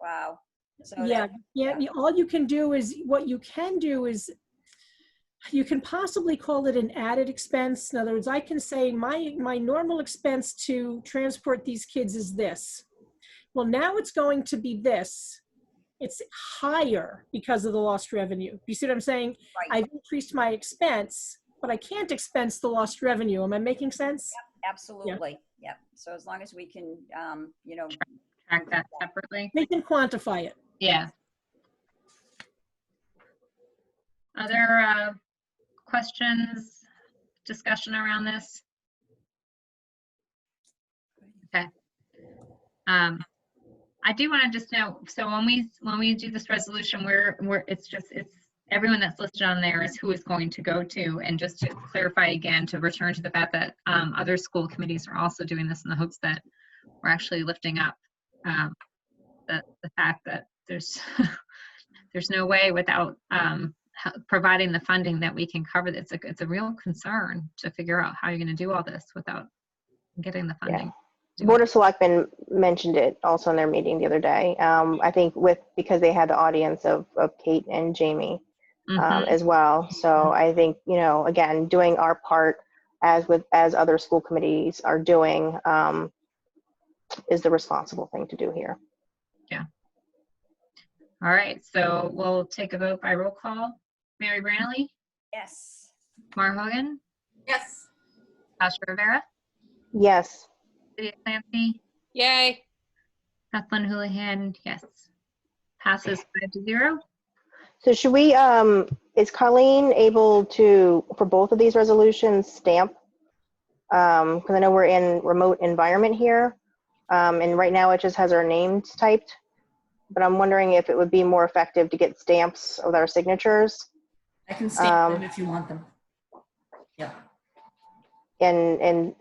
Wow. So all you can do is, what you can do is, you can possibly call it an added expense. In other words, I can say my normal expense to transport these kids is this. Well, now it's going to be this. It's higher because of the lost revenue. You see what I'm saying? Right. I've increased my expense, but I can't expense the lost revenue. Am I making sense? Yep, absolutely. Yep. So as long as we can, you know, track that separately. We can quantify it. Yeah. Other questions, discussion around this? Okay. I do want to just know, so when we do this resolution, it's everyone that's listed on there is who is going to go to, and just to clarify again, to return to the fact that other school committees are also doing this in the hopes that we're actually lifting up the fact that there's there's no way without providing the funding that we can cover this. It's a real concern to figure out how you're going to do all this without getting the funding. Board of Selectmen mentioned it also in their meeting the other day. I think because they had the audience of Kate and Jamie as well. So I think, you know, again, doing our part as other school committees are doing is the responsible thing to do here. Yeah. All right, so we'll take a vote by roll call. Mary Branley? Yes. Mara Hogan? Yes. Tasha Rivera? Yes. Lydia Clancy? Yay. Kathleen Houlihan, yes. Passes 5-0. So should we is Colleen able to, for both of these resolutions, stamp? Because I know we're in remote environment here, and right now it just has our names typed. But I'm wondering if it would be more effective to get stamps with our signatures. I can stamp them if you want them. Yeah. And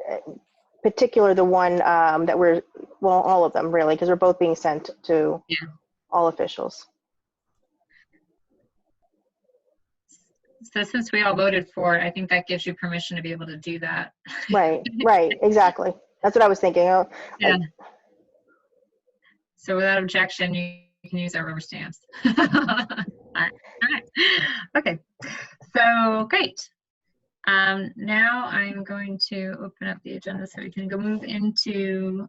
particular the one that we're, well, all of them really, because we're both being sent to all officials. So since we all voted for it, I think that gives you permission to be able to do that. Right, exactly. That's what I was thinking. Yeah. So without objection, you can use our rubber stamps. All right. Okay. So great. Now I'm going to open up the agenda so we can go move into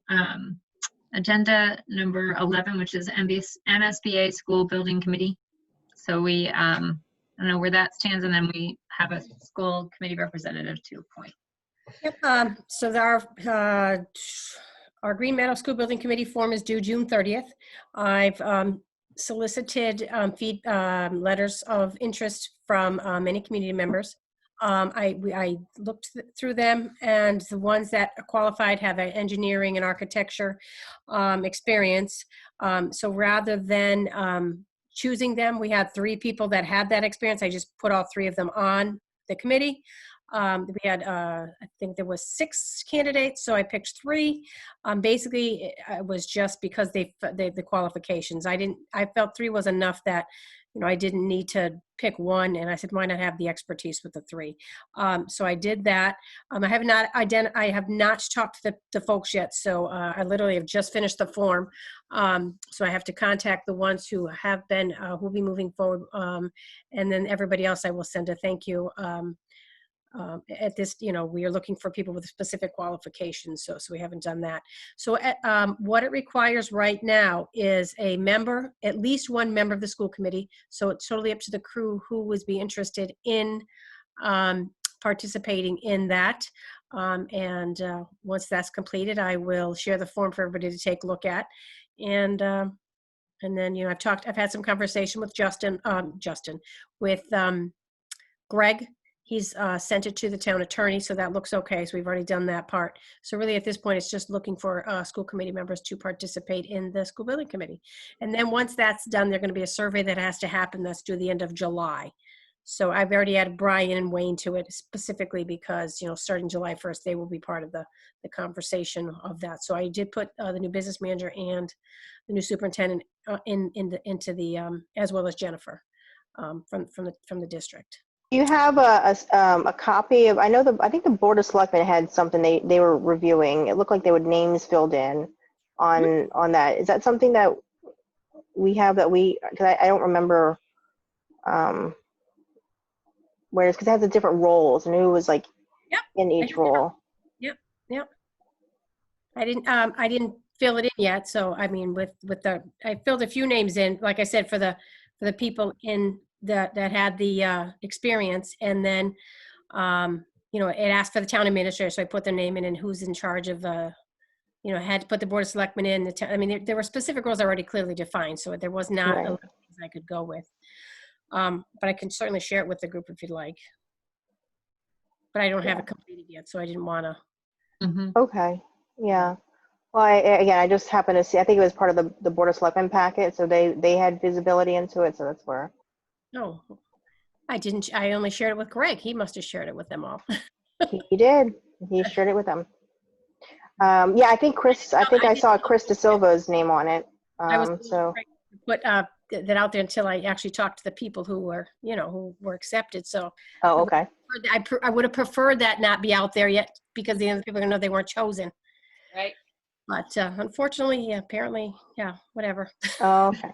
agenda number 11, which is MSBA School Building Committee. So we, I don't know where that stands, and then we have a school committee representative to appoint. Yep. So our Green Meadow School Building Committee form is due June 30th. I've solicited letters of interest from many community members. I looked through them, and the ones that are qualified have an engineering and architecture experience. So rather than choosing them, we had 3 people that had that experience. I just put all 3 of them on the committee. We had, I think there was 6 candidates, so I picked 3. Basically, it was just because the qualifications. I felt 3 was enough that, you know, I didn't need to pick one, and I said, why not have the expertise with the 3? So I did that. I have not talked to the folks yet, so I literally have just finished the form. So I have to contact the ones who have been, who'll be moving forward, and then everybody else I will send a thank you. At this, you know, we are looking for people with specific qualifications, so we haven't done that. So what it requires right now is a member, at least one member of the school committee. So it's totally up to the crew who would be interested in participating in that. And once that's completed, I will share the form for everybody to take a look at. And then, you know, I've had some conversation with with Greg. He's sent it to the town attorney, so that looks okay. So we've already done that part. So really at this point, it's just looking for school committee members to participate in the school building committee. And then once that's done, there's gonna be a survey that has to happen. That's due the end of July. So I've already added Brian and Wayne to it specifically because, you know, starting July 1st, they will be part of the conversation of that. So I did put the new business manager and the new superintendent into the, as well as Jennifer from the district. Do you have a copy of, I think the Board of Selectmen had something they were reviewing. It looked like there were names filled in on that. Is that something that we have because I don't remember where it's, because it has the different roles and who was like in each role. Yep. I didn't fill it in yet. So I mean, I filled a few names in, like I said, for the people in that had the experience, and then you know, it asked for the town administrator, so I put their name in and who's in charge of you know, had to put the Board of Selectmen in. I mean, there were specific roles already clearly defined, so there was not a lot of things I could go with. But I can certainly share it with the group if you'd like. But I don't have it completed yet, so I didn't want to. Okay, yeah. Well, I just happened to see, I think it was part of the Board of Selectmen packet, so they had visibility into it, so that's where. No, I didn't. I only shared it with Greg. He must have shared it with them all. He did. He shared it with them. Yeah, I think I saw Chris De Silva's name on it. So put that out there until I actually talked to the people who were, you know, who were accepted. So okay. I would have preferred that not be out there yet, because the other people are gonna know they weren't chosen. Right. But unfortunately, apparently, whatever. Oh, okay.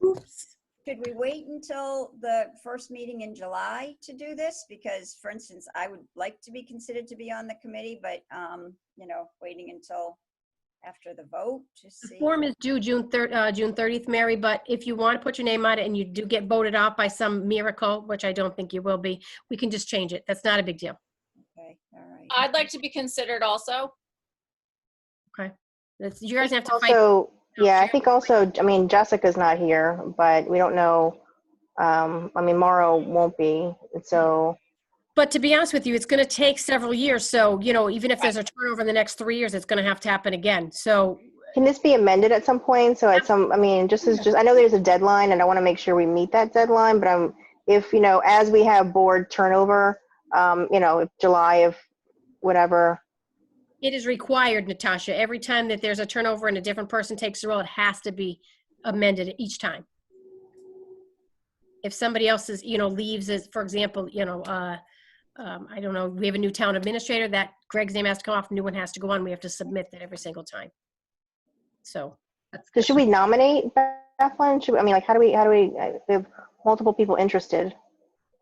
Oops. Should we wait until the first meeting in July to do this? Because, for instance, I would like to be considered to be on the committee, but, you know, waiting until after the vote to see. The form is due June 30th, Mary, but if you want to put your name on it and you do get voted off by some miracle, which I don't think you will be, we can just change it. That's not a big deal. Okay, all right. I'd like to be considered also. Okay. You guys have to fight. Also, yeah, I think also, I mean, Jessica's not here, but we don't know I mean, Morrow won't be, so. But to be honest with you, it's going to take several years. So, you know, even if there's a turnover in the next 3 years, it's going to have to happen again. So Can this be amended at some point? So at some, I mean, I know there's a deadline and I want to make sure we meet that deadline, but if, you know, as we have board turnover, you know, if July of whatever. it is required, Natasha, every time that there's a turnover and a different person takes the role, it has to be amended each time. If somebody else is, you know, leaves, as, for example, you know, I don't know, we have a new town administrator, that Greg's name has to come off, a new one has to go on. We have to submit that every single time. So. So should we nominate Bethlyn? I mean, like, how do we, we have multiple people interested.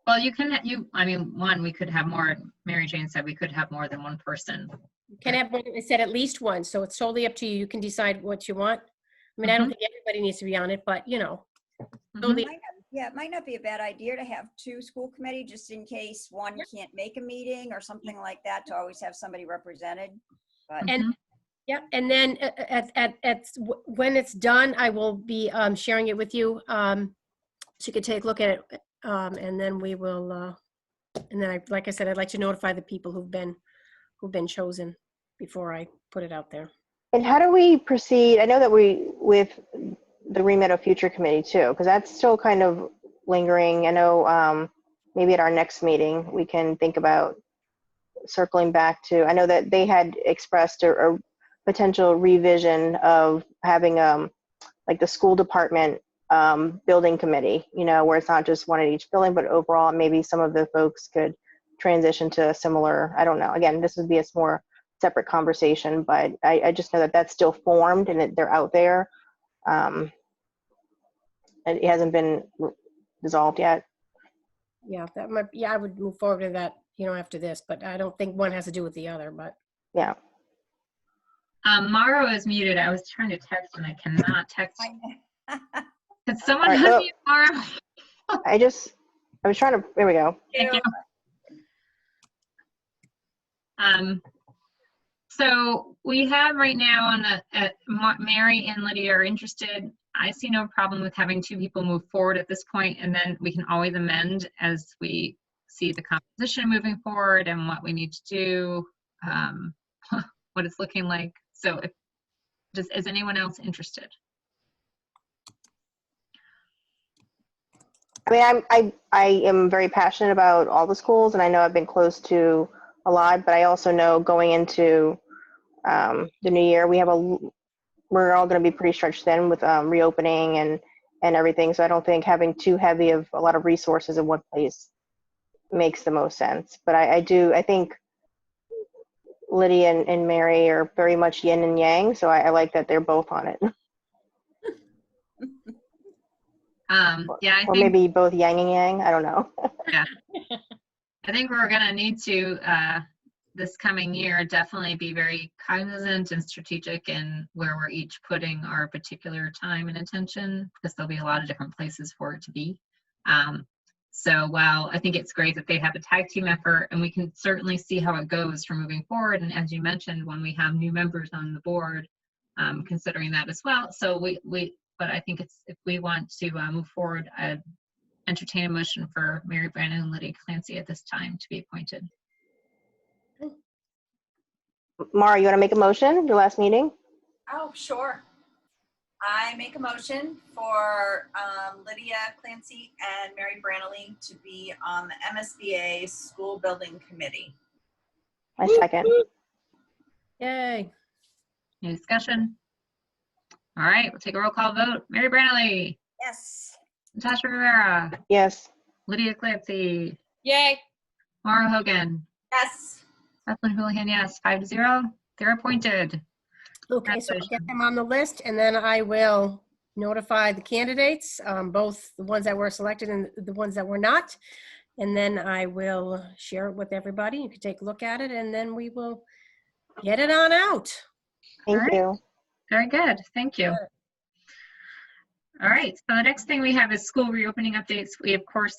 Well, you can, I mean, one, we could have more, Mary Jane said we could have more than one person. You can have, it said at least one, so it's totally up to you. You can decide what you want. I mean, I don't think everybody needs to be on it, but you know. Totally. Yeah, it might not be a bad idea to have two school committee, just in case one can't make a meeting or something like that, to always have somebody represented. But And yeah, and then when it's done, I will be sharing it with you, so you can take a look at it, and then we will. And then, like I said, I'd like to notify the people who've been chosen before I put it out there. And how do we proceed? I know that with the remit of future committee too, because that's still kind of lingering. I know maybe at our next meeting we can think about circling back to. I know that they had expressed a potential revision of having like the school department building committee, you know, where it's not just one at each building, but overall maybe some of the folks could transition to a similar, I don't know, again, this would be a more separate conversation, but I just know that that's still formed and they're out there. And it hasn't been dissolved yet. Yeah, that might. Yeah, I would move forward to that, you know, after this, but I don't think one has to do with the other. But yeah. Maro is muted. I was trying to text and I cannot text. Could someone Right, unmute Maro? I was trying to. There we go. Thank you. So we have right now on Mary and Lydia are interested. I see no problem with having two people move forward at this point, and then we can always amend as we see the composition moving forward and what we need to do, what it's looking like. So is anyone else interested? I mean, I am very passionate about all the schools, and I know I've been close to a lot, but I also know going into the new year, we're all going to be pretty stretched thin with reopening and everything. So I don't think having too heavy of a lot of resources in one place makes the most sense. But I think Lydia and Mary are very much yin and yang. So I like that they're both on it. Yeah, or maybe both yang and yang. I don't know. Yeah. I think we're going to need to, this coming year, definitely be very cognizant and strategic in where we're each putting our particular time and attention, because there'll be a lot of different places for it to be. So while I think it's great that they have a tag team effort, and we can certainly see how it goes from moving forward, and as you mentioned, when we have new members on the board, considering that as well. So but I think if we want to move forward, I'd entertain a motion for Mary Brandon and Lydia Clancy at this time to be appointed. Mara, you want to make a motion? Your last meeting? Oh, sure. I make a motion for Lydia Clancy and Mary Branley to be on the MSBA School Building Committee. My second. Yay. Any discussion? All right, we'll take a roll call vote. Mary Branley. yes. Natasha Rivera. Yes. Lydia Clancy. Yay. Mara Hogan. Yes. Bethlyn Houlihan, yes, 5-0. They're appointed. Okay, so I'll get them on the list, and then I will notify the candidates, both the ones that were selected and the ones that were not. And then I will share it with everybody. You can take a look at it, and then we will get it on out. Thank you. Very good. Thank you. All right. So the next thing we have is school reopening updates. We, of course,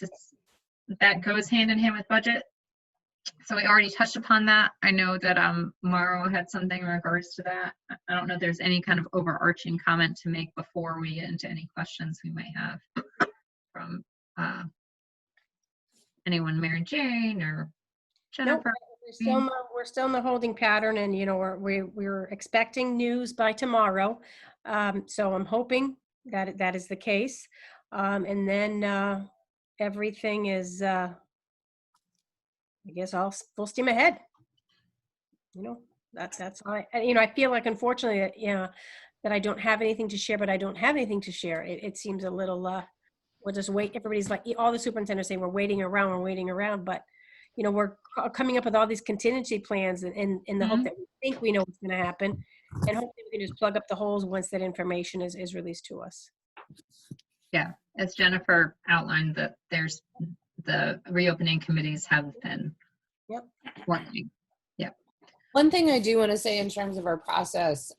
that goes hand in hand with budget. So we already touched upon that. I know that Maro had something in regards to that. I don't know if there's any kind of overarching comment to make before we get into any questions we might have from anyone, Mary Jane or Nope, Jennifer? we're still in the holding pattern, and we're expecting news by tomorrow. So I'm hoping that that is the case, and then everything is, I guess, all full steam ahead. That's all. I feel like, unfortunately, that I don't have anything to share, but I don't have anything to share. It seems a little. We'll just wait. Everybody's like, all the superintendents say we're waiting around, but we're coming up with all these contingency plans in the hope that we think we know what's going to happen, and hopefully we can just plug up the holes once that information is released to us. Yeah, as Jennifer outlined, that there's the reopening committees have been working. Yeah. One thing I do want to say in terms of our process,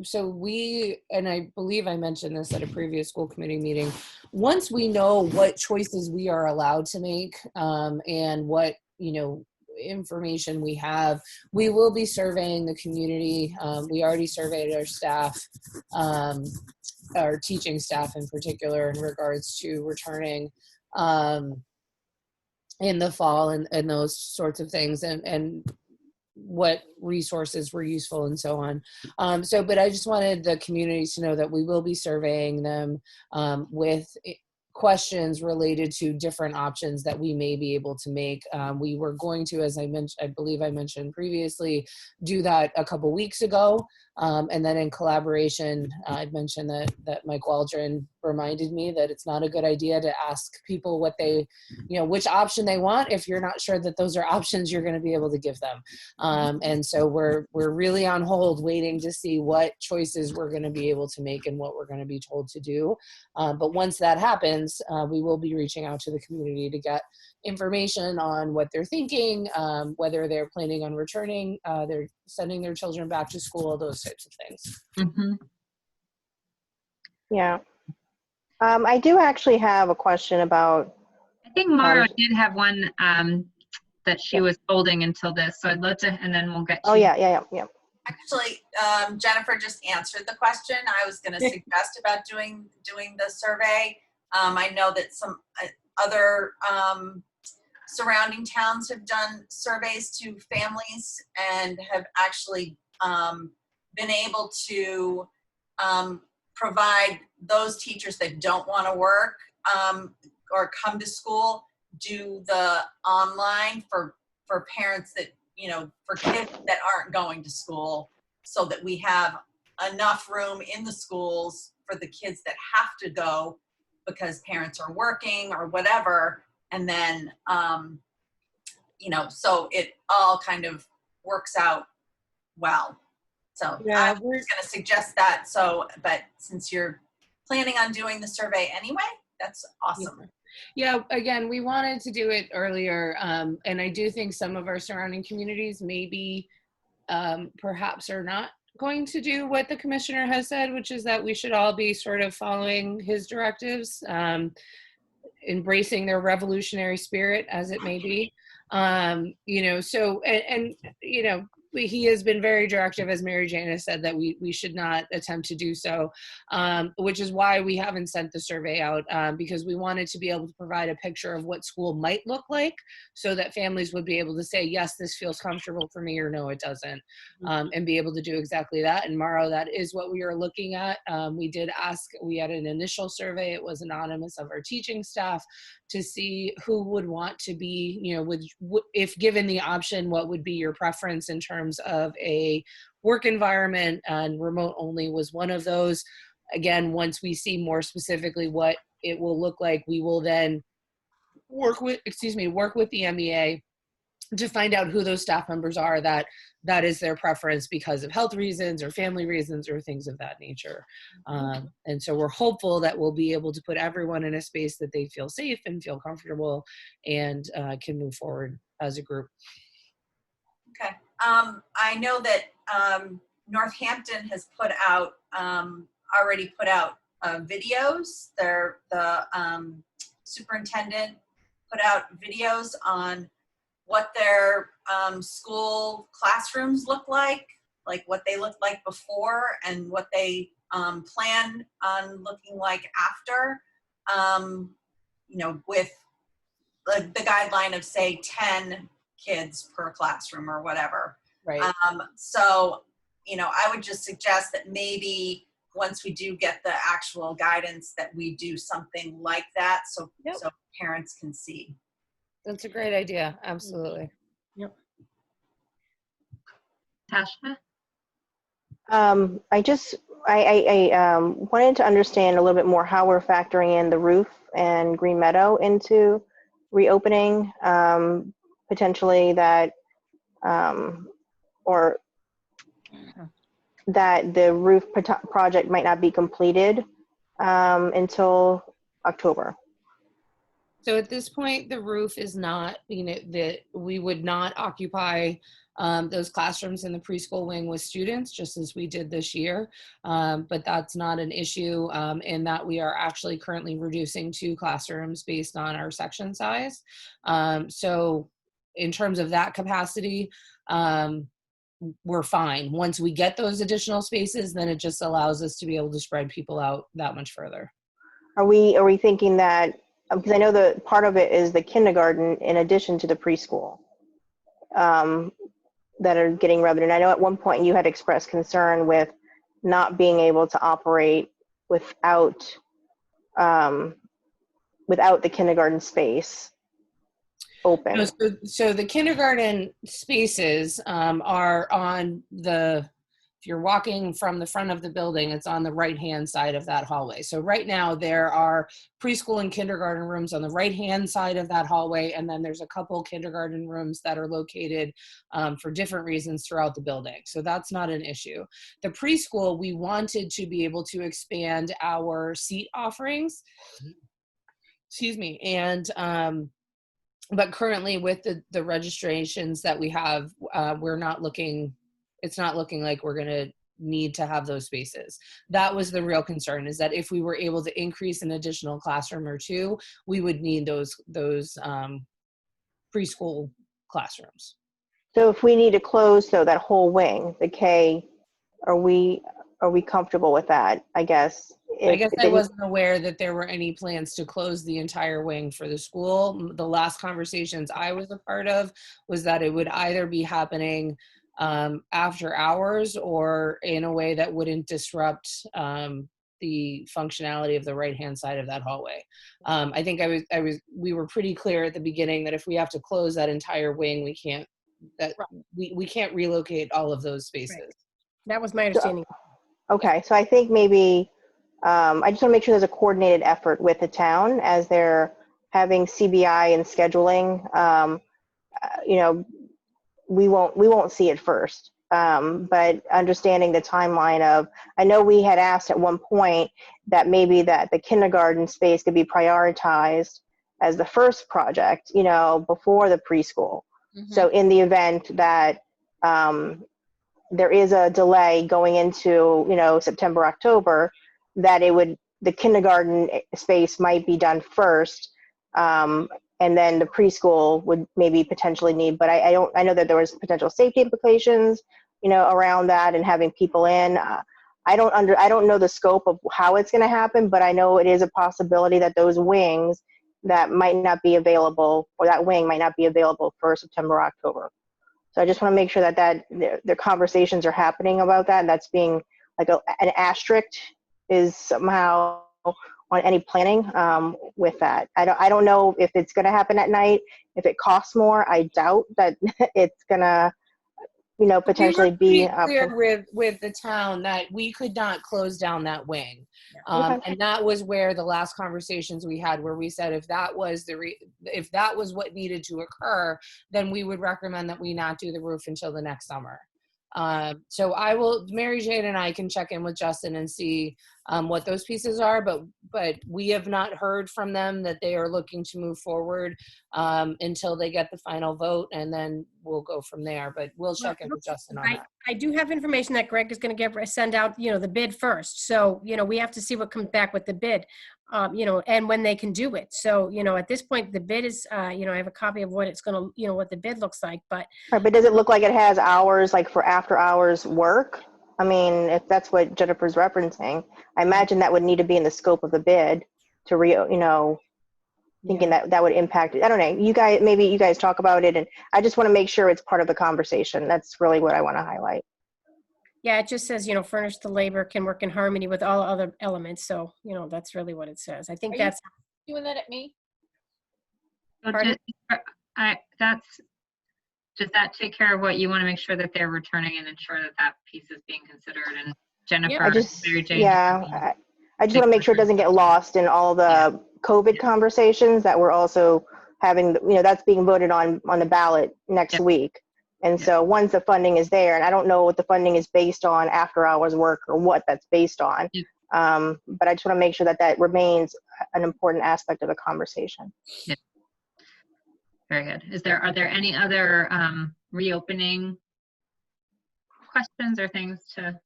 so we, and I believe I mentioned this at a previous school committee meeting, once we know what choices we are allowed to make, and what, information we have, we will be surveying the community. We already surveyed our staff, our teaching staff in particular, in regards to returning in the fall and those sorts of things, and what resources were useful and so on. But I just wanted the community to know that we will be surveying them with questions related to different options that we may be able to make. We were going to, as I mentioned, I believe I mentioned previously, do that a couple weeks ago. And then in collaboration, I'd mentioned that Mike Waldron reminded me that it's not a good idea to ask people what they, which option they want if you're not sure that those are options you're going to be able to give them. And so we're really on hold waiting to see what choices we're going to be able to make and what we're going to be told to do. But once that happens, we will be reaching out to the community to get information on what they're thinking, whether they're planning on returning, they're sending their children back to school, those types of things. Mm-hmm. Yeah. I do actually have a question about. I think Mara did have one that she was holding until this, so I'd love to, and then we'll get to. Oh, yeah. Actually, Jennifer just answered the question. I was going to suggest about doing the survey. I know that some other surrounding towns have done surveys to families and have actually been able to provide those teachers that don't want to work or come to school, do the online for parents that, for kids that aren't going to school, so that we have enough room in the schools for the kids that have to go because parents are working or whatever. And then, so it all kind of works out well. So Yeah, I was going to suggest that. But since you're planning on doing the survey anyway, that's awesome. Yeah, again, we wanted to do it earlier. And I do think some of our surrounding communities maybe perhaps are not going to do what the commissioner has said, which is that we should all be sort of following his directives, embracing their revolutionary spirit, as it may be. He has been very directive, as Mary Jane has said, that we should not attempt to do so, which is why we haven't sent the survey out, because we wanted to be able to provide a picture of what school might look like so that families would be able to say, yes, this feels comfortable for me, or no, it doesn't, and be able to do exactly that. And Mara, that is what we are looking at. We did ask, we had an initial survey, it was anonymous, of our teaching staff to see who would want to be, if given the option, what would be your preference in terms of a work environment, and remote only was one of those. Again, once we see more specifically what it will look like, we will then work with the MEA to find out who those staff members are that is their preference because of health reasons or family reasons or things of that nature. And so we're hopeful that we'll be able to put everyone in a space that they feel safe and feel comfortable and can move forward as a group. Okay. I know that Northampton has already put out videos. The superintendent put out videos on what their school classrooms look like what they looked like before and what they plan on looking like after. with the guideline of say 10 kids per classroom or whatever. Right. So, I would just suggest that maybe once we do get the actual guidance that we do something like that so parents can see. That's a great idea. Absolutely. Yep. Tasha? I wanted to understand a little bit more how we're factoring in the roof and Green Meadow into reopening, potentially that, or that the roof project might not be completed until October. So at this point, the roof is not, that we would not occupy those classrooms in the preschool wing with students, just as we did this year. But that's not an issue in that we are actually currently reducing 2 classrooms based on our section size. So in terms of that capacity, we're fine. Once we get those additional spaces, then it just allows us to be able to spread people out that much further. Are we thinking that, because I know the part of it is the kindergarten in addition to the preschool that are getting revenue. And I know at one point you had expressed concern with not being able to operate without the kindergarten space open. So the kindergarten spaces are on if you're walking from the front of the building, it's on the right-hand side of that hallway. So right now there are preschool and kindergarten rooms on the right-hand side of that hallway, and then there's a couple kindergarten rooms that are located for different reasons throughout the building. So that's not an issue. The preschool, we wanted to be able to expand our seat offerings. Excuse me. And but currently with the registrations that we have, it's not looking like we're going to need to have those spaces. That was the real concern, is that if we were able to increase an additional classroom or 2, we would need those preschool classrooms. So if we need to close that whole wing, the K, are we comfortable with that? I guess. I wasn't aware that there were any plans to close the entire wing for the school. The last conversations I was a part of was that it would either be happening after hours or in a way that wouldn't disrupt the functionality of the right-hand side of that hallway. I think we were pretty clear at the beginning that if we have to close that entire wing, we can't relocate all of those spaces. Right. That was my understanding. Okay, so I think maybe I just want to make sure there's a coordinated effort with the town as they're having CBI and scheduling. We won't see it first, but understanding the timeline of, I know we had asked at one point that maybe that the kindergarten space could be prioritized as the first project, before the preschool. Mm-hmm. So in the event that there is a delay going into, September, October, that the kindergarten space might be done first. And then the preschool would maybe potentially need, but I know that there was potential safety implications, around that and having people in. I don't know the scope of how it's going to happen, but I know it is a possibility that those wings that might not be available, or that wing might not be available for September, October. So I just want to make sure that the conversations are happening about that. And that's being like an asterisk is somehow on any planning with that. I don't know if it's going to happen at night. If it costs more, I doubt that it's going to, potentially be clear with the town that we could not close down that wing. Okay. And that was where the last conversations we had, where we said if that was what needed to occur, then we would recommend that we not do the roof until the next summer. So Mary Jane and I can check in with Justin and see what those pieces are, but we have not heard from them that they are looking to move forward until they get the final vote, and then we'll go from there. But we'll check in with Justin on that. I do have information that Greg is going to send out, the bid first. So, we have to see what comes back with the bid, and when they can do it. So, at this point, the bid is, I have a copy of what it's going to, what the bid looks like, but. Right, but does it look like it has hours, like for after hours work? I mean, if that's what Jennifer's referencing, I imagine that would need to be in the scope of the bid to thinking that that would impact it. I don't know. Maybe you guys talk about it, and I just want to make sure it's part of the conversation. That's really what I want to highlight. Yeah, it just says, furnish the labor can work in harmony with all other elements. So, that's really what it says. I think Are you that's, doing that at me? So Pardon? does that take care of what you want to make sure that they're returning and ensure that that piece is being considered? And Jennifer, I just, Mary Jane, yeah, I just want to make sure it doesn't get lost in all the COVID conversations that we're also having, that's being voted on the ballot next week. And so once the funding is there, and I don't know what the funding is based on after hours work or what that's based on, but I just want to make sure that that remains an important aspect of the conversation. Yeah. Very good. Are there any other reopening questions or things to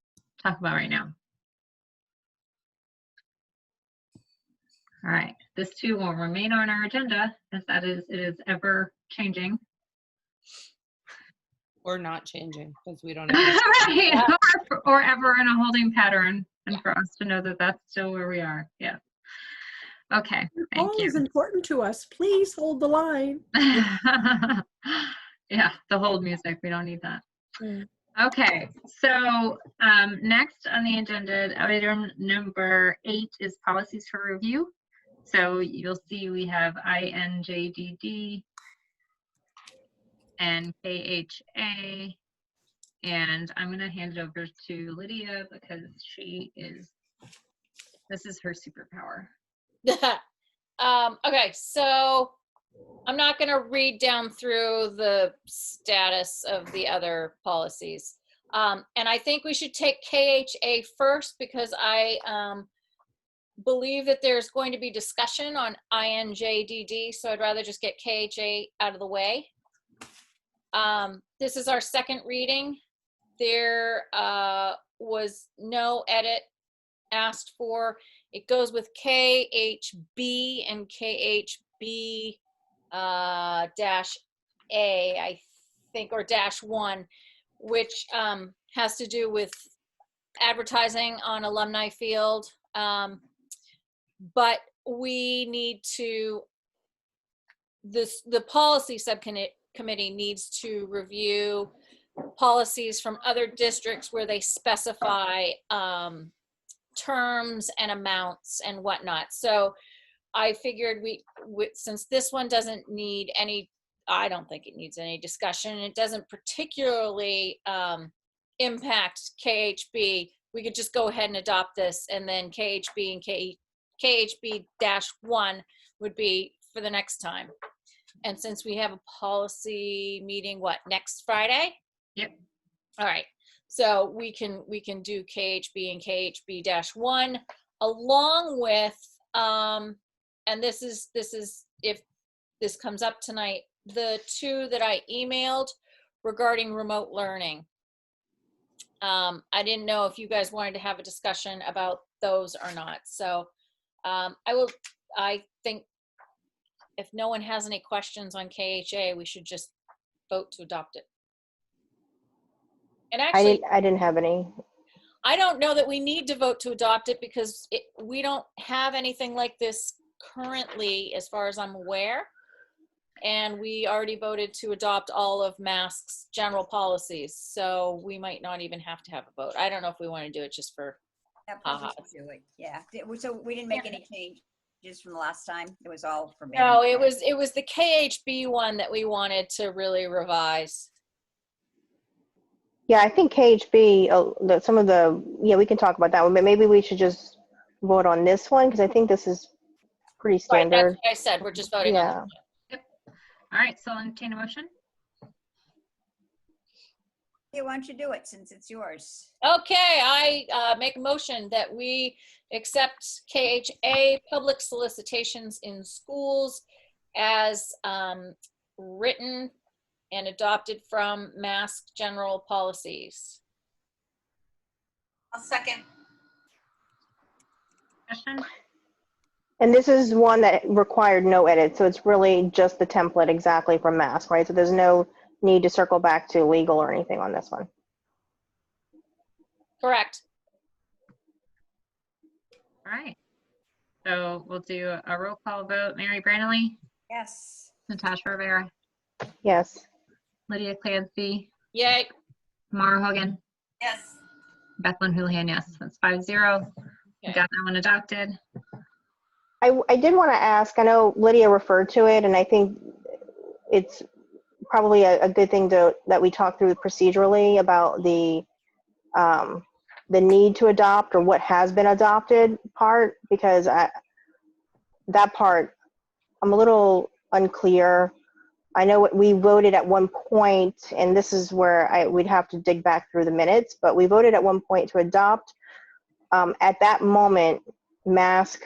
talk about right now? All right, this too will remain on our agenda, as it is ever changing. Or not changing, because we don't Right. or ever in a holding pattern, and for us to know that that's still where we are. Yeah. Okay, thank All you. is important to us. Please hold the line. Yeah, the hold music, we don't need that. Mm. Okay, so next on the agenda, item number 8 is policies for review. So you'll see we have INJDD and KHA, and I'm going to hand it over to Lydia because this is her superpower. Okay, so I'm not going to read down through the status of the other policies. And I think we should take KHA first because I believe that there's going to be discussion on INJDD, so I'd rather just get KHA out of the way. This is our second reading. There was no edit asked for. It goes with KHB and KHB dash A, I think, or dash 1, which has to do with advertising on Alumni Field. But we need to, the policy subcommittee needs to review policies from other districts where they specify terms and amounts and whatnot. So I figured since this one doesn't need any, I don't think it needs any discussion. It doesn't particularly impact KHB. We could just go ahead and adopt this, and then KHB and KHB-1 would be for the next time. And since we have a policy meeting, next Friday? Yep. All right. So we can do KHB and KHB-1 along with, and this is if this comes up tonight, the 2 that I emailed regarding remote learning. I didn't know if you guys wanted to have a discussion about those or not. So I think if no one has any questions on KHA, we should just vote to adopt it. And actually, I didn't have any. I don't know that we need to vote to adopt it because we don't have anything like this currently, as far as I'm aware. And we already voted to adopt all of MASC's general policies. So we might not even have to have a vote. I don't know if we want to do it just for do it. Yeah. So we didn't make any changes from the last time. It was all for me. No, it was the KHB one that we wanted to really revise. Yeah, I think KHB, we can talk about that one, but maybe we should just vote on this one because I think this is pretty standard. Right, that's what I said. We're just voting on this one. Yep. All right, so I'll entertain a motion. Yeah, why don't you do it since it's yours? Okay, I make a motion that we accept KHA public solicitations in schools as written and adopted from MASC general policies. I'll second. Question? And this is one that required no edit, so it's really just the template exactly from MASC, right? So there's no need to circle back to legal or anything on this one. Correct. All right. So we'll do a roll call vote. Mary Branley, Yes. Natasha Rivera, Yes. Lydia Clancy, Yay. Mara Hogan, Yes. Bethlen Houlihan, yes. That's 5-0. We Okay. got that one adopted. I did want to ask, I know Lydia referred to it, and I think it's probably a good thing that we talk through procedurally about the need to adopt or what has been adopted part, because that part, I'm a little unclear. I know we voted at one point, and this is where we'd have to dig back through the minutes, but we voted at one point to adopt, at that moment, mask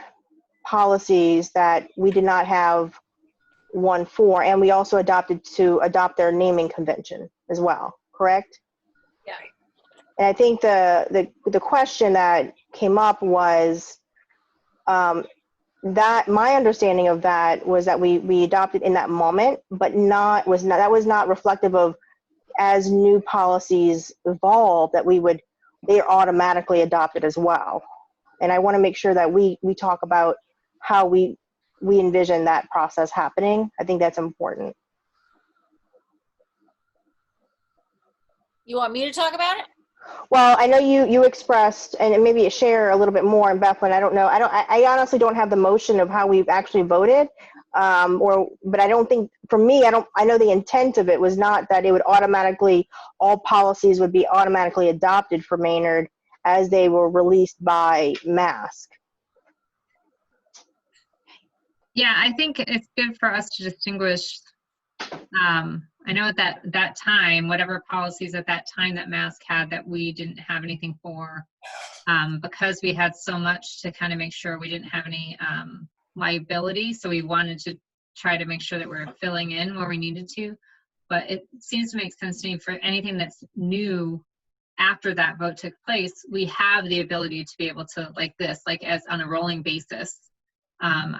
policies that we did not have one for, and we also adopted to adopt their naming convention as well, correct? Yeah. And I think the question that came up was that my understanding of that was that we adopted in that moment, but that was not reflective of, as new policies evolve, that they're automatically adopted as well. And I want to make sure that we talk about how we envision that process happening. I think that's important. You want me to talk about it? Well, I know you expressed, and maybe share a little bit more, and Bethlen, I don't know. I honestly don't have the motion of how we've actually voted, but I don't think, for me, I know the intent of it was not that it would all policies would be automatically adopted for Maynard as they were released by MASC. Yeah, I think it's good for us to distinguish. I know at that time, whatever policies at that time that MASC had that we didn't have anything for, because we had so much to kind of make sure we didn't have any liability. So we wanted to try to make sure that we're filling in where we needed to. But it seems to make sense to me for anything that's new after that vote took place, we have the ability to be able to, like as on a rolling basis,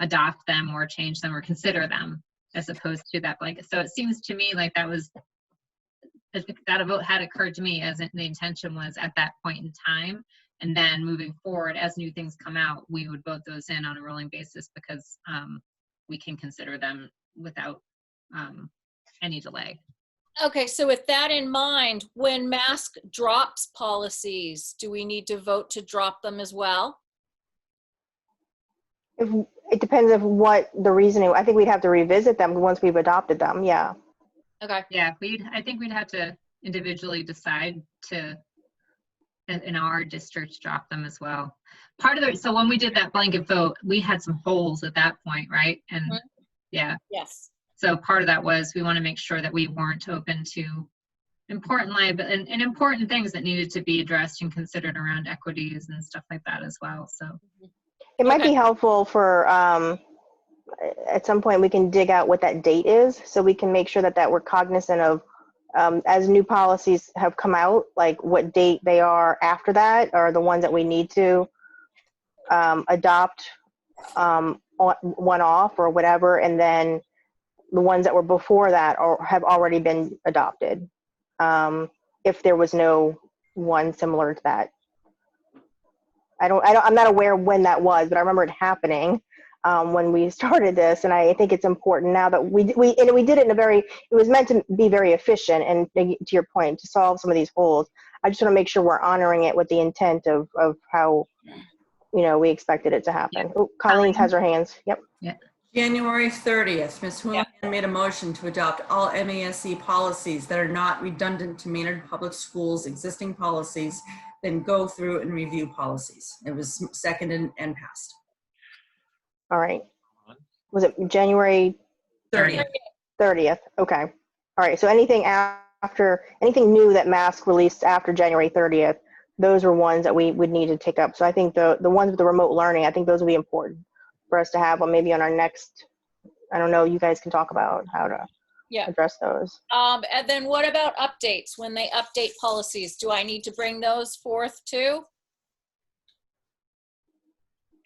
adopt them or change them or consider them, as opposed to that blanket. So it seems to me like that a vote had occurred to me as the intention was at that point in time. And then moving forward, as new things come out, we would vote those in on a rolling basis because we can consider them without any delay. Okay, so with that in mind, when MASC drops policies, do we need to vote to drop them as well? It depends on what the reasoning. I think we'd have to revisit them once we've adopted them. Yeah. Okay. Yeah, I think we'd have to individually decide to, in our districts, drop them as well. So when we did that blanket vote, we had some holes at that point, right? And yeah. Yes. So part of that was we want to make sure that we weren't open to important liability and important things that needed to be addressed and considered around equities and stuff like that as well. So it might be helpful for at some point we can dig out what that date is, so we can make sure that we're cognizant of as new policies have come out, like what date they are after that, or the ones that we need to adopt one off or whatever, and then the ones that were before that have already been adopted, if there was no one similar to that. I'm not aware when that was, but I remember it happening when we started this, and I think it's important now that we did it it was meant to be very efficient, and to your point, to solve some of these holes. I just want to make sure we're honoring it with the intent of how we expected it to happen. Oh, Colleen has her hands. Yep. Yeah. January 30th, Ms. Houlihan made a motion to adopt all MASC policies that are not redundant to Maynard Public Schools' existing policies, then go through and review policies. It was seconded and passed. All right. Was it January 30th? 30th. Okay. All right. So anything new that MASC released after January 30th, those were ones that we would need to take up. So I think the ones with the remote learning, I think those would be important for us to have maybe on our next, I don't know, you guys can talk about how to address those. And then what about updates? When they update policies, do I need to bring those forth too?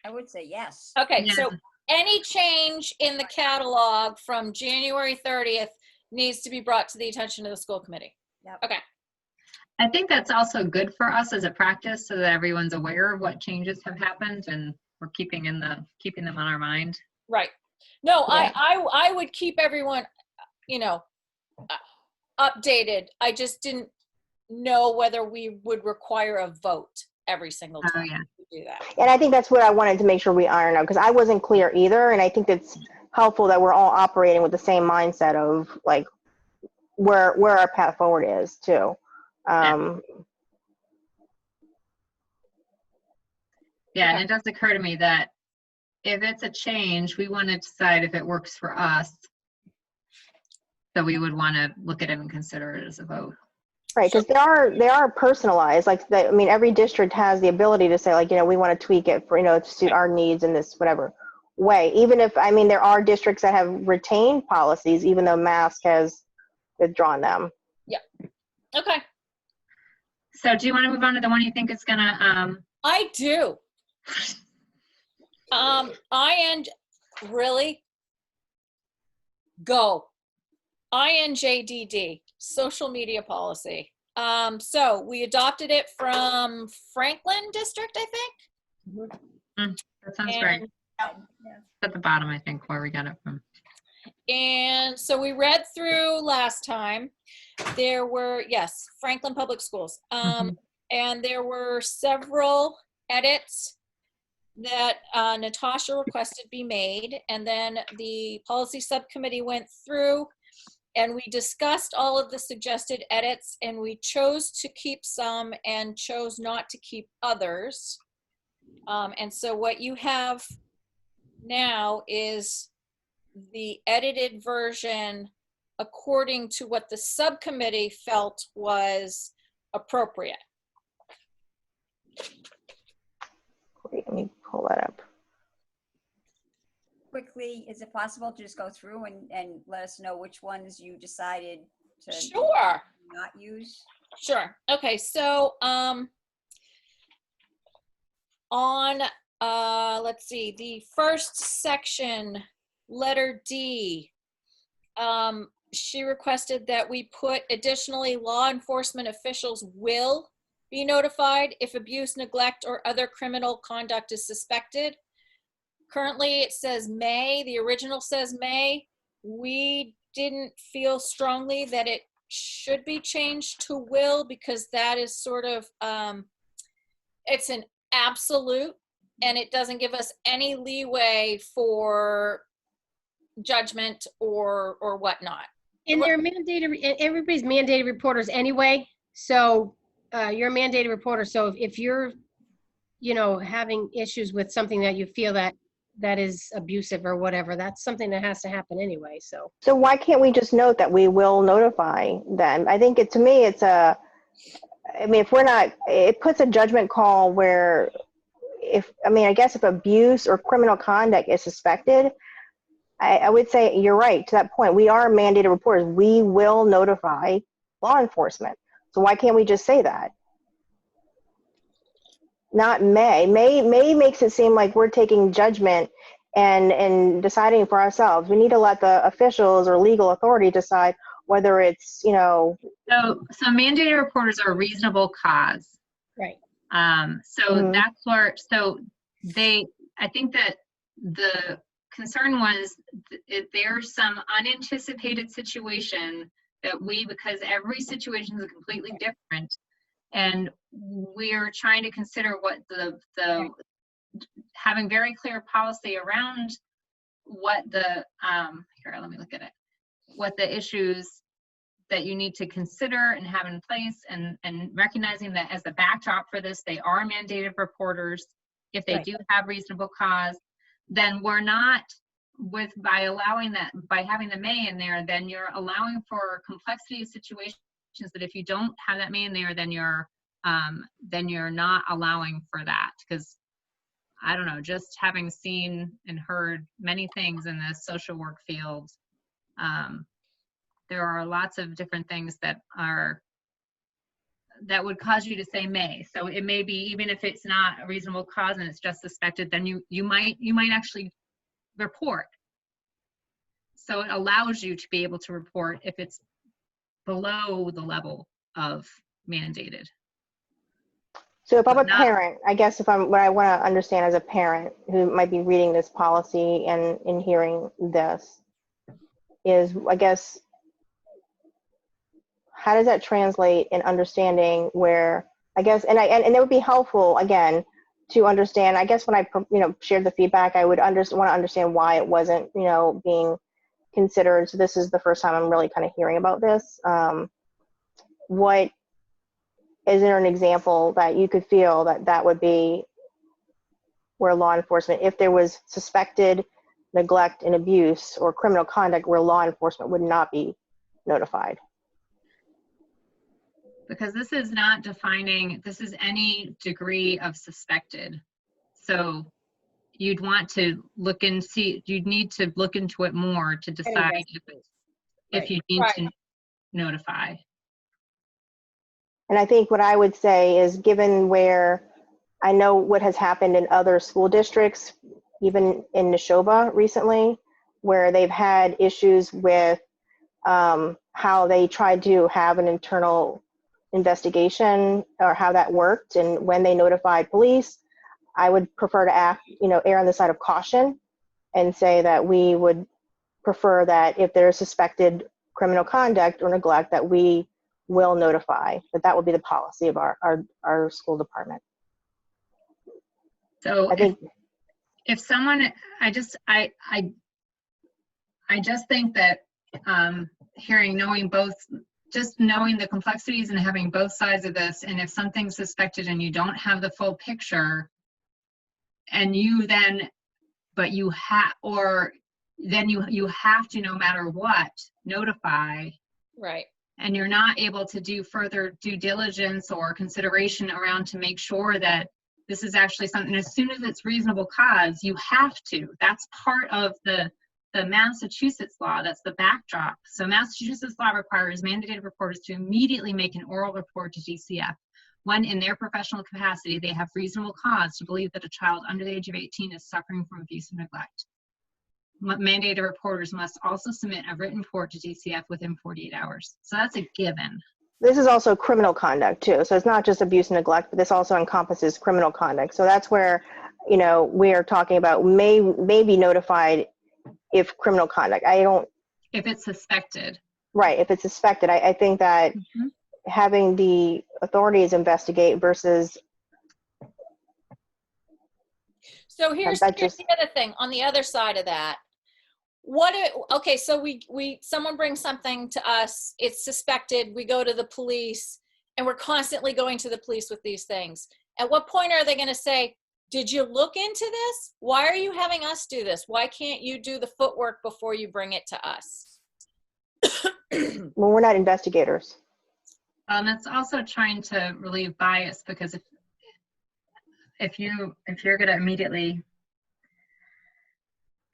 I would say yes. Okay, Yeah. so any change in the catalog from January 30th needs to be brought to the attention of the school committee. Yep. Okay. I think that's also good for us as a practice so that everyone's aware of what changes have happened and we're keeping them on our mind. Right. No, Yeah. I would keep everyone, updated. I just didn't know whether we would require a vote every single time yeah. to do that. And I think that's what I wanted to make sure we iron out, because I wasn't clear either. And I think it's helpful that we're all operating with the same mindset of like where our path forward is too. Yeah, and it does occur to me that if it's a change, we want to decide if it works for us. So we would want to look at it and consider it as a vote. Right, because they are personalized. Like, I mean, every district has the ability to say, like, we want to tweak it for, to suit our needs in this whatever way. Even if, I mean, there are districts that have retained policies, even though Mask has withdrawn them. Yeah. Okay. So do you want to move on to the one you think is gonna? I do. Really? Go. INJDD, social media policy. So we adopted it from Franklin District, I think. That sounds great. At the bottom, I think, where we got it from. And so we read through last time. There were, yes, Franklin Public Schools. And there were several edits that Natasha requested be made. And then the policy subcommittee went through and we discussed all of the suggested edits, and we chose to keep some and chose not to keep others. And so what you have now is the edited version according to what the subcommittee felt was appropriate. Wait, let me pull that up. Quickly, is it possible to just go through and let us know which ones you decided to Sure. not use? Sure. Okay, so on let's see, the first section, letter D, she requested that we put additionally law enforcement officials will be notified if abuse, neglect, or other criminal conduct is suspected. Currently it says may, the original says may. We didn't feel strongly that it should be changed to will, because that is sort of, it's an absolute and it doesn't give us any leeway for judgment or whatnot. And they're mandated, everybody's mandated reporters anyway. So you're a mandated reporter. So if you're, having issues with something that you feel that is abusive or whatever, that's something that has to happen anyway. So why can't we just note that we will notify them? I think to me, if we're not, it puts a judgment call where I guess if abuse or criminal conduct is suspected, I would say you're right to that point. We are mandated reporters. We will notify law enforcement. So why can't we just say that? Not may. May makes it seem like we're taking judgment and deciding for ourselves. We need to let the officials or legal authority decide whether it's, So mandated reporters are a reasonable cause. right. That's where, I think that the concern was if there's some unanticipated situation that because every situation is completely different, and we're trying to consider what the having very clear policy around what the here, let me look at it, what the issues that you need to consider and have in place, and recognizing that as the backdrop for this, they are mandated reporters. If they do have reasonable cause, then we're not by having the may in there, then you're allowing for complexity of situations that if you don't have that may in there, then you're not allowing for that. Because I don't know, just having seen and heard many things in the social work field, there are lots of different things that would cause you to say may. So it may be, even if it's not a reasonable cause and it's just suspected, then you might actually report. So it allows you to be able to report if it's below the level of mandated. So if I'm a Not- parent, I guess what I want to understand as a parent who might be reading this policy and hearing this is, I guess, how does that translate in understanding where, I guess, and it would be helpful, again, to understand, I guess when I, shared the feedback, I would want to understand why it wasn't, being considered. So this is the first time I'm really kind of hearing about this. Is there an example that you could feel that would be where law enforcement, if there was suspected neglect and abuse or criminal conduct, where law enforcement would not be notified? Because this is not defining, this is any degree of suspected. So you'd want to look and see, you'd need to look into it more to decide if you need to notify. And I think what I would say is, given where I know what has happened in other school districts, even in Neshoba recently, where they've had issues with how they tried to have an internal investigation or how that worked and when they notified police, I would prefer to err on the side of caution and say that we would prefer that if there's suspected criminal conduct or neglect, that we will notify, that would be the policy of our school department. So I think if someone, I just think that knowing the complexities and having both sides of this, and if something's suspected and you don't have the full picture, and you then, but you have, or then you have to, no matter what, notify. Right. And you're not able to do further due diligence or consideration around to make sure that this is actually something, as soon as it's reasonable cause, you have to. That's part of the Massachusetts law. That's the backdrop. So Massachusetts law requires mandated reporters to immediately make an oral report to DCF when, in their professional capacity, they have reasonable cause to believe that a child under the age of 18 is suffering from abuse and neglect. Mandated reporters must also submit a written report to DCF within 48 hours. So that's a given. this is also criminal conduct too. So it's not just abuse and neglect, but this also encompasses criminal conduct. So that's where, we are talking about may be notified if criminal conduct. If it's suspected. Right, if it's suspected. I think that having the authorities investigate versus. So here's the other thing on the other side of that. Okay, so someone brings something to us, it's suspected, we go to the police, and we're constantly going to the police with these things. At what point are they going to say, did you look into this? Why are you having us do this? Why can't you do the footwork before you bring it to us? Well, we're not investigators. That's also trying to relieve bias, because if you're going to immediately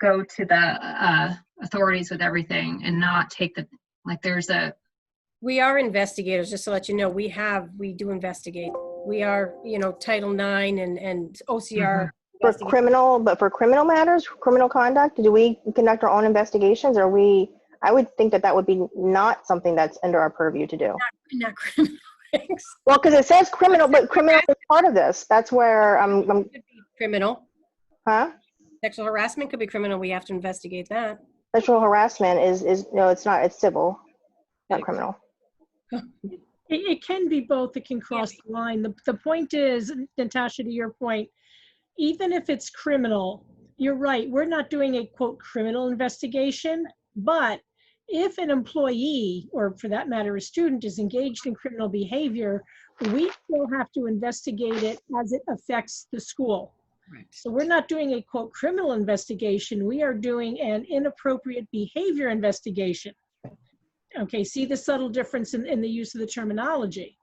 go to the authorities with everything and not take we are investigators, just to let you know. We do investigate. We are, Title IX and OCR. For criminal matters, criminal conduct, do we conduct our own investigations? I would think that would be not something that's under our purview to do. Not criminal things. Well, because it says criminal, but criminal is part of this. That's where I'm Could be criminal. Huh? Sexual harassment could be criminal. We have to investigate that. Sexual harassment is no, it's not. It's civil, not criminal. It can be both. It can cross the line. The point is, Natasha, to your point, even if it's criminal, you're right. We're not doing a, quote, criminal investigation. But if an employee, or for that matter, a student, is engaged in criminal behavior, we still have to investigate it as it affects the school. Right. So we're not doing a, quote, criminal investigation. We are doing an inappropriate behavior investigation. Okay, see the subtle difference in the use of the terminology.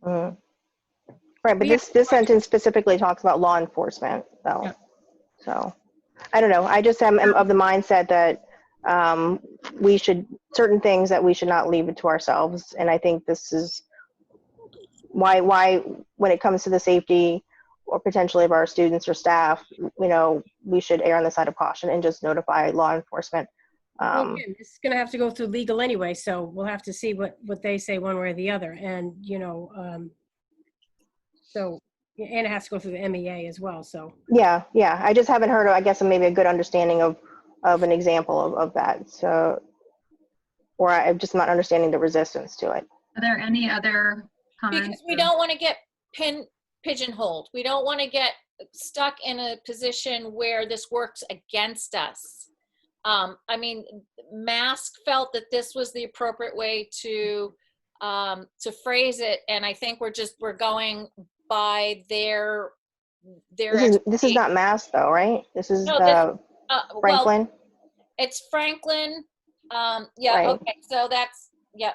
Right, but this sentence specifically talks about law enforcement, though. Yeah. So, I don't know. I just am of the mindset that certain things that we should not leave it to ourselves. And I think this is why when it comes to the safety or potentially of our students or staff, we should err on the side of caution and just notify law enforcement. Well, again, this is going to have to go through legal anyway, so we'll have to see what they say one way or the other. And, so And it has to go through the MEA as well, so. Yeah, yeah. I just haven't heard of, I guess, maybe a good understanding of an example of that. So, or I'm just not understanding the resistance to it. Are there any other comments? Because we don't want to get pigeonholed. We don't want to get stuck in a position where this works against us. I mean, Mask felt that this was the appropriate way to phrase it, and I think we're going by their. This is not Mass though, right? This is No, Franklin. Well, it's Franklin. Yeah. Right. Okay. So that's yeah.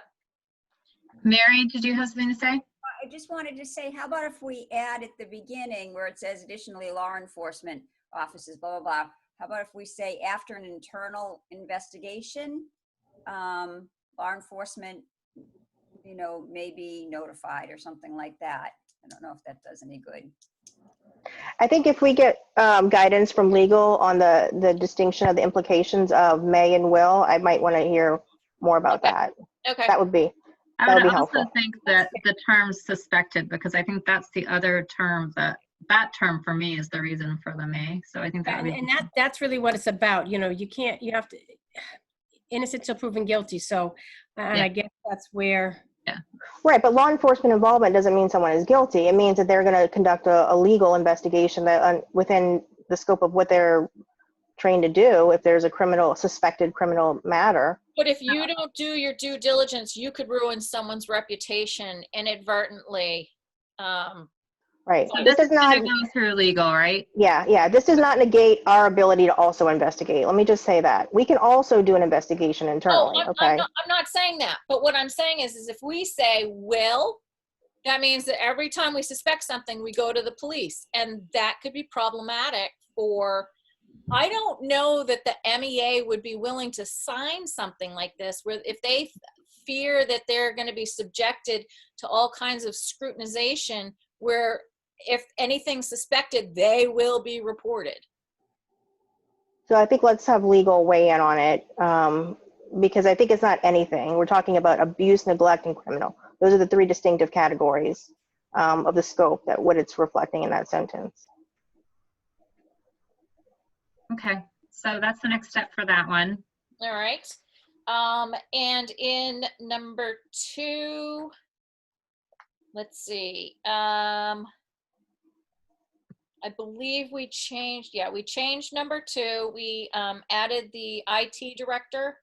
Mary, did you have something to say? I just wanted to say, how about if we add at the beginning where it says additionally law enforcement offices, blah, blah, blah. How about if we say after an internal investigation, law enforcement, may be notified or something like that. I don't know if that does any good. I think if we get guidance from legal on the distinction of the implications of may and will, I might want to hear more about that. Okay. That would be I would also helpful. think that the term suspected, because I think that's the other term that term for me is the reason for the may. So I think that would be. And that's really what it's about. You have to, innocent till proven guilty. So, and Yeah. I guess that's where. Yeah. Right, but law enforcement involvement doesn't mean someone is guilty. It means that they're going to conduct a legal investigation that within the scope of what they're trained to do. If there's a suspected criminal matter. But if you don't do your due diligence, you could ruin someone's reputation inadvertently. Right. So This this does is not going to go through legal, right? Yeah. This does not negate our ability to also investigate. Let me just say that. We can also do an investigation internally, okay? I'm not saying that. But what I'm saying is if we say will, that means that every time we suspect something, we go to the police. And that could be problematic for, I don't know that the MEA would be willing to sign something like this, where if they fear that they're going to be subjected to all kinds of scrutinization, where if anything's suspected, they will be reported. So I think let's have legal weigh in on it, because I think it's not anything. We're talking about abuse, neglect, and criminal. Those are the three distinctive categories of the scope that what it's reflecting in that sentence. Okay, so that's the next step for that one. All right. And in number 2, let's see. I believe we changed number 2. We added the IT director.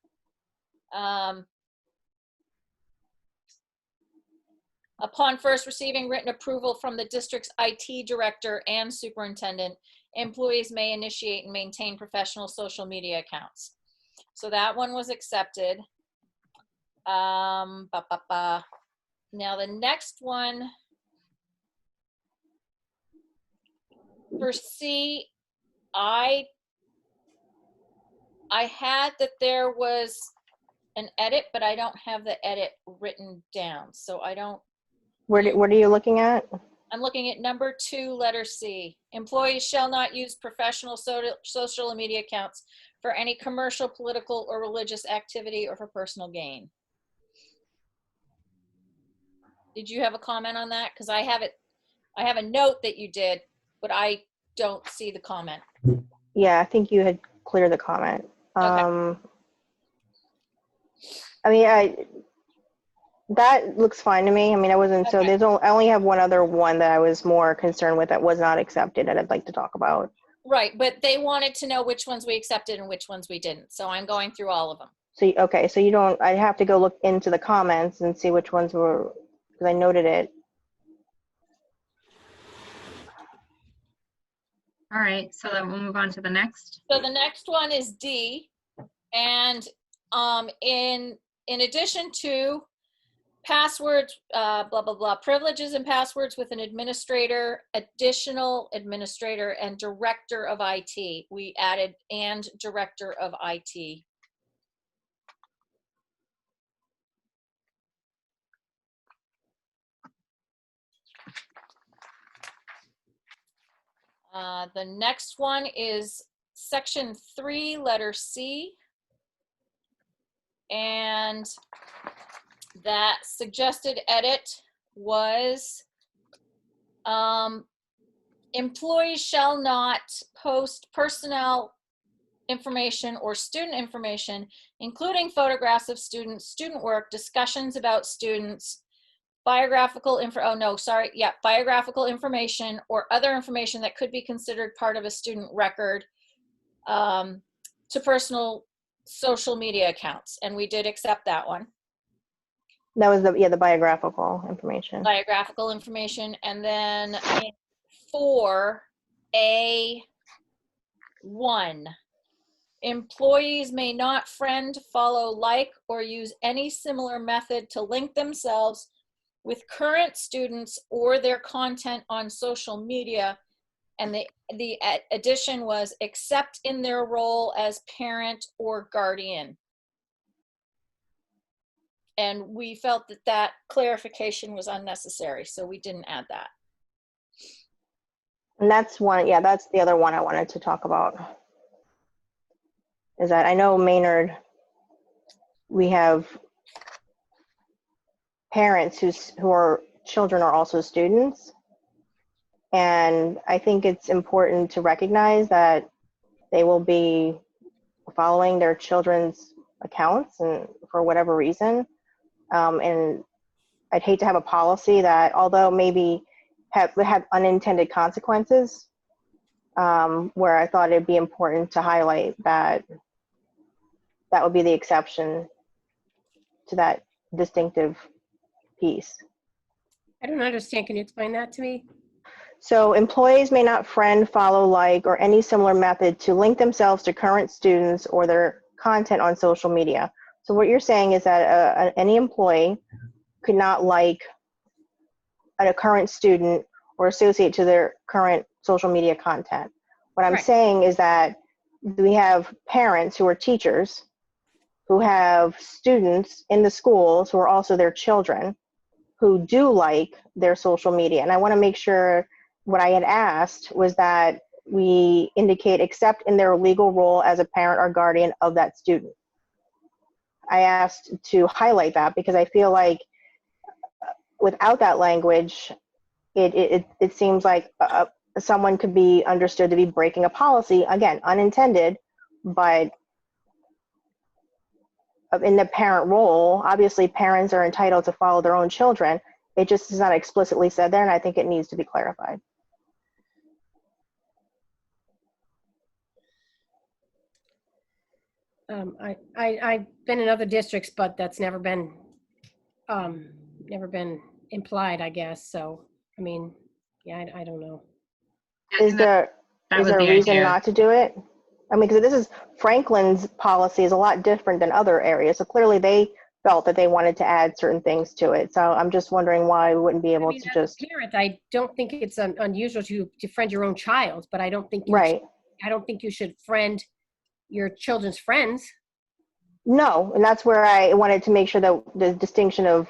Upon first receiving written approval from the district's IT director and superintendent, employees may initiate and maintain professional social media accounts. So that one was accepted. Now the next one, for C, I had that there was an edit, but I don't have the edit written down. So I don't. What are you looking at? I'm looking at number 2, letter C. Employees shall not use professional social media accounts for any commercial, political, or religious activity or for personal gain. Did you have a comment on that? Because I have a note that you did, but I don't see the comment. Yeah, I think you had cleared the comment. Okay. I mean, that looks fine to me. I mean, I wasn't, Okay. I only have one other one that I was more concerned with that was not accepted that I'd like to talk about. Right, but they wanted to know which ones we accepted and which ones we didn't. So I'm going through all of them. So, okay, so you don't, I'd have to go look into the comments and see which ones were, because I noted it. All right, so then we'll move on to the next. So the next one is D, and in addition to passwords, blah, blah, blah, privileges and passwords with an administrator, additional administrator, and director of IT, we added and director of IT. The next one is section 3, letter C. And that suggested edit was employees shall not post personnel information or student information, including photographs of students, student work, discussions about students, biographical information or other information that could be considered part of a student record to personal social media accounts. And we did accept that one. That was the biographical information. Biographical information. And then in 4A1, employees may not friend, follow, like, or use any similar method to link themselves with current students or their content on social media. And the addition was except in their role as parent or guardian. And we felt that that clarification was unnecessary, so we didn't add that. And that's one, yeah, that's the other one I wanted to talk about. Is that I know Maynard, we have parents who are children are also students. And I think it's important to recognize that they will be following their children's accounts and for whatever reason. And I'd hate to have a policy that, although maybe have unintended consequences, where I thought it'd be important to highlight that that would be the exception to that distinctive piece. I don't understand. Can you explain that to me? So employees may not friend, follow, like, or any similar method to link themselves to current students or their content on social media. So what you're saying is that any employee could not like a current student or associate to their current social media content. What I'm saying is that we have parents who are teachers who have students in the schools who are also their children who do like their social media. And I want to make sure what I had asked was that we indicate except in their legal role as a parent or guardian of that student. I asked to highlight that because I feel like without that language, it seems like someone could be understood to be breaking a policy, again, unintended, but in the parent role, obviously parents are entitled to follow their own children. It just is not explicitly said there, and I think it needs to be clarified. I've been in other districts, but that's never been implied, I guess. So, I mean, yeah, I don't know. Is there a reason not to do it? I mean, because this is Franklin's policy is a lot different than other areas. So clearly they felt that they wanted to add certain things to it. So I'm just wondering why we wouldn't be able to just. As a parent, I don't think it's unusual to friend your own child, but I don't think I don't think you should friend your children's friends. No, and that's where I wanted to make sure that the distinction of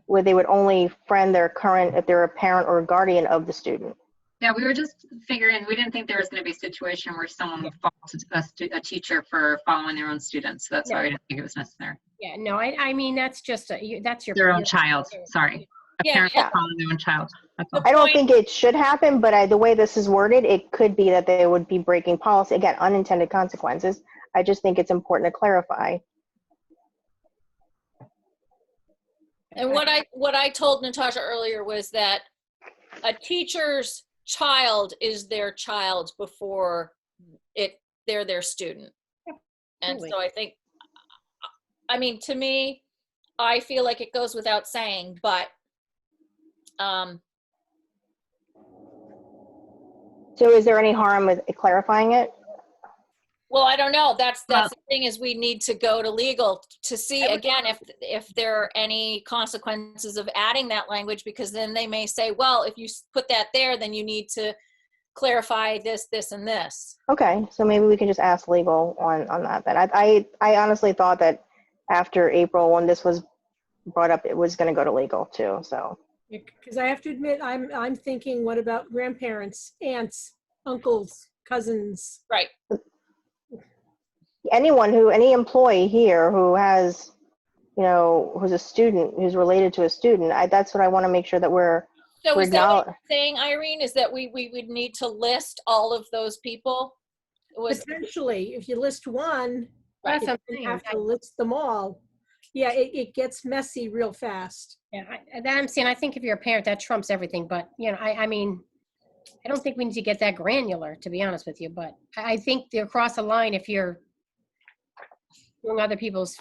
where they would only friend their current if they're a parent or a guardian of the student. Yeah, we were just figuring, we didn't think there was going to be a situation where someone would fault a teacher for following their own students. So that's why we didn't think it was necessary. Yeah, no, I mean, that's just, that's your. Their own child, sorry. A parent following their own child. That's all. I don't think it should happen, but the way this is worded, it could be that they would be breaking policy. Again, unintended consequences. I just think it's important to clarify. And what I told Natasha earlier was that a teacher's child is their child before they're their student. And so I think, I mean, to me, I feel like it goes without saying, but so is there any harm with clarifying it? well, I don't know. That's the thing, is we need to go to legal to see again if there are any consequences of adding that language, because then they may say, well, if you put that there, then you need to clarify this, this, and this. Okay, so maybe we can just ask legal on that. Then I honestly thought that after April, when this was brought up, it was going to go to legal too. So Because I have to admit, I'm thinking, what about grandparents, aunts, uncles, cousins? Right. any employee here who has, who's a student, who's related to a student, that's what I want to make sure that we're So we're is that what acknowledge. you're saying, Irene, is that we would need to list all of those people? It was, Potentially, if you list one, That's you what I'm don't saying. have to list them all. Yeah, it gets messy real fast. Yeah, I'm saying, I think if you're a parent, that trumps everything, but, you know, I mean, I don't think we need to get that granular, to be honest with you, but I think they're across the line if you're doing other people's,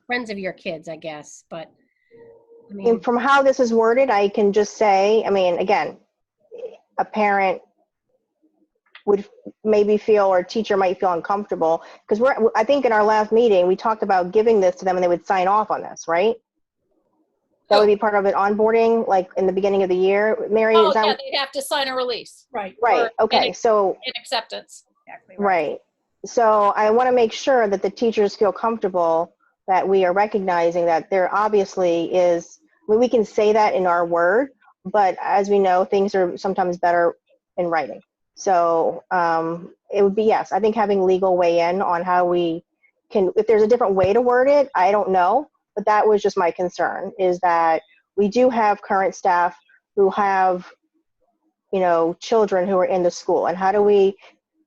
friends of your kids, I guess, but, I mean, And from how this is worded, I can just say, I mean, again, a parent would maybe feel, or a teacher might feel uncomfortable, because I think in our last meeting, we talked about giving this to them and they would sign off on this, right? That would be part of it onboarding, like in the beginning of the year. Mary, oh, is that yeah, they'd have to sign a release. Right. right? Or Okay, so in acceptance. Exactly right. right. So I want to make sure that the teachers feel comfortable that we are recognizing that there obviously is, I mean, we can say that in our word, but as we know, things are sometimes better in writing. So it would be, yes, I think having legal weigh in on how we can, if there's a different way to word it, I don't know, but that was just my concern, is that we do have current staff who have, you know, children who are in the school, and how do we,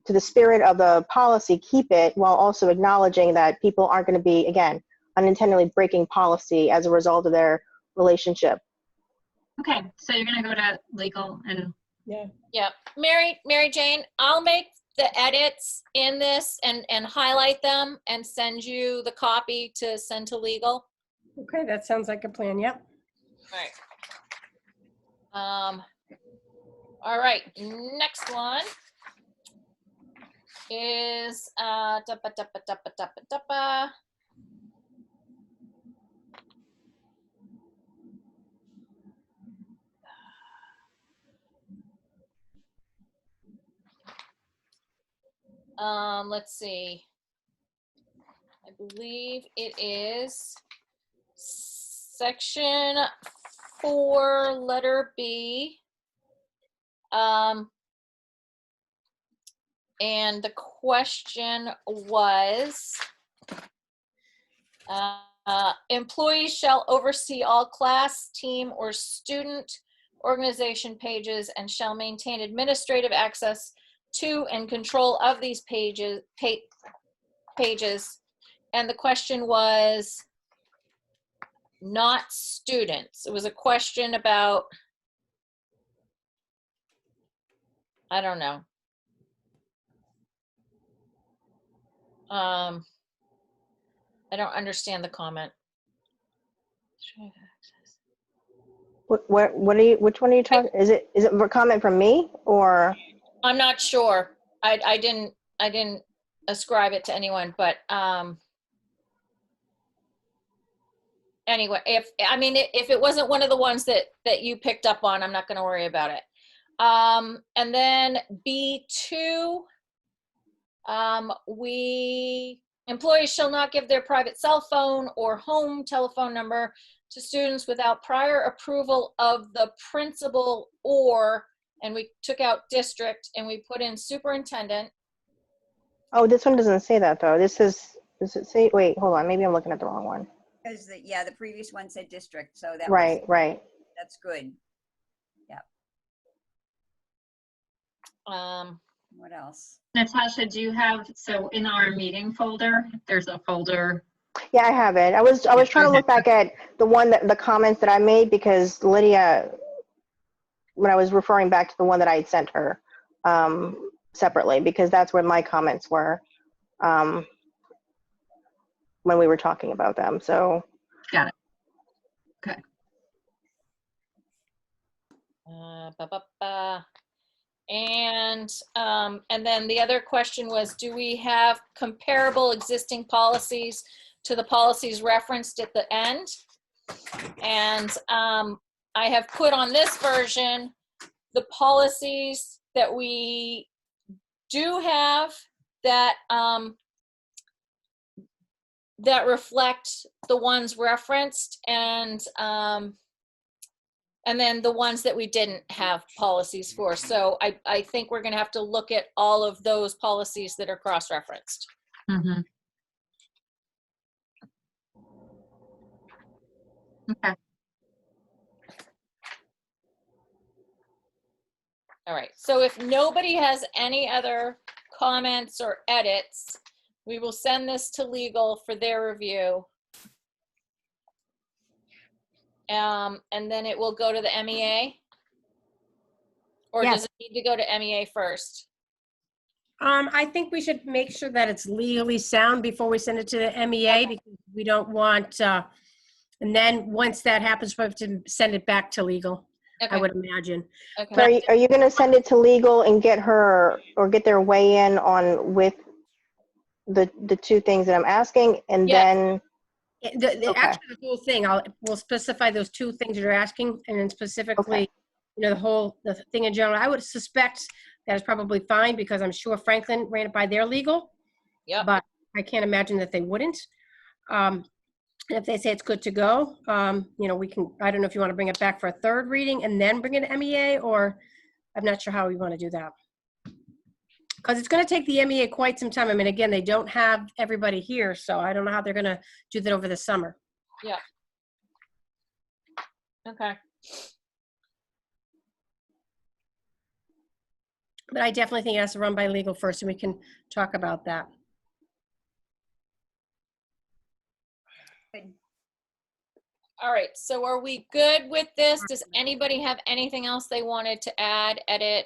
to the spirit of the policy, keep it while also acknowledging that people aren't going to be, again, unintentionally breaking policy as a result of their relationship. Okay, so you're gonna go to legal and Yeah, Mary Jane, I'll make the edits in this and highlight them and send you the copy to send to legal. okay, that sounds like a plan, yep. All right, next one is dappa, dappa, dappa, dappa, dappa. Let's see. I believe it is section 4, letter B. And the question was, employees shall oversee all class, team, or student organization pages and shall maintain administrative access to and control of these pages. And the question was not students. It was a question about, I don't know. I don't understand the comment. What are you, which one are you talking, is it a comment from me, or? I'm not sure. I didn't ascribe it to anyone, but anyway, if it wasn't one of the ones that you picked up on, I'm not going to worry about it. And then B2, employees shall not give their private cell phone or home telephone number to students without prior approval of the principal, or, and we took out district and we put in superintendent. Oh, this one doesn't say that though. Does it say, wait, hold on, maybe I'm looking at the wrong one. Because the previous one said district, so that Right, was, right. that's good. What else? Natasha, do you have, so in our meeting folder, there's a folder. Yeah, I have it. I was trying to look back at the comments that I made, because Lydia, when I was referring back to the one that I had sent her separately, because that's where my comments were when we were talking about them. So Got it. Okay. And then the other question was, do we have comparable existing policies to the policies referenced at the end? And I have put on this version the policies that we do have that that reflect the ones referenced, and then the ones that we didn't have policies for. So I think we're going to have to look at all of those policies that are cross-referenced. Mm-hmm. Okay. All right, so if nobody has any other comments or edits, we will send this to legal for their review. And then it will go to the MEA? Or Yes. does it need to go to MEA first? I think we should make sure that it's legally sound before we send it to the MEA, because we don't want, and then once that happens, we have to send it back to legal, I Okay, would imagine. okay. So are you going to send it to legal and get her, or get their weigh in on with the two things that I'm asking, and Yes. then, Okay. Actually, the whole thing, we'll specify those two things you're asking, and then specifically, Okay. the thing in general. I would suspect that it's probably fine, because I'm sure Franklin ran it by their legal. Yep. But I can't imagine that they wouldn't. And if they say it's good to go, we can, I don't know if you want to bring it back for a third reading and then bring it to MEA, or I'm not sure how we want to do that. Because it's going to take the MEA quite some time. I mean, again, they don't have everybody here, so I don't know how they're going to do that over the summer. Yeah. Okay. But I definitely think it has to run by legal first, and we can talk about that. All right, so are we good with this? Does anybody have anything else they wanted to add, edit,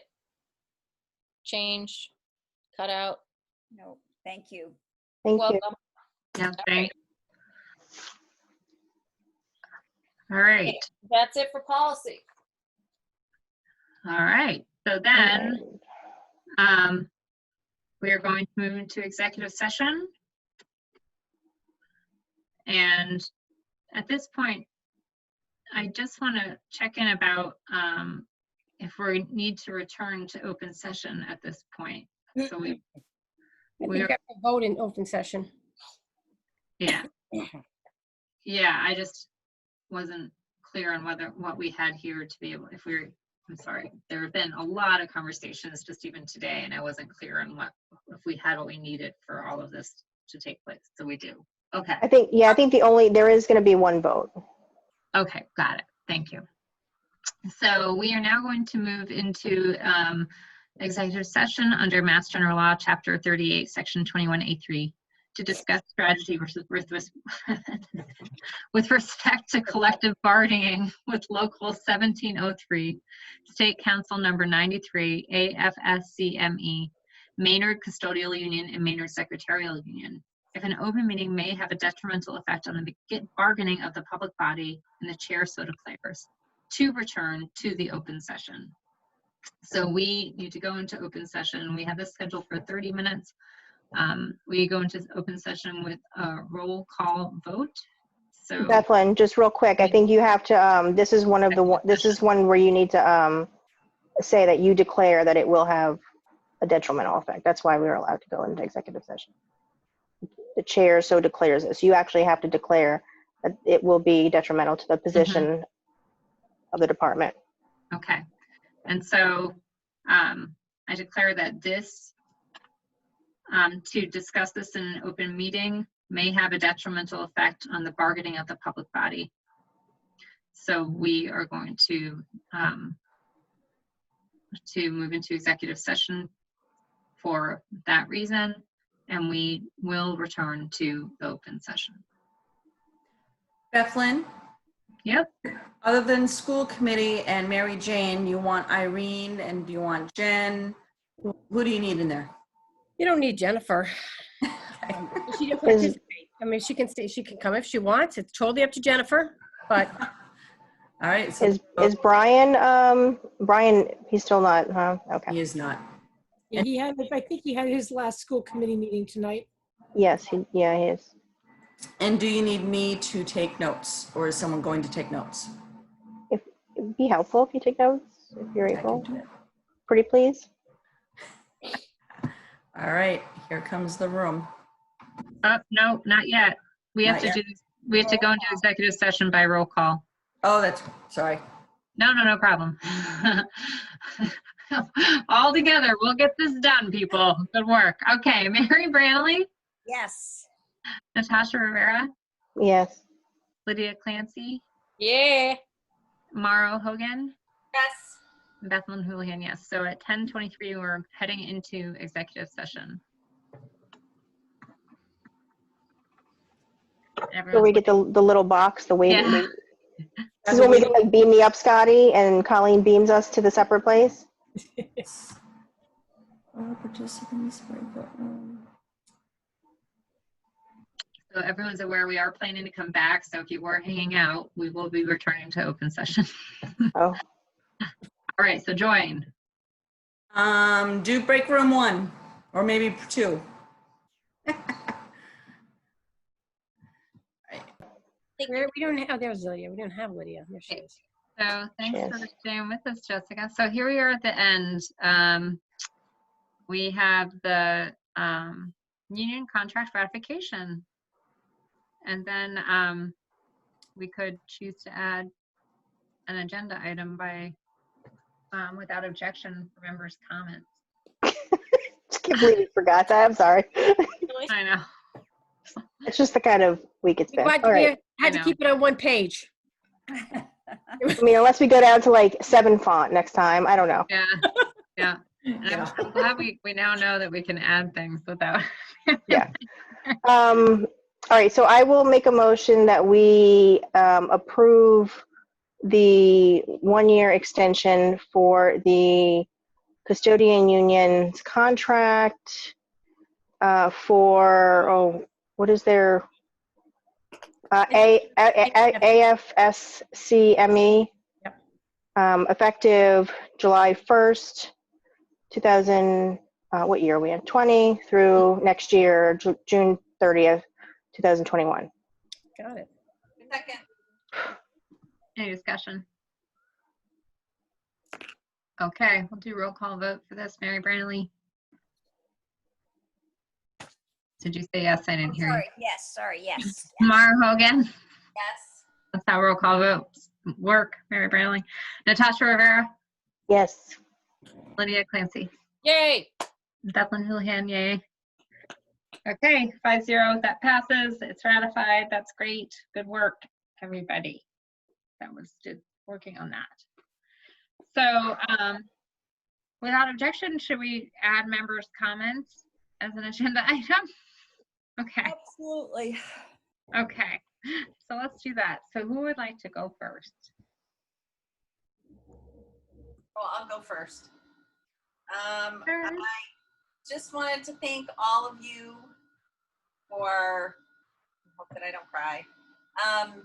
change, cut out? No, thank you. thank you. Welcome. Yeah, thanks. All right, That's it for policy. all right. So then, we are going to move into executive session. And at this point, I just want to check in about if we need to return to open session at this point. So I think we have to vote in open session. yeah. Yeah, I just wasn't clear on what we had here to be able, I'm sorry, there have been a lot of conversations just even today, and I wasn't clear on if we had what we needed for all of this to take place. So we do. Okay. I think there is going to be one vote. Okay, got it. Thank you. So we are now going to move into executive session under Mass General Law, Chapter 38, Section 21A3, to discuss strategy with respect to collective bargaining with Local 1703, State Council Number 93, AFSCME, Maynard Custodial Union, and Maynard Secretarial Union. If an open meeting may have a detrimental effect on the bargaining of the public body, and the chair so declares, to return to the open session. So we need to go into open session. We have this scheduled for 30 minutes. We go into open session with a roll call vote. So Bethlyn, just real quick, I think you have to, this is one where you need to say that you declare that it will have a detrimental effect. That's why we are allowed to go into executive session. The chair so declares this. You actually have to declare that it will be detrimental to the position of the department. okay. And so I declare that this, to discuss this in an open meeting may have a detrimental effect on the bargaining of the public body. So we are going to move into executive session for that reason, and we will return to the open session. Bethlyn, Yep. other than school committee and Mary Jane, you want Irene and do you want Jen? Who do you need in there? You don't need Jennifer. She didn't participate. I mean, she can stay, she can come if she wants. It's totally up to Jennifer, but. All right. So Is Brian, he's still not, huh? Okay. he is not. Yeah, I think he had his last school committee meeting tonight. Yes, he is. And do you need me to take notes, or is someone going to take notes? It'd be helpful if you take notes, if you're I can able. do it. Pretty please. All right, here comes the room. No, not yet. We have Not to we have to go into executive session by roll call. Oh, that's, sorry. No problem. All together, we'll get this done, people. Good work. Okay, Mary Branley, Yes. Natasha Rivera, Yes. Lydia Clancy, Yeah. Mauro Hogan, Yes. Bethlehem Houlihan, yes. So at 10:23, we're heading into executive session. So Everyone's we get the little box, the waiting. Yeah. This is when we get like beam me up, Scotty, and Colleen beams us to the separate place. All participants. So everyone's aware we are planning to come back. So if you were hanging out, we will be returning to open session. Oh, All right, so join. Do break room 1 or maybe 2. We don't have, there's Lydia. We don't have Lydia. There she is. So thanks Yes. for staying with us, Jessica. So here we are at the end. We have the union contract ratification. And then we could choose to add an agenda item by without objection for members' comments. just can't believe we forgot that. I'm sorry. I know. It's just the kind of week it's been. But All we right. had to keep it on one page. I mean, unless we go down to like 7 font next time. I don't know. Yeah, yeah. And I'm glad we now know that we can add things without. Yeah. All right. So I will make a motion that we approve the 1-year extension for the custodian union's contract for, what is their AFSCME, effective July 1st, 2000, what year are we in? 20 through next year, June 30th, 2021. Got it. Second. Any discussion? Okay, we'll do roll call vote for this. Mary Branley. Did you say yes? I didn't hear you. Sorry, yes. Mara Hogan. Yes. That's how roll call votes work. Mary Branley. Natasha Rivera. Yes. Lydia Clancy. Yay! Bethlehem Houlihan, yay. Okay, 5-0, that passes. It's ratified. That's great. Good work, everybody. That was working on that. So, without objection, should we add members' comments as an agenda item? Okay. Absolutely. Okay, so let's do that. So who would like to go first? Well, I'll go first. I just wanted to thank all of you for, hope that I don't cry.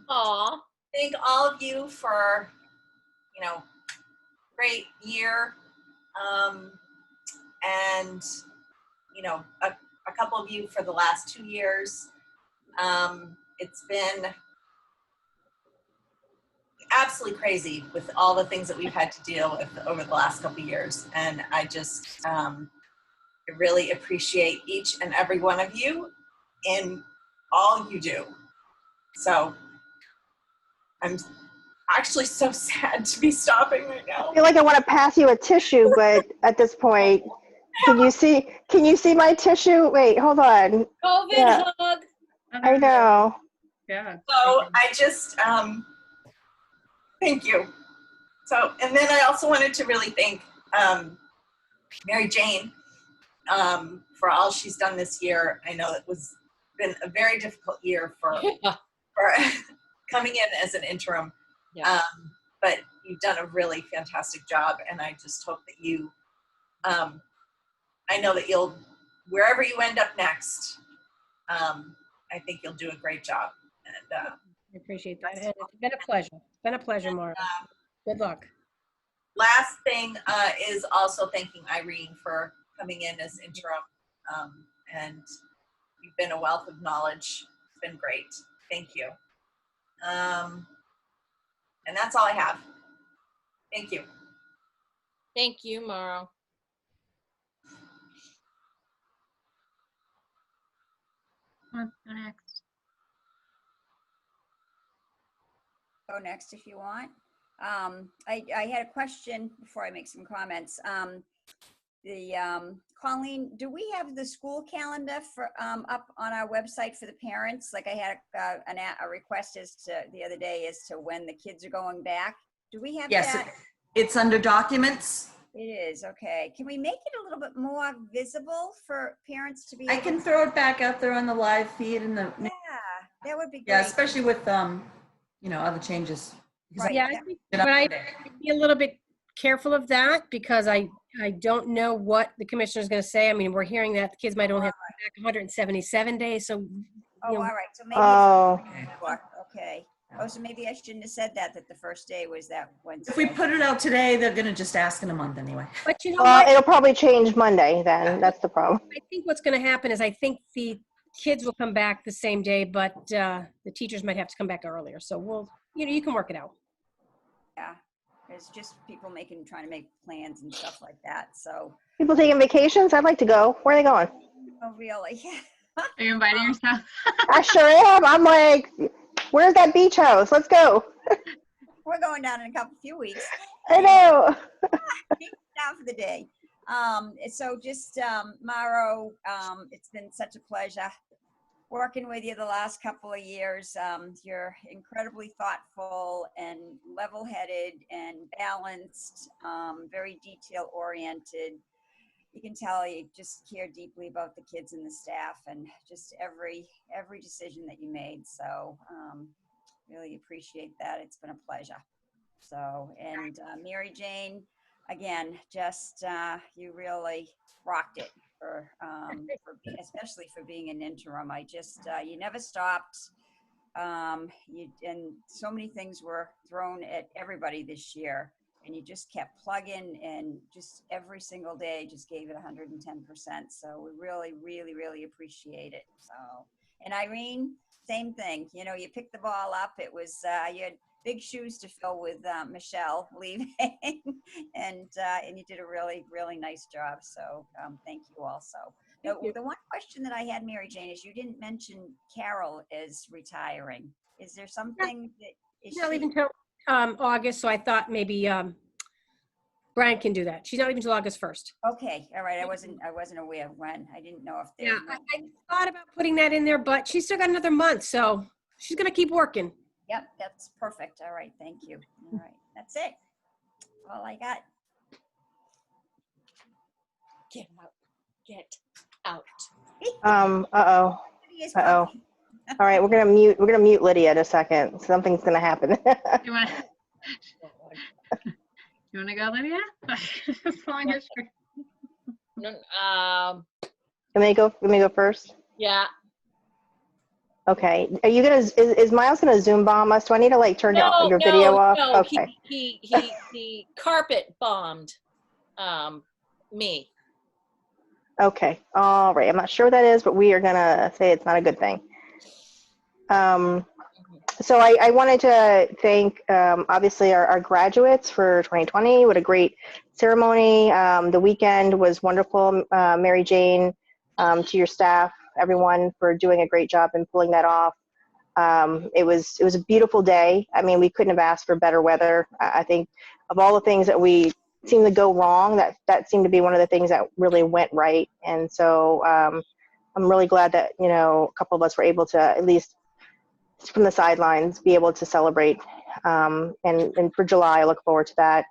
Aw. Thank all of you for, great year. And, a couple of you for the last 2 years. It's been absolutely crazy with all the things that we've had to deal with over the last couple of years. And I just really appreciate each and every one of you in all you do. So I'm actually so sad to be stopping right now. I feel like I want to pass you a tissue, but at this point, can you see my tissue? Wait, hold on. COVID Yeah. hug. I know. Yeah. So I just, thank you. So, and then I also wanted to really thank Mary Jane for all she's done this year. I know it been a very difficult year for coming in as an interim. Yeah. But you've done a really fantastic job, and I just hope that you, I know that wherever you end up next, I think you'll do a great job. And I appreciate that. And it's been a pleasure. It's been a pleasure, Mara. Good luck. last thing is also thanking Irene for coming in as interim. And you've been a wealth of knowledge. It's been great. Thank you. And that's all I have. Thank you. Thank you, Mara. Next. Go next if you want. I had a question before I make some comments. Colleen, do we have the school calendar for up on our website for the parents? Like I had a request as to the other day as to when the kids are going back. Do we have Yes, that? It's under documents. It is, okay. Can we make it a little bit more visible for parents to be I able can to- throw it back out there on the live feed and the, Yeah, that would be yeah, great. especially with, you know, other changes. Right. Yeah, I think, but I'd be a little bit careful of that because I don't know what the commissioner is going to say. I mean, we're hearing that the kids might only have to come back 177 days, so. Oh, you all know, right, so maybe Oh, it's, okay. Oh, so maybe I shouldn't have said that the first day was that Wednesday. If we put it out today, they're gonna just ask in a month anyway. But you know well, what? it'll probably change Monday then. That's the problem. I think what's going to happen is I think the kids will come back the same day, but the teachers might have to come back earlier. So we'll, you can work it out. Yeah, it's just people trying to make plans and stuff like that, so. People taking vacations? I'd like to go. Where are they going? Oh, really? Are you inviting yourself? I sure am. I'm like, where's that beach house? Let's go. We're going down in a few weeks. I know. Down for the day. So just, Mauro, it's been such a pleasure working with you the last couple of years. You're incredibly thoughtful and level-headed and balanced, very detail-oriented. You can tell you just care deeply about the kids and the staff and just every decision that you made. So really appreciate that. It's been a pleasure. So, and Mary Jane, again, just you really rocked it especially for being an interim. I just you never stopped. And so many things were thrown at everybody this year, and you just kept plugging and just every single day just gave it 110%. So we really, really, really appreciate it. So, and Irene, same thing. You know, you picked the ball up. It was you had big shoes to fill with Michelle leaving, and you did a really, really nice job. So thank you also. The one question that I had, Mary Jane, is you didn't mention Carol is retiring. Is there something that is She's not leaving until August, so I thought maybe Brian can do that. She's not leaving until August 1st. Okay, all right. I wasn't aware of when. I didn't know if there. Yeah, I thought about putting that in there, but she's still got another month, so she's gonna keep working. Yep, that's perfect. All right, thank you. All right, that's it. All I got. Get out. Get out. Uh-oh. Uh-oh. All right, we're gonna mute Lydia in a second. Something's gonna happen. You want to go, Lydia? As long as you're- Let me go first. Yeah. Okay. Are you gonna? Is Miles gonna Zoom bomb us? Do I need to like turn your video off? No, Okay. he carpet bombed me. Okay. All right. I'm not sure what that is, but we are gonna say it's not a good thing. So I wanted to thank obviously our graduates for 2020. What a great ceremony. The weekend was wonderful. Mary Jane, to your staff, everyone for doing a great job in pulling that off. It was a beautiful day. I mean, we couldn't have asked for better weather. I think of all the things that we seemed to go wrong, that seemed to be one of the things that really went right. And so I'm really glad that, you know, a couple of us were able to, at least from the sidelines, be able to celebrate. And for July, I look forward to that.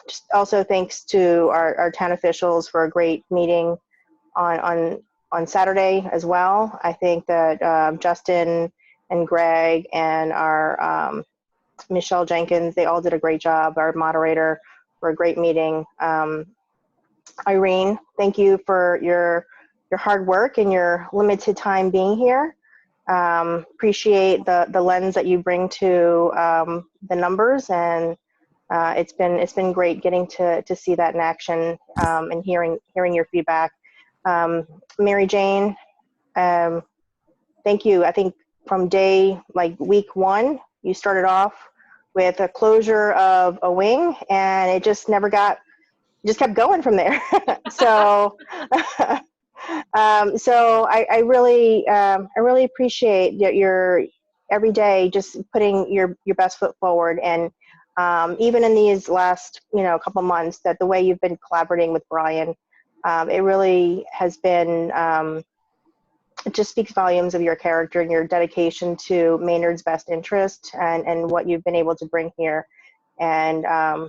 Just also thanks to our town officials for a great meeting on Saturday as well. I think that Justin and Greg and our Michelle Jenkins, they all did a great job. Our moderator for a great meeting. Irene, thank you for your hard work and your limited time being here. Appreciate the lens that you bring to the numbers, and it's been great getting to see that in action and hearing your feedback. Mary Jane, thank you. I think from week 1, you started off with a closure of a wing, and it just kept going from there. So, so I really appreciate your every day just putting your best foot forward, and even in these last couple months, that the way you've been collaborating with Brian, it really has been, it just speaks volumes of your character and your dedication to Maynard's best interest and what you've been able to bring here. And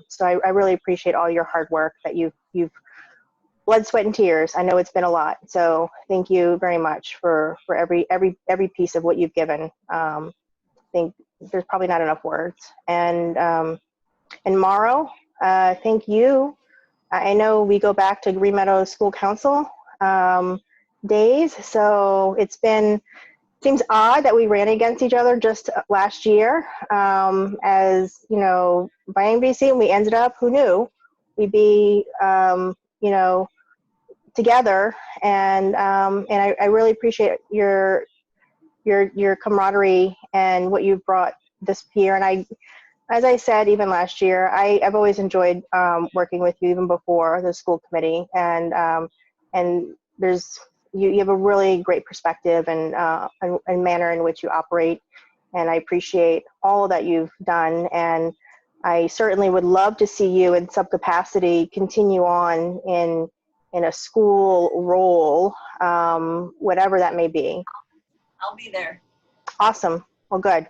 so I really appreciate all your hard work that you've blood, sweat, and tears. I know it's been a lot. So thank you very much for every piece of what you've given. I think there's probably not enough words. And Mauro, thank you. I know we go back to Green Meadows School Council days. So seems odd that we ran against each other just last year as, you know, by NBC, and we ended up, who knew, we'd be, you know, together. And I really appreciate your camaraderie and what you've brought this year. And as I said, even last year, I've always enjoyed working with you even before the school committee. And you have a really great perspective and manner in which you operate. And I appreciate all that you've done. And I certainly would love to see you in some capacity continue on in a school role, whatever that may be. I'll be there. Awesome. Well, good.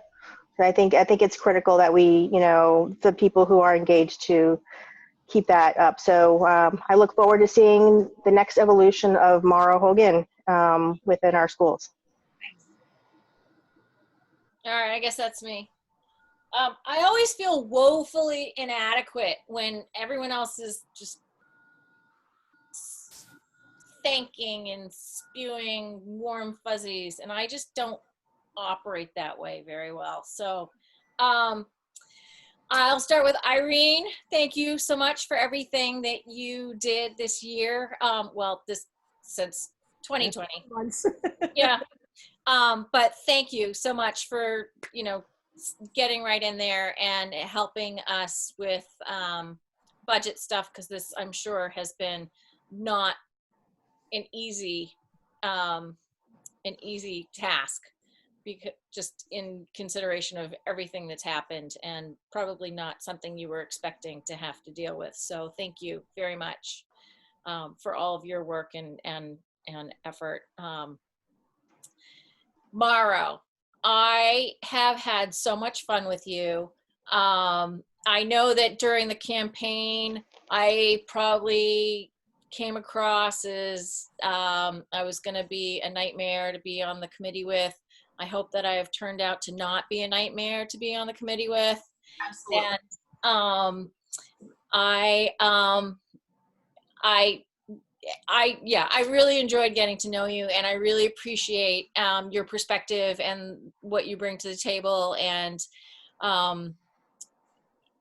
I think it's critical that we, you know, the people who are engaged to keep that up. So I look forward to seeing the next evolution of Mauro Hogan within our schools. All right, I guess that's me. I always feel woefully inadequate when everyone else is just thanking and spewing warm fuzzies, and I just don't operate that way very well. So I'll start with Irene. Thank you so much for everything that you did this year. Since 2020. Yeah. But thank you so much for, you know, getting right in there and helping us with budget stuff, because this, I'm sure, has been not an easy task, because just in consideration of everything that's happened, and probably not something you were expecting to have to deal with. So thank you very much for all of your work and effort. Mauro, I have had so much fun with you. I know that during the campaign, I probably came across as I was going to be a nightmare to be on the committee with. I hope that I have turned out to not be a nightmare to be on the committee with. Absolutely. And I really enjoyed getting to know you, and I really appreciate your perspective and what you bring to the table. And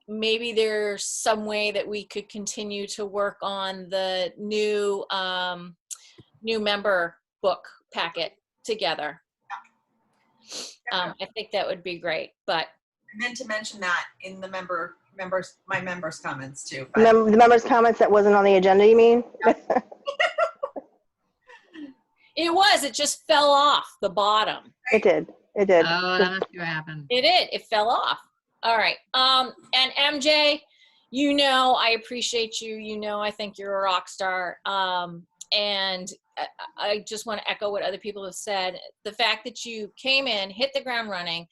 maybe there's some way that we could continue to work on the new member book packet together. I think that would be great. But I meant to mention that in the my members' comments too. The members' comments that wasn't on the agenda, you mean? it just fell off the bottom. It did. Oh, that must be what happened. It fell off. All right. And MJ, you know, I appreciate you. You know, I think you're a rock star. And I just want to echo what other people have said. The fact that you came in, hit the ground running,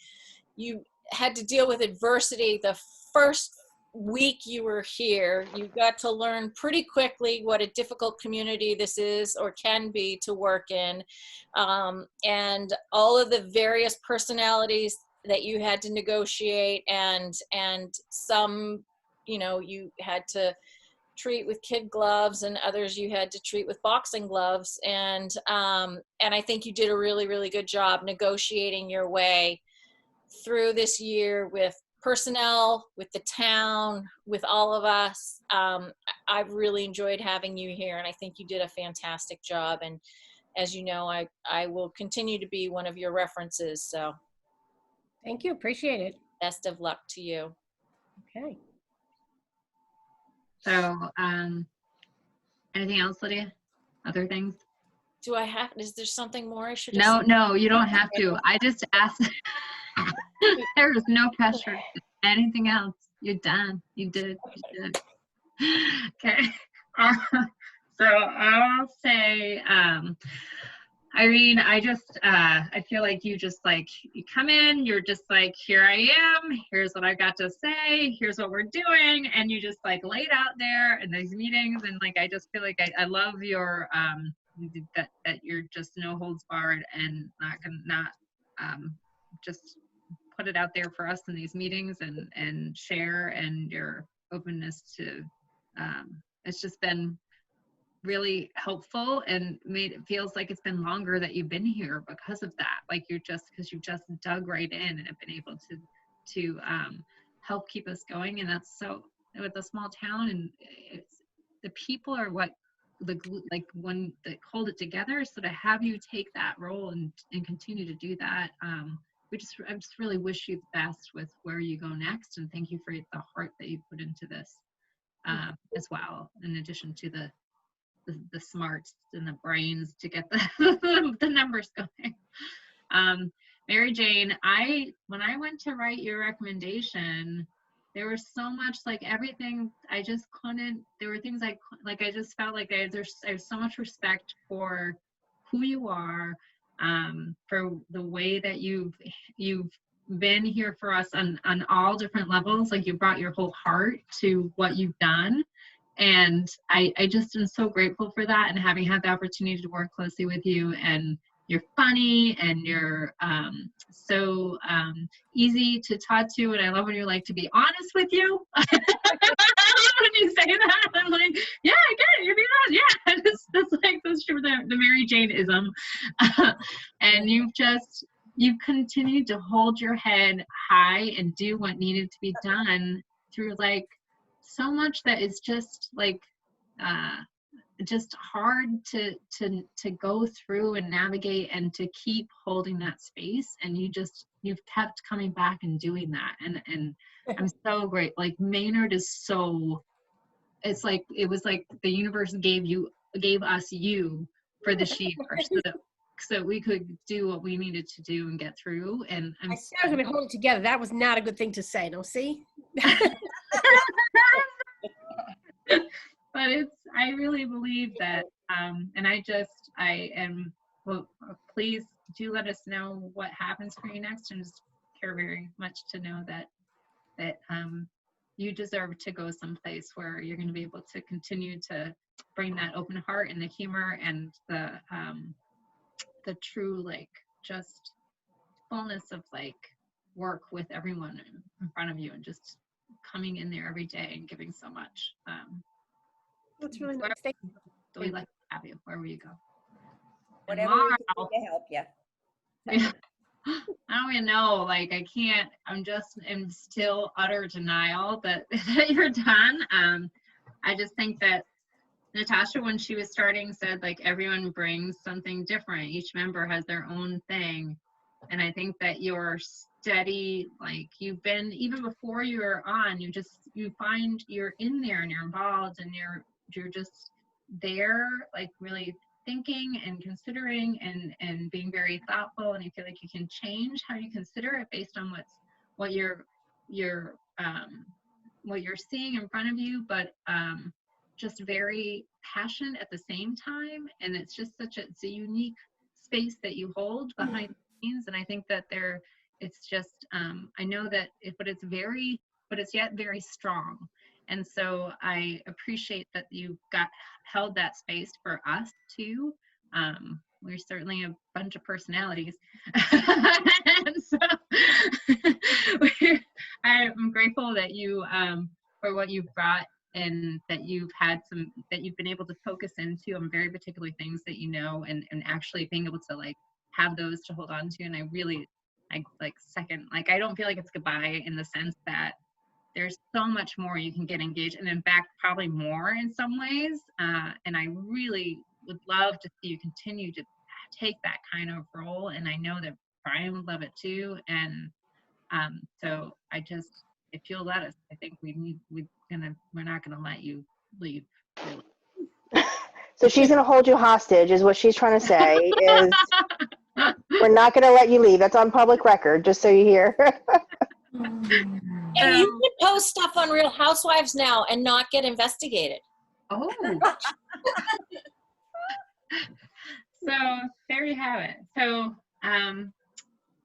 you had to deal with adversity the first week you were here. You got to learn pretty quickly what a difficult community this is or can be to work in. And all of the various personalities that you had to negotiate, and some, you know, you had to treat with kid gloves, and others you had to treat with boxing gloves. And I think you did a really, really good job negotiating your way through this year with personnel, with the town, with all of us. I've really enjoyed having you here, and I think you did a fantastic job. And as you know, I will continue to be one of your references. So Thank you. Appreciate it. best of luck to you. Okay. So, anything else, Lydia? Other things? Do I have, is there something more I should No, you don't have to. I just asked. There is no pressure. Anything else? You're done. You did. Okay. So I'll say, I mean, I feel like you just like, you come in, you're just like, here I am, here's what I got to say, here's what we're doing. And you just like laid out there in these meetings. And like, I just feel like I love your, that you're just no holds barred and not just put it out there for us in these meetings and share, and your openness to, it's just been really helpful and it feels like it's been longer that you've been here because of that. Like you've just dug right in and have been able to help keep us going. And that's so, with a small town, and it's, the people are what like when they hold it together. So to have you take that role and continue to do that, I just really wish you the best with where you go next, and thank you for the heart that you put into this as well, in addition to the smarts and the brains to get the numbers going. Mary Jane, when I went to write your recommendation, there was so much, like everything, I just couldn't, there were things I just felt like I have so much respect for who you are, for the way that you've been here for us on all different levels. Like you brought your whole heart to what you've done. And I just am so grateful for that, and having had the opportunity to work closely with you. And you're funny, and you're so easy to talk to, and I love when you like to be honest with you. When you say that, I'm like, yeah, I get it, you're being honest. Yeah, that's true, the Mary Jane-ism. And you've continued to hold your head high and do what needed to be done through like so much that is just like just hard to go through and navigate, and to keep holding that space. And you've kept coming back and doing that, and I'm so great. Like Maynard is so, it's like it was like the universe gave us you for this year so we could do what we needed to do and get through. And I said I was going to hold it together. That was not a good thing to say. No, see? But I really believe that, and I am, well, please do let us know what happens for you next, and just care very much to know that you deserve to go someplace where you're going to be able to continue to bring that open heart and the humor and the true, like, just fullness of like work with everyone in front of you, and just coming in there every day and giving so much. That's really nice. Thank you. So we'd like to have you wherever you go. Whatever we can do to help you. Yeah. I don't even know, like I can't, I'm still utter denial that you're done. I just think that Natasha, when she was starting, said like everyone brings something different. Each member has their own thing. And I think that you're steady, like you've been, even before you were on, you find you're in there and you're involved, and you're just there, like really thinking and considering and being very thoughtful, and you feel like you can change how you consider it based on what you're seeing in front of you, but just very passionate at the same time. And it's just it's a unique space that you hold behind the scenes. And I think that it's just I know that but it's yet very strong. And so I appreciate that you held that space for us too. We're certainly a bunch of personalities. And so I'm grateful that you, for what you've brought, and that you've been able to focus into on very particular things that you know, and actually being able to like have those to hold on to. And I don't feel like it's goodbye, in the sense that there's so much more you can get engaged, and in fact, probably more in some ways. And I really would love to see you continue to take that kind of role. And I know that Brian would love it too. And so if you'll let us, I think we're not gonna let you leave. Really. So she's going to hold you hostage, is what she's trying to say. Is we're not going to let you leave. That's on public record, just so you hear. And you can post stuff on Real Housewives now and not get investigated. Oh. So there you have it. So,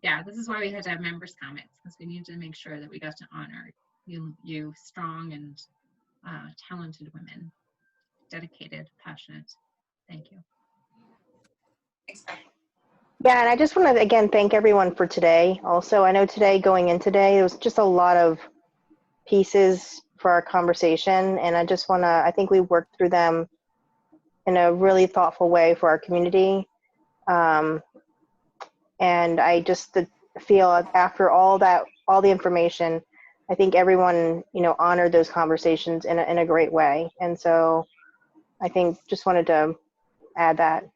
yeah, this is why we had to have members' comments, because we needed to make sure that we got to honor you strong and talented women, dedicated, passionate. Thank you. Thanks, Beth. Yeah, and I just want to again thank everyone for today. Also, I know today, going in today, there was just a lot of pieces for our conversation, and I think we worked through them in a really thoughtful way for our community. And I just feel after all the information, I think everyone, honored those conversations in a great way. And so I think just wanted to add that.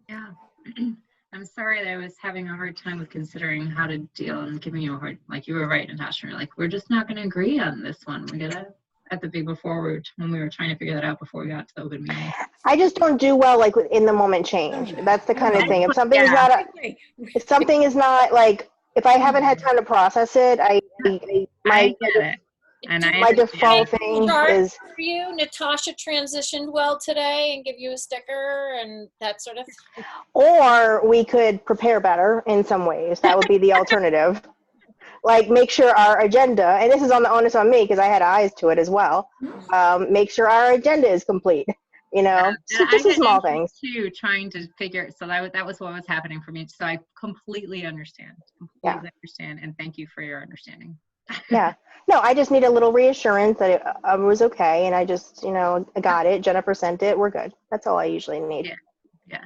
Yeah. I'm sorry that I was having a hard time with considering how to deal and giving you a hard, like you were right, Natasha. You're like, we're just not going to agree on this one. We gotta, at the big before, when we were trying to figure that out before we got to the open meeting. I just don't do well like with in the moment change. That's the kind of thing. If something is not if something is not like, if I haven't had time to process it, my default thing is. For you, Natasha transitioned well today and give you a sticker and that sort of thing. Or we could prepare better in some ways. That would be the alternative. Like make sure our agenda, and this is on the onus on me because I had eyes to it as well. Make sure our agenda is complete. So just the small things. Too, trying to figure. So that was what was happening for me. So I completely understand. Understand, and thank you for your understanding. Yeah. No, I just need a little reassurance that it was okay, and I just, I got it. Jennifer sent it. We're good. That's all I usually need. Yeah.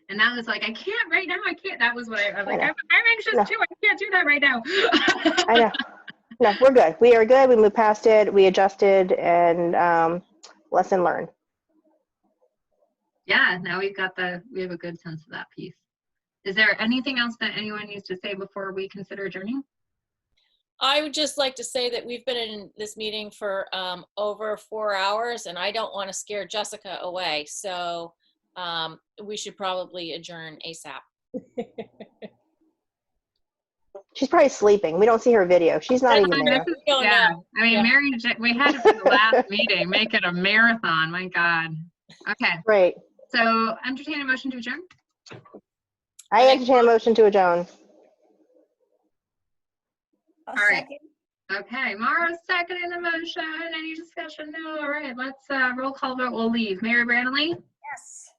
And that was like, I can't right now. I can't. That was what I was like. I'm anxious too. I can't do that right now. I know. No, we're good. We are good. We moved past it. We adjusted, and lesson learned. Yeah. Now we have a good sense of that piece. Is there anything else that anyone needs to say before we consider adjourning? I would just like to say that we've been in this meeting for over 4 hours, and I don't want to scare Jessica away. So we should probably adjourn ASAP. She's probably sleeping. We don't see her video. She's not even there. Yeah. I mean, Mary, we had it for the last meeting. Make it a marathon. My God. Okay. Great. So entertain a motion to adjourn. I entertain a motion to adjourn. All right. Okay, Mara's seconding the motion. Any discussion? No. All right, let's roll call vote. We'll leave. Mary Branley? Yes.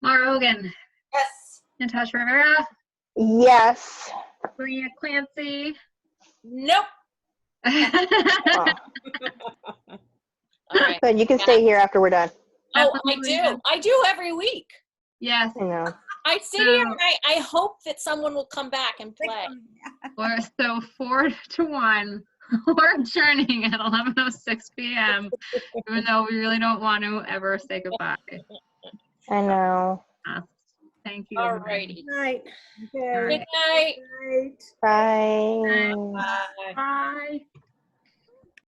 Mara Hogan? Yes. Natasha Rivera? Yes. Maria Clancy? Nope. Oh. All right. Good. You can stay here after we're done. Oh, I do every week. Yes. I know. I sit here and I hope that someone will come back and play. So 4-1, we're adjourning at 11:06 p.m. Even though we really don't want to ever say goodbye. I know. Thank you. All righty. Night. Good night. Bye. Bye. Bye.